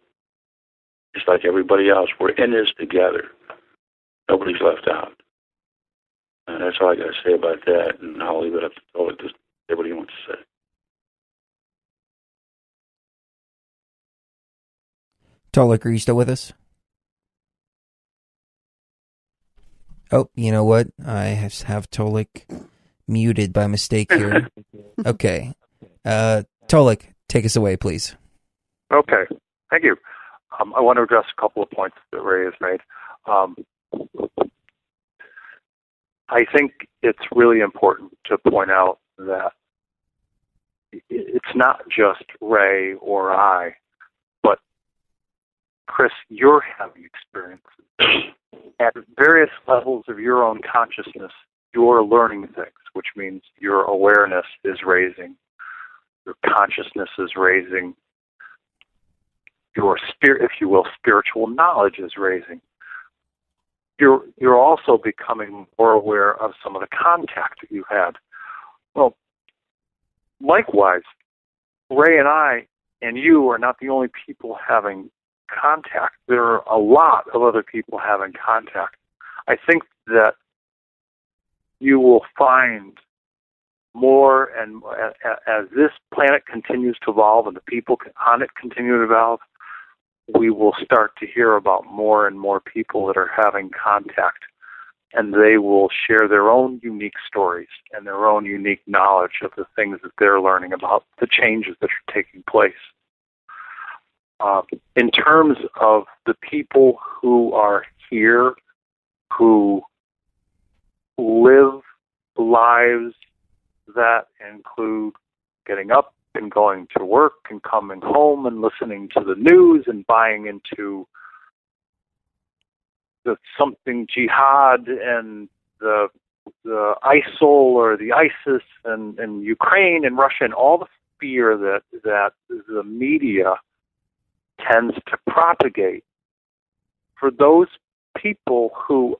Just like everybody else. We're in this together. Nobody's left out. And that's all I got to say about that. And I'll leave it up to Tolec to say what he wants to say. Tolec, are you still with us? Oh, you know what? I have Tolec muted by mistake here. Okay. Tolec, take us away, please. Okay. Thank you. I want to address a couple of points that Ray has made. I think it's really important to point out that it's not just Ray or I, but Chris, you're having experiences. At various levels of your own consciousness, you're learning things, which means your awareness is raising, your consciousness is raising, your spirit, if you will, spiritual knowledge is raising. You're also becoming more aware of some of the contact that you've had. Well, likewise, Ray and I and you are not the only people having contact. There are a lot of other people having contact. I think that you will find more, and as this planet continues to evolve and the people on it continue to evolve, we will start to hear about more and more people that are having contact, and they will share their own unique stories and their own unique knowledge of the things that they're learning about, the changes that are taking place. In terms of the people who are here, who live lives that include getting up and going to work and coming home and listening to the news and buying into the something jihad and the ISIL or the ISIS and Ukraine and Russia and all the fear that the media tends to propagate. For those people who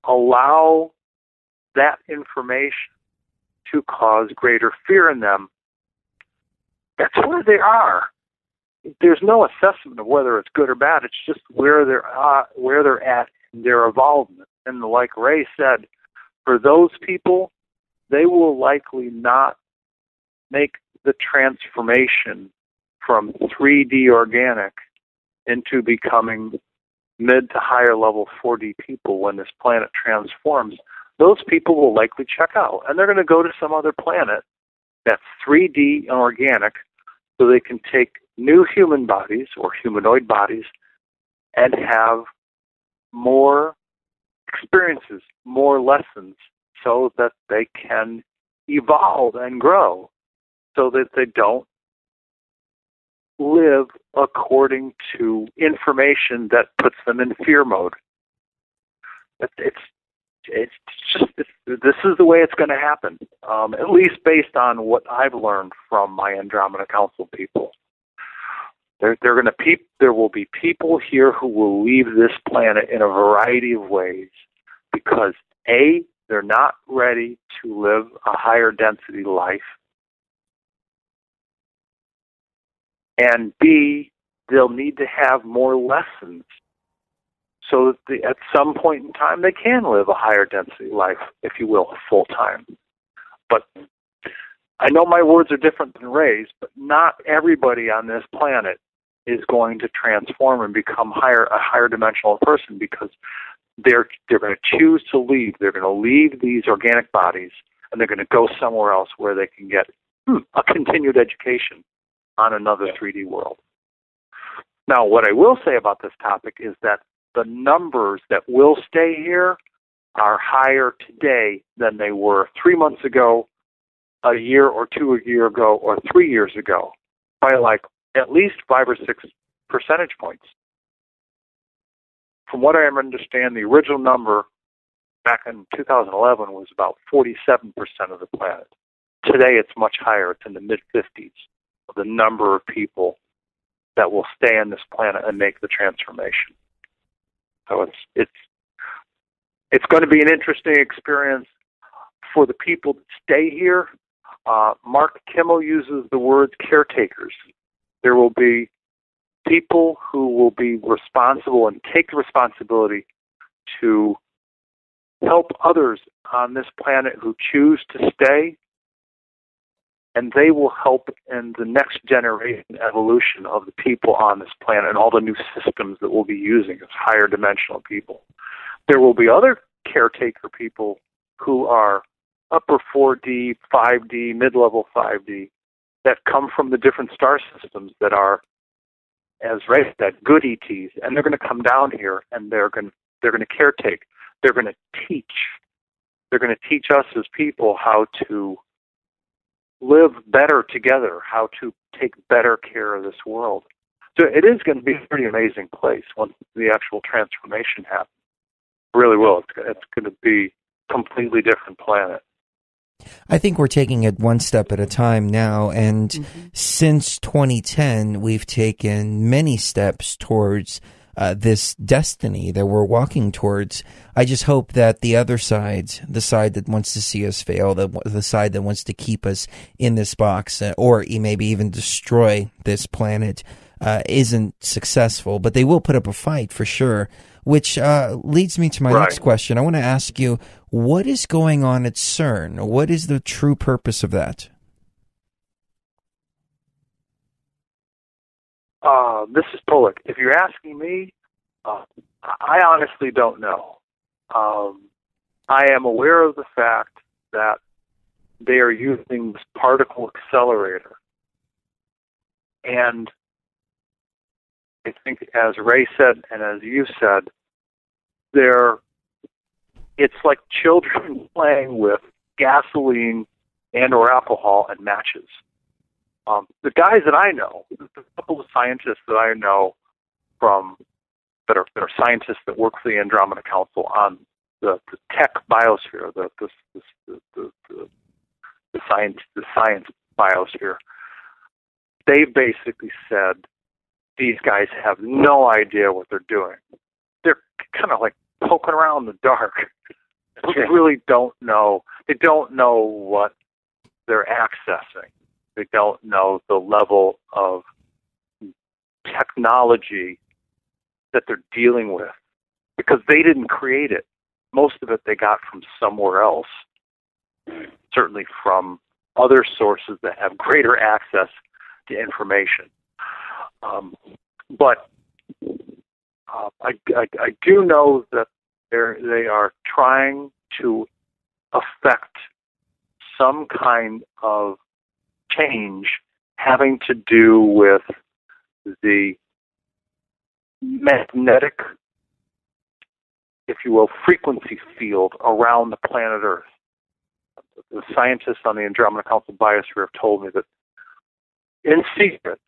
allow that information to cause greater fear in them, that's where they are. There's no assessment of whether it's good or bad. It's just where they're at in their involvement. And like Ray said, for those people, they will likely not make the transformation from 3D organic into becoming mid to higher level 4D people when this planet transforms. Those people will likely check out, and they're going to go to some other planet that's 3D and organic so they can take new human bodies or humanoid bodies and have more experiences, more lessons, so that they can evolve and grow, so that they don't live according to information that puts them in fear mode. This is the way it's going to happen, at least based on what I've learned from my Andromeda Council people. There will be people here who will leave this planet in a variety of ways because A, they're not ready to live a higher density life, and B, they'll need to have more lessons so that at some point in time they can live a higher density life, if you will, full time. But I know my words are different than Ray's, but not everybody on this planet is going to transform and become a higher dimensional person because they're going to choose to leave. They're going to leave these organic bodies, and they're going to go somewhere else where they can get a continued education on another 3D world. Now, what I will say about this topic is that the numbers that will stay here are higher today than they were 3 months ago, a year or two a year ago, or 3 years ago, by like at least 5 or 6 percentage points. From what I understand, the original number back in 2011 was about 47% of the planet. Today it's much higher. It's in the mid-50s of the number of people that will stay on this planet and make the transformation. So it's going to be an interesting experience for the people that stay here. Mark Kimmel uses the words caretakers. There will be people who will be responsible and take the responsibility to help others on this planet who choose to stay, and they will help in the next generation evolution of the people on this planet and all the new systems that we'll be using as higher dimensional people. There will be other caretaker people who are upper 4D, 5D, mid-level 5D, that come from the different star systems that are, as Ray said, good ETs, and they're going to come down here and they're going to caretake. They're going to teach. They're going to teach us as people how to live better together, how to take better care of this world. So it is going to be a pretty amazing place once the actual transformation happens. It really will. It's going to be a completely different planet. I think we're taking it one step at a time now, and since 2010, we've taken many steps towards this destiny that we're walking towards. I just hope that the other side, the side that wants to see us fail, the side that wants to keep us in this box, or maybe even destroy this planet, isn't successful, but they will put up a fight for sure. Which leads me to my next question. I want to ask you, what is going on at CERN? What is the true purpose of that? This is Tolec. If you're asking me, I honestly don't know. I am aware of the fact that they are using this particle accelerator. And I think, as Ray said and as you said, it's like children playing with gasoline and or alcohol and matches. The guys that I know, a couple of scientists that I know that are scientists that work for the Andromeda Council on the tech biosphere, the science biosphere, they basically said these guys have no idea what they're doing. They're kind of like poking around in the dark. They really don't know. They don't know what they're accessing. They don't know the level of technology that they're dealing with because they didn't create it. Most of it they got from somewhere else, certainly from other sources that have greater access to information. But I do know that they are trying to affect some kind of change having to do with the magnetic, if you will, frequency field around the planet Earth. The scientists on the Andromeda Council Biosphere have told me that in secret,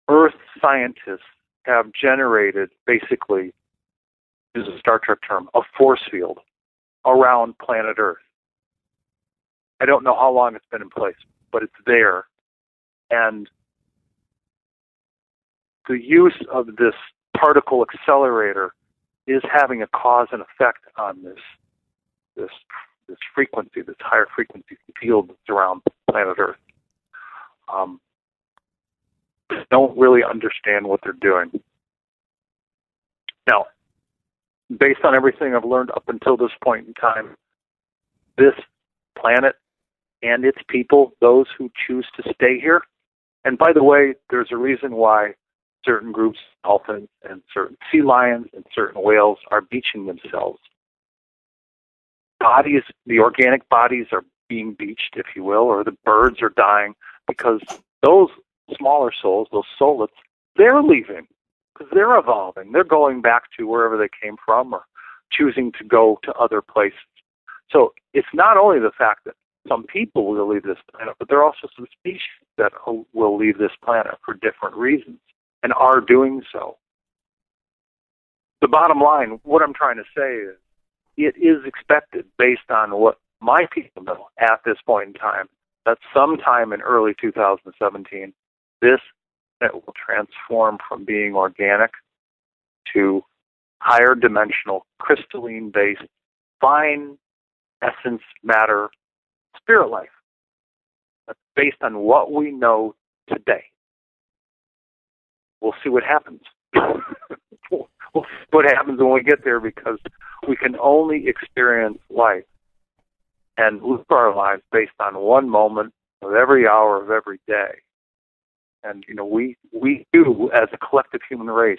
Earth scientists have generated, basically, this is a Star Trek term, a force field around planet Earth. I don't know how long it's been in place, but it's there. And the use of this particle accelerator is having a cause and effect on this frequency, this higher frequency field that's around planet Earth. Don't really understand what they're doing. Now, based on everything I've learned up until this point in time, this planet and its people, those who choose to stay here, and by the way, there's a reason why certain groups, dolphins and certain sea lions and certain whales are beaching themselves. Bodies, the organic bodies are being beached, if you will, or the birds are dying because those smaller souls, those soulets, they're leaving because they're evolving. They're going back to wherever they came from or choosing to go to other places. So it's not only the fact that some people will leave this planet, but there are also some species that will leave this planet for different reasons and are doing so. The bottom line, what I'm trying to say is, it is expected, based on what my people know at this point in time, that sometime in early 2017, this will transform from being organic to higher dimensional, crystalline-based, fine essence matter spirit life. That's based on what we know today. We'll see what happens. We'll see what happens when we get there, because we can only experience life and live our lives based on one moment of every hour of every day. And, we do, as a collective human race,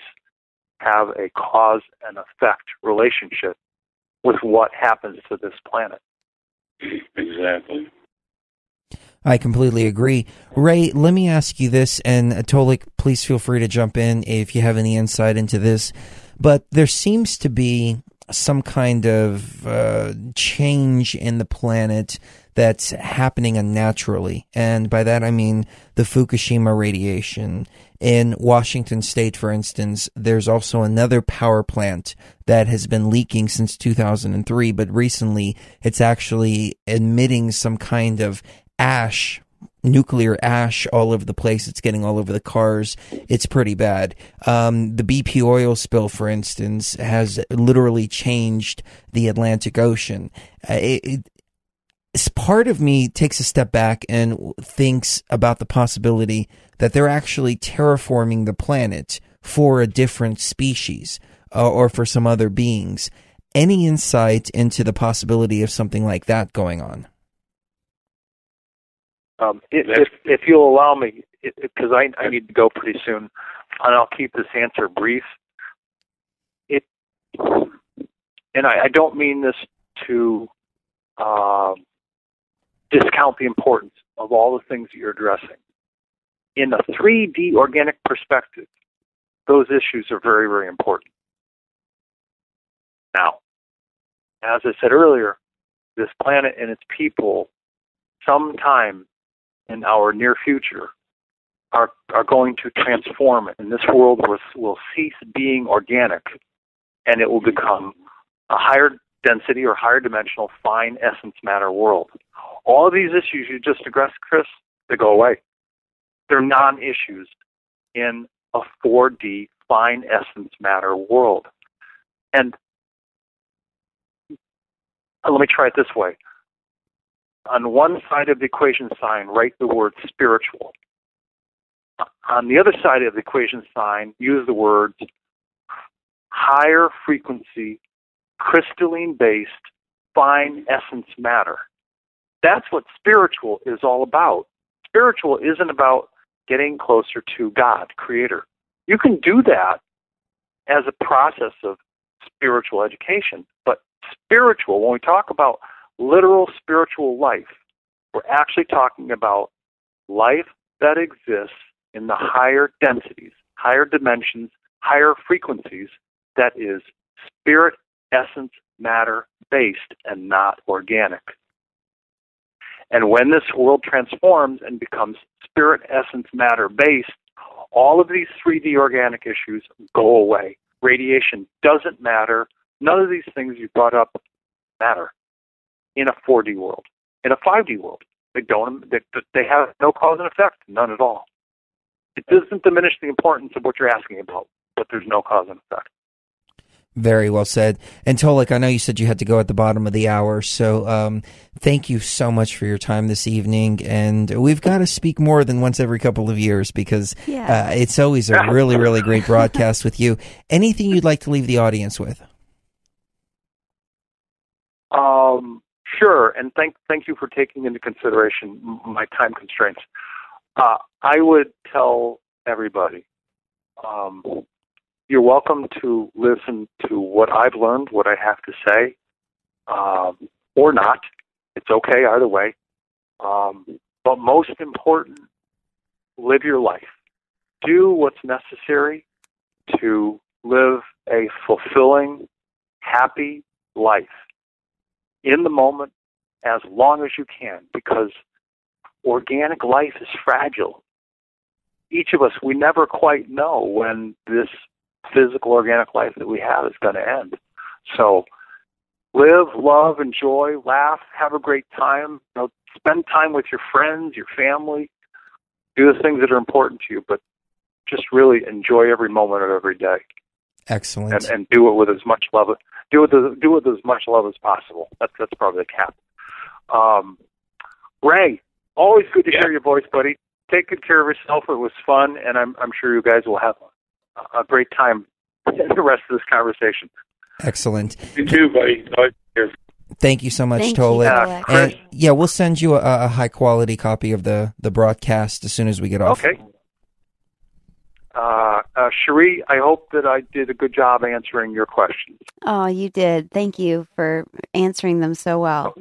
have a cause and effect relationship with what happens to this planet. Exactly. I completely agree. Ray, let me ask you this, and Tolec, please feel free to jump in if you have any insight into this. But there seems to be some kind of change in the planet that's happening unnaturally. And by that I mean the Fukushima radiation. In Washington State, for instance, there's also another power plant that has been leaking since 2003, but recently it's actually emitting some kind of ash, nuclear ash, all over the place. It's getting all over the cars. It's pretty bad. The BP oil spill, for instance, has literally changed the Atlantic Ocean. Part of me takes a step back and thinks about the possibility that they're actually terraforming the planet for a different species or for some other beings. Any insight into the possibility of something like that going on? If you'll allow me, because I need to go pretty soon, and I'll keep this answer brief. And I don't mean this to discount the importance of all the things that you're addressing. In a 3D organic perspective, those issues are very, very important. Now, as I said earlier, this planet and its people, sometime in our near future, are going to transform, and this world will cease being organic, and it will become a higher density or higher dimensional fine essence matter world. All of these issues you just addressed, Chris, they go away. They're non-issues in a 4D fine essence matter world. And let me try it this way. On one side of the equation sign, write the word spiritual. On the other side of the equation sign, use the words higher frequency, crystalline-based, fine essence matter. That's what spiritual is all about. Spiritual isn't about getting closer to God, Creator. You can do that as a process of spiritual education, but spiritual, when we talk about literal spiritual life, we're actually talking about life that exists in the higher densities, higher dimensions, higher frequencies, that is spirit, essence, matter based and not organic. And when this world transforms and becomes spirit, essence, matter based, all of these 3D organic issues go away. Radiation doesn't matter. None of these things you brought up matter in a 4D world. In a 5D world, they have no cause and effect, none at all. It doesn't diminish the importance of what you're asking about, but there's no cause and effect. Very well said. And Tolec, I know you said you had to go at the bottom of the hour, so thank you so much for your time this evening. And we've got to speak more than once every couple of years because it's always a really, really great broadcast with you. Anything you'd like to leave the audience with? Sure, and thank you for taking into consideration my time constraints. I would tell everybody, you're welcome to listen to what I've learned, what I have to say, or not. It's okay either way. But most important, live your life. Do what's necessary to live a fulfilling, happy life in the moment as long as you can, because organic life is fragile. Each of us, we never quite know when this physical organic life that we have is going to end. So live, love, enjoy, laugh, have a great time. Spend time with your friends, your family. Do the things that are important to you, but just really enjoy every moment of every day. Excellent. And do it with as much love. Do it with as much love as possible. That's probably the cap. Ray, always good to hear your voice, buddy. Take good care of yourself. It was fun, and I'm sure you guys will have a great time in the rest of this conversation. Excellent. You too, buddy. Thank you so much, Tolec. And we'll send you a high quality copy of the broadcast as soon as we get off. Okay. Cherie, I hope that I did a good job answering your questions. Oh, you did. Thank you for answering them so well.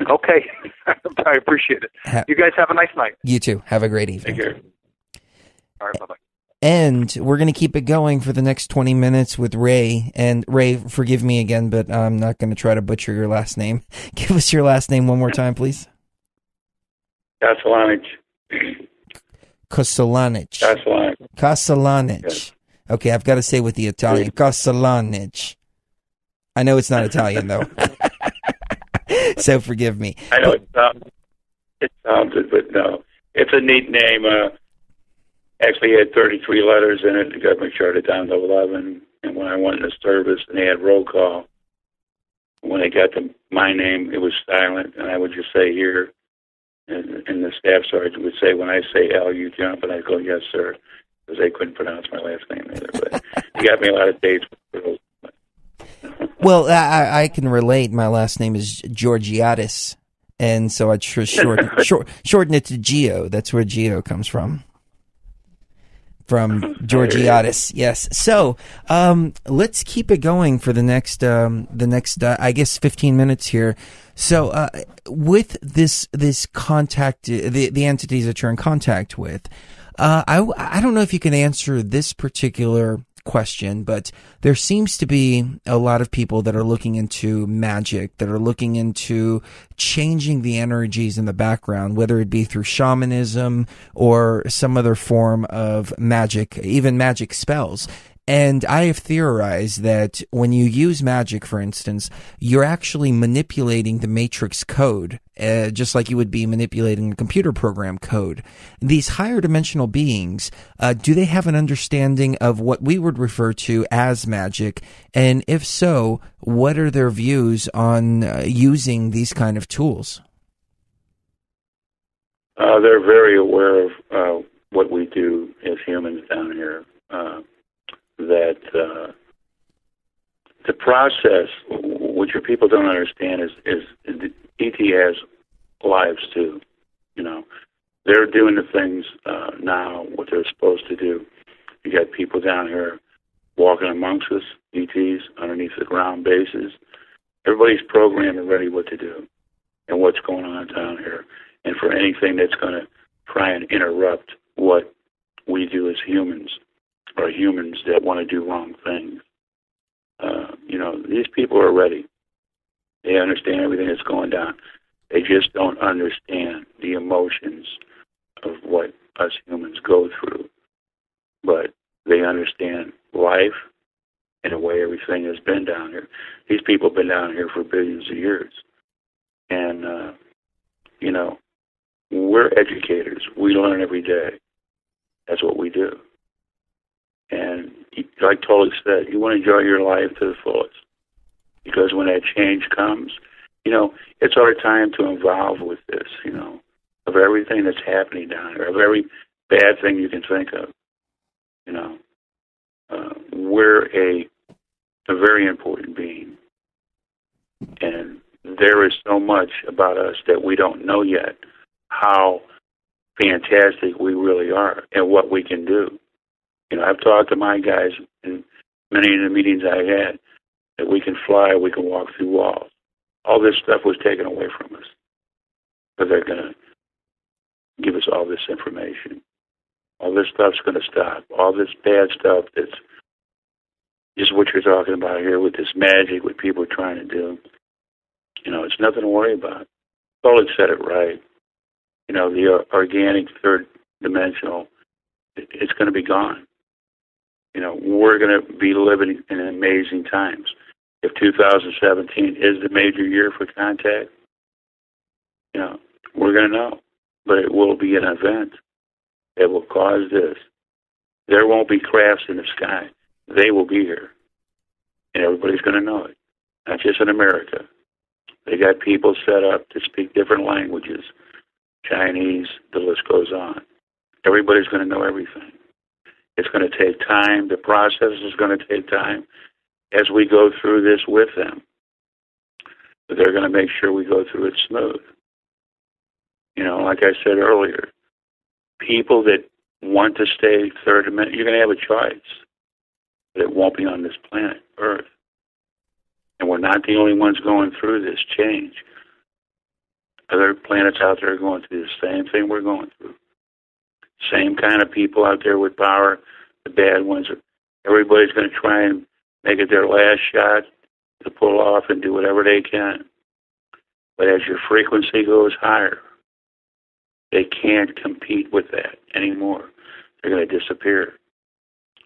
Okay. I appreciate it. You guys have a nice night. You too. Have a great evening. Take care. All right, bye-bye. And we're going to keep it going for the next 20 minutes with Ray. And Ray, forgive me again, but I'm not going to try to butcher your last name. Give us your last name one more time, please. Kosulandich. Kosulandich. Kosulandich. Yes. Okay, I've got to say with the Italian. Kosulandich. I know it's not Italian, though. So forgive me. I know it sounded, but no. It's a neat name. Actually, it had 33 letters in it. The government shorted it down to 11. And when I went into service and they had roll call, when they got to my name, it was silent. And I would just say here. And the staff sergeant would say, when I say L, you jump. And I'd go, yes, sir. Because they couldn't pronounce my last name either. But he got me a lot of dates with girls. Well, I can relate. My last name is Georgiadis. And so I shorten it to Geo. That's where Geo comes from. From Georgiadis, yes. So let's keep it going for the next I guess 15 minutes here. So with this contact, the entities that you're in contact with, I don't know if you can answer this particular question, but there seems to be a lot of people that are looking into magic, that are looking into changing the energies in the background, whether it be through shamanism or some other form of magic, even magic spells. And I have theorized that when you use magic, for instance, you're actually manipulating the matrix code, just like you would be manipulating a computer program code. These higher dimensional beings, do they have an understanding of what we would refer to as magic? And if so, what are their views on using these kind of tools? They're very aware of what we do as humans down here. That the process, which your people don't understand, is ET has lives too. You know, they're doing the things now what they're supposed to do. You got people down here walking amongst us, ETs underneath the ground bases. Everybody's programmed and ready what to do and what's going on down here, and for anything that's going to try and interrupt what we do as humans. Or humans that want to do wrong things. You know, these people are ready. They understand everything that's going down. They just don't understand the emotions of what us humans go through. But they understand life and the way everything has been down here. These people have been down here for billions of years. And, you know, we're educators. We learn every day. That's what we do. And like Tolec said, you want to enjoy your life to the fullest. Because when that change comes, you know, it's our time to involve with this, you know, of everything that's happening down here, of every bad thing you can think of. You know, we're a very important being. And there is so much about us that we don't know yet, how fantastic we really are and what we can do. You know, I've talked to my guys in many of the meetings I had that we can fly, we can walk through walls. All this stuff was taken away from us. But they're going to give us all this information. All this stuff's going to stop. All this bad stuff that's just what you're talking about here with this magic, what people are trying to do. You know, it's nothing to worry about. Tolec said it right. You know, the organic third dimensional, it's going to be gone. You know, we're going to be living in amazing times. If 2017 is the major year for contact, you know, we're going to know. But it will be an event that will cause this. There won't be crafts in the sky. They will be here. And everybody's going to know it. Not just in America. They got people set up to speak different languages. Chinese, the list goes on. Everybody's going to know everything. It's going to take time. The process is going to take time as we go through this with them. But they're going to make sure we go through it smooth. You know, like I said earlier, people that want to stay third dimension, you're going to have a choice. But it won't be on this planet, Earth. And we're not the only ones going through this change. Other planets out there are going through the same thing we're going through. Same kind of people out there with power, the bad ones. Everybody's going to try and make it their last shot to pull off and do whatever they can. But as your frequency goes higher, they can't compete with that anymore. They're going to disappear.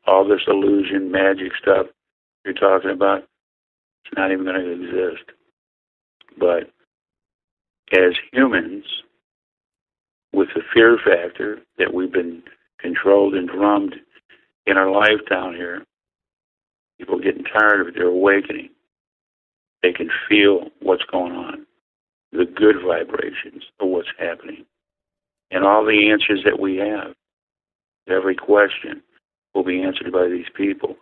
All this illusion, magic stuff you're talking about, it's not even going to exist. But as humans, with the fear factor that we've been controlled and drummed in our life down here, people getting tired of it, they're awakening. They can feel what's going on, the good vibrations of what's happening. And all the answers that we have, every question, will be answered by these people.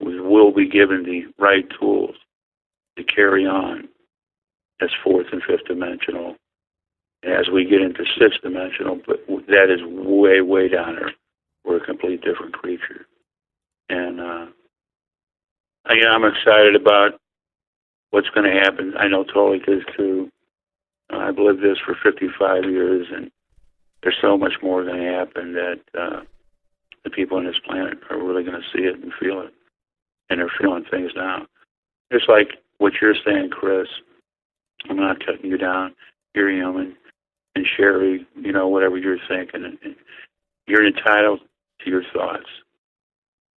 We will be given the right tools to carry on as fourth and fifth dimensional. And as we get into sixth dimensional, but that is way, way down there. We're a complete different creature. And I'm excited about what's going to happen. I know Toic is too. I've lived this for 55 years, and there's so much more going to happen that the people on this planet are really going to see it and feel it. And they're feeling things now. Just like what you're saying, Chris. I'm not cutting you down. You're human. And Sherry, whatever you're thinking. You're entitled to your thoughts.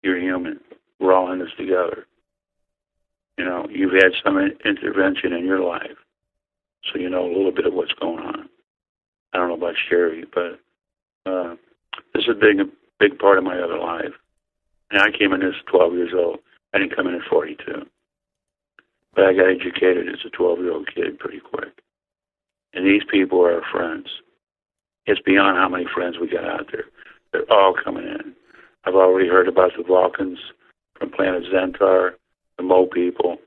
You're human. We're all in this together. You've had some intervention in your life. So you know a little bit of what's going on. I don't know about Sherry, but this is a big part of my other life. And I came in as 12 years old. I didn't come in at 42. But I got educated as a 12-year-old kid pretty quick. And these people are our friends. It's beyond how many friends we got out there. They're all coming in. I've already heard about the Vulcans from planet Xantar, the Mo people,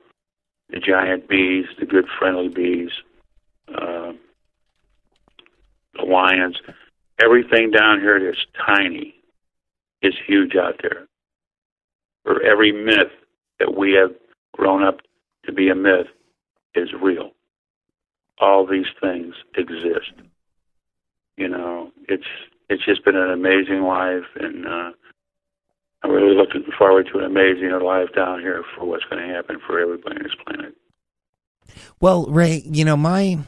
the giant bees, the good friendly bees, the lions. Everything down here that's tiny is huge out there. For every myth that we have grown up to be a myth is real. All these things exist. It's just been an amazing life, and I'm really looking forward to an amazing life down here for what's going to happen for everybody on this planet. Well, Ray, my,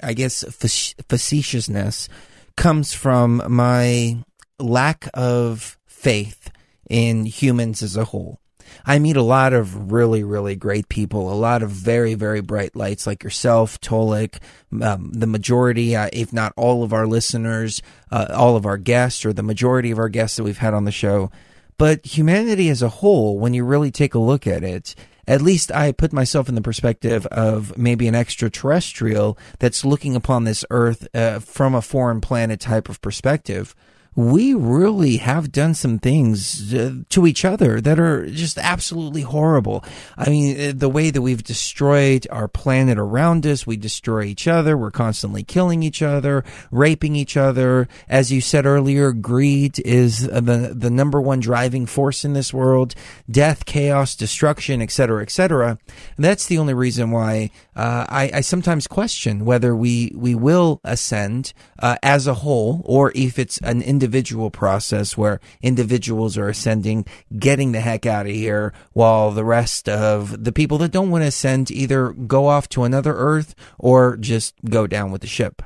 I guess, facetiousness comes from my lack of faith in humans as a whole. I meet a lot of really, really great people, a lot of very, very bright lights like yourself, Tolec, the majority, if not all of our listeners, all of our guests, or the majority of our guests that we've had on the show. But humanity as a whole, when you really take a look at it, at least I put myself in the perspective of maybe an extraterrestrial that's looking upon this earth from a foreign planet type of perspective. We really have done some things to each other that are just absolutely horrible. I mean, the way that we've destroyed our planet around us, we destroy each other, we're constantly killing each other, raping each other. As you said earlier, greed is the number one driving force in this world. Death, chaos, destruction, etc., etc. And that's the only reason why I sometimes question whether we will ascend as a whole, or if it's an individual process where individuals are ascending, getting the heck out of here, while the rest of the people that don't want to ascend either go off to another Earth or just go down with the ship.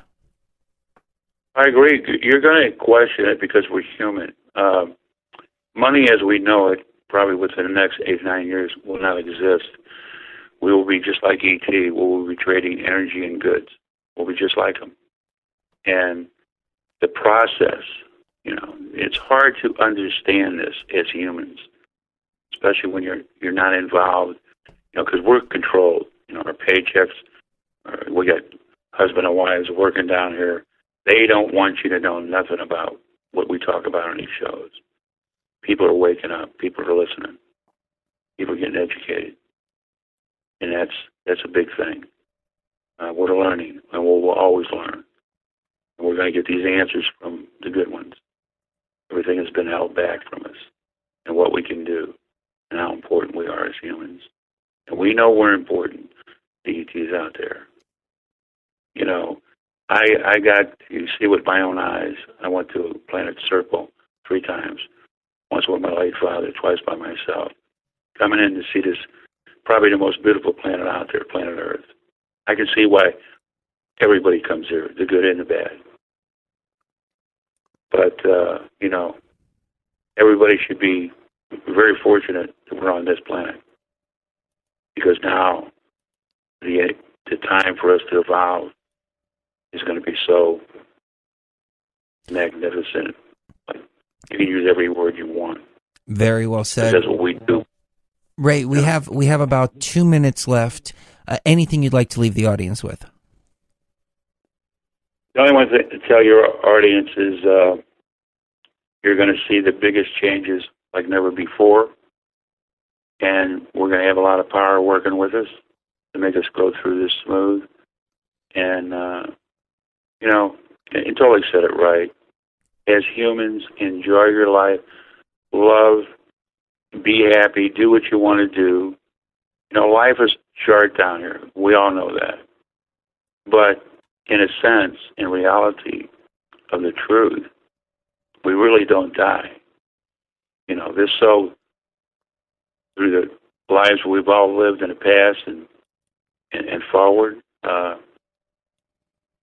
I agree. You're going to question it because we're human. Money as we know it, probably within the next 8-9 years, will not exist. We will be just like E.T. We will be trading energy and goods. We'll be just like them. And the process, it's hard to understand this as humans, especially when you're not involved, because we're controlled. Our paychecks, we got husband and wives working down here. They don't want you to know nothing about what we talk about on these shows. People are waking up. People are listening. People are getting educated. And that's a big thing. We're learning, and we'll always learn. And we're going to get these answers from the good ones. Everything has been held back from us, and what we can do, and how important we are as humans. And we know we're important, the ETs out there. I got to see with my own eyes. I went to Planet Circle 3 times. Once with my late father, twice by myself. Coming in to see this, probably the most beautiful planet out there, planet Earth. I can see why everybody comes here, the good and the bad. But, everybody should be very fortunate that we're on this planet. Because now the time for us to evolve is going to be so magnificent. You can use every word you want. Very well said. That's what we do. Ray, we have about 2 minutes left. Anything you'd like to leave the audience with? The only one thing to tell your audience is you're going to see the biggest changes like never before, and we're going to have a lot of power working with us to make us go through this smooth. And, and Tolec said it right. As humans, enjoy your life, love, be happy, do what you want to do. Life is short down here. We all know that. But in a sense, in reality of the truth, we really don't die. This soul, through the lives we've all lived in the past and forward,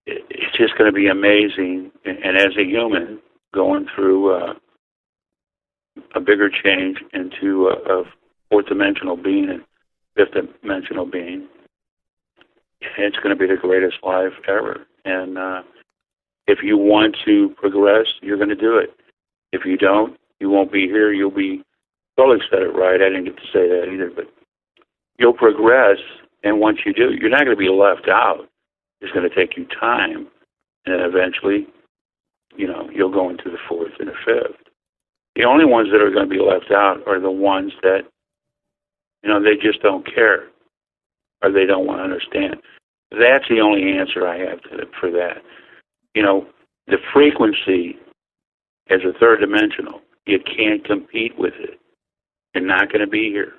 it's just going to be amazing. And as a human going through a bigger change into a fourth-dimensional being and fifth-dimensional being, it's going to be the greatest life ever. And if you want to progress, you're going to do it. If you don't, you won't be here. You'll be, Tolec said it right. I didn't get to say that either, but you'll progress. And once you do, you're not going to be left out. It's going to take you time. And then eventually, you'll go into the fourth and the fifth. The only ones that are going to be left out are the ones that, they just don't care or they don't want to understand. That's the only answer I have for that. The frequency as a third dimensional, you can't compete with it. You're not going to be here.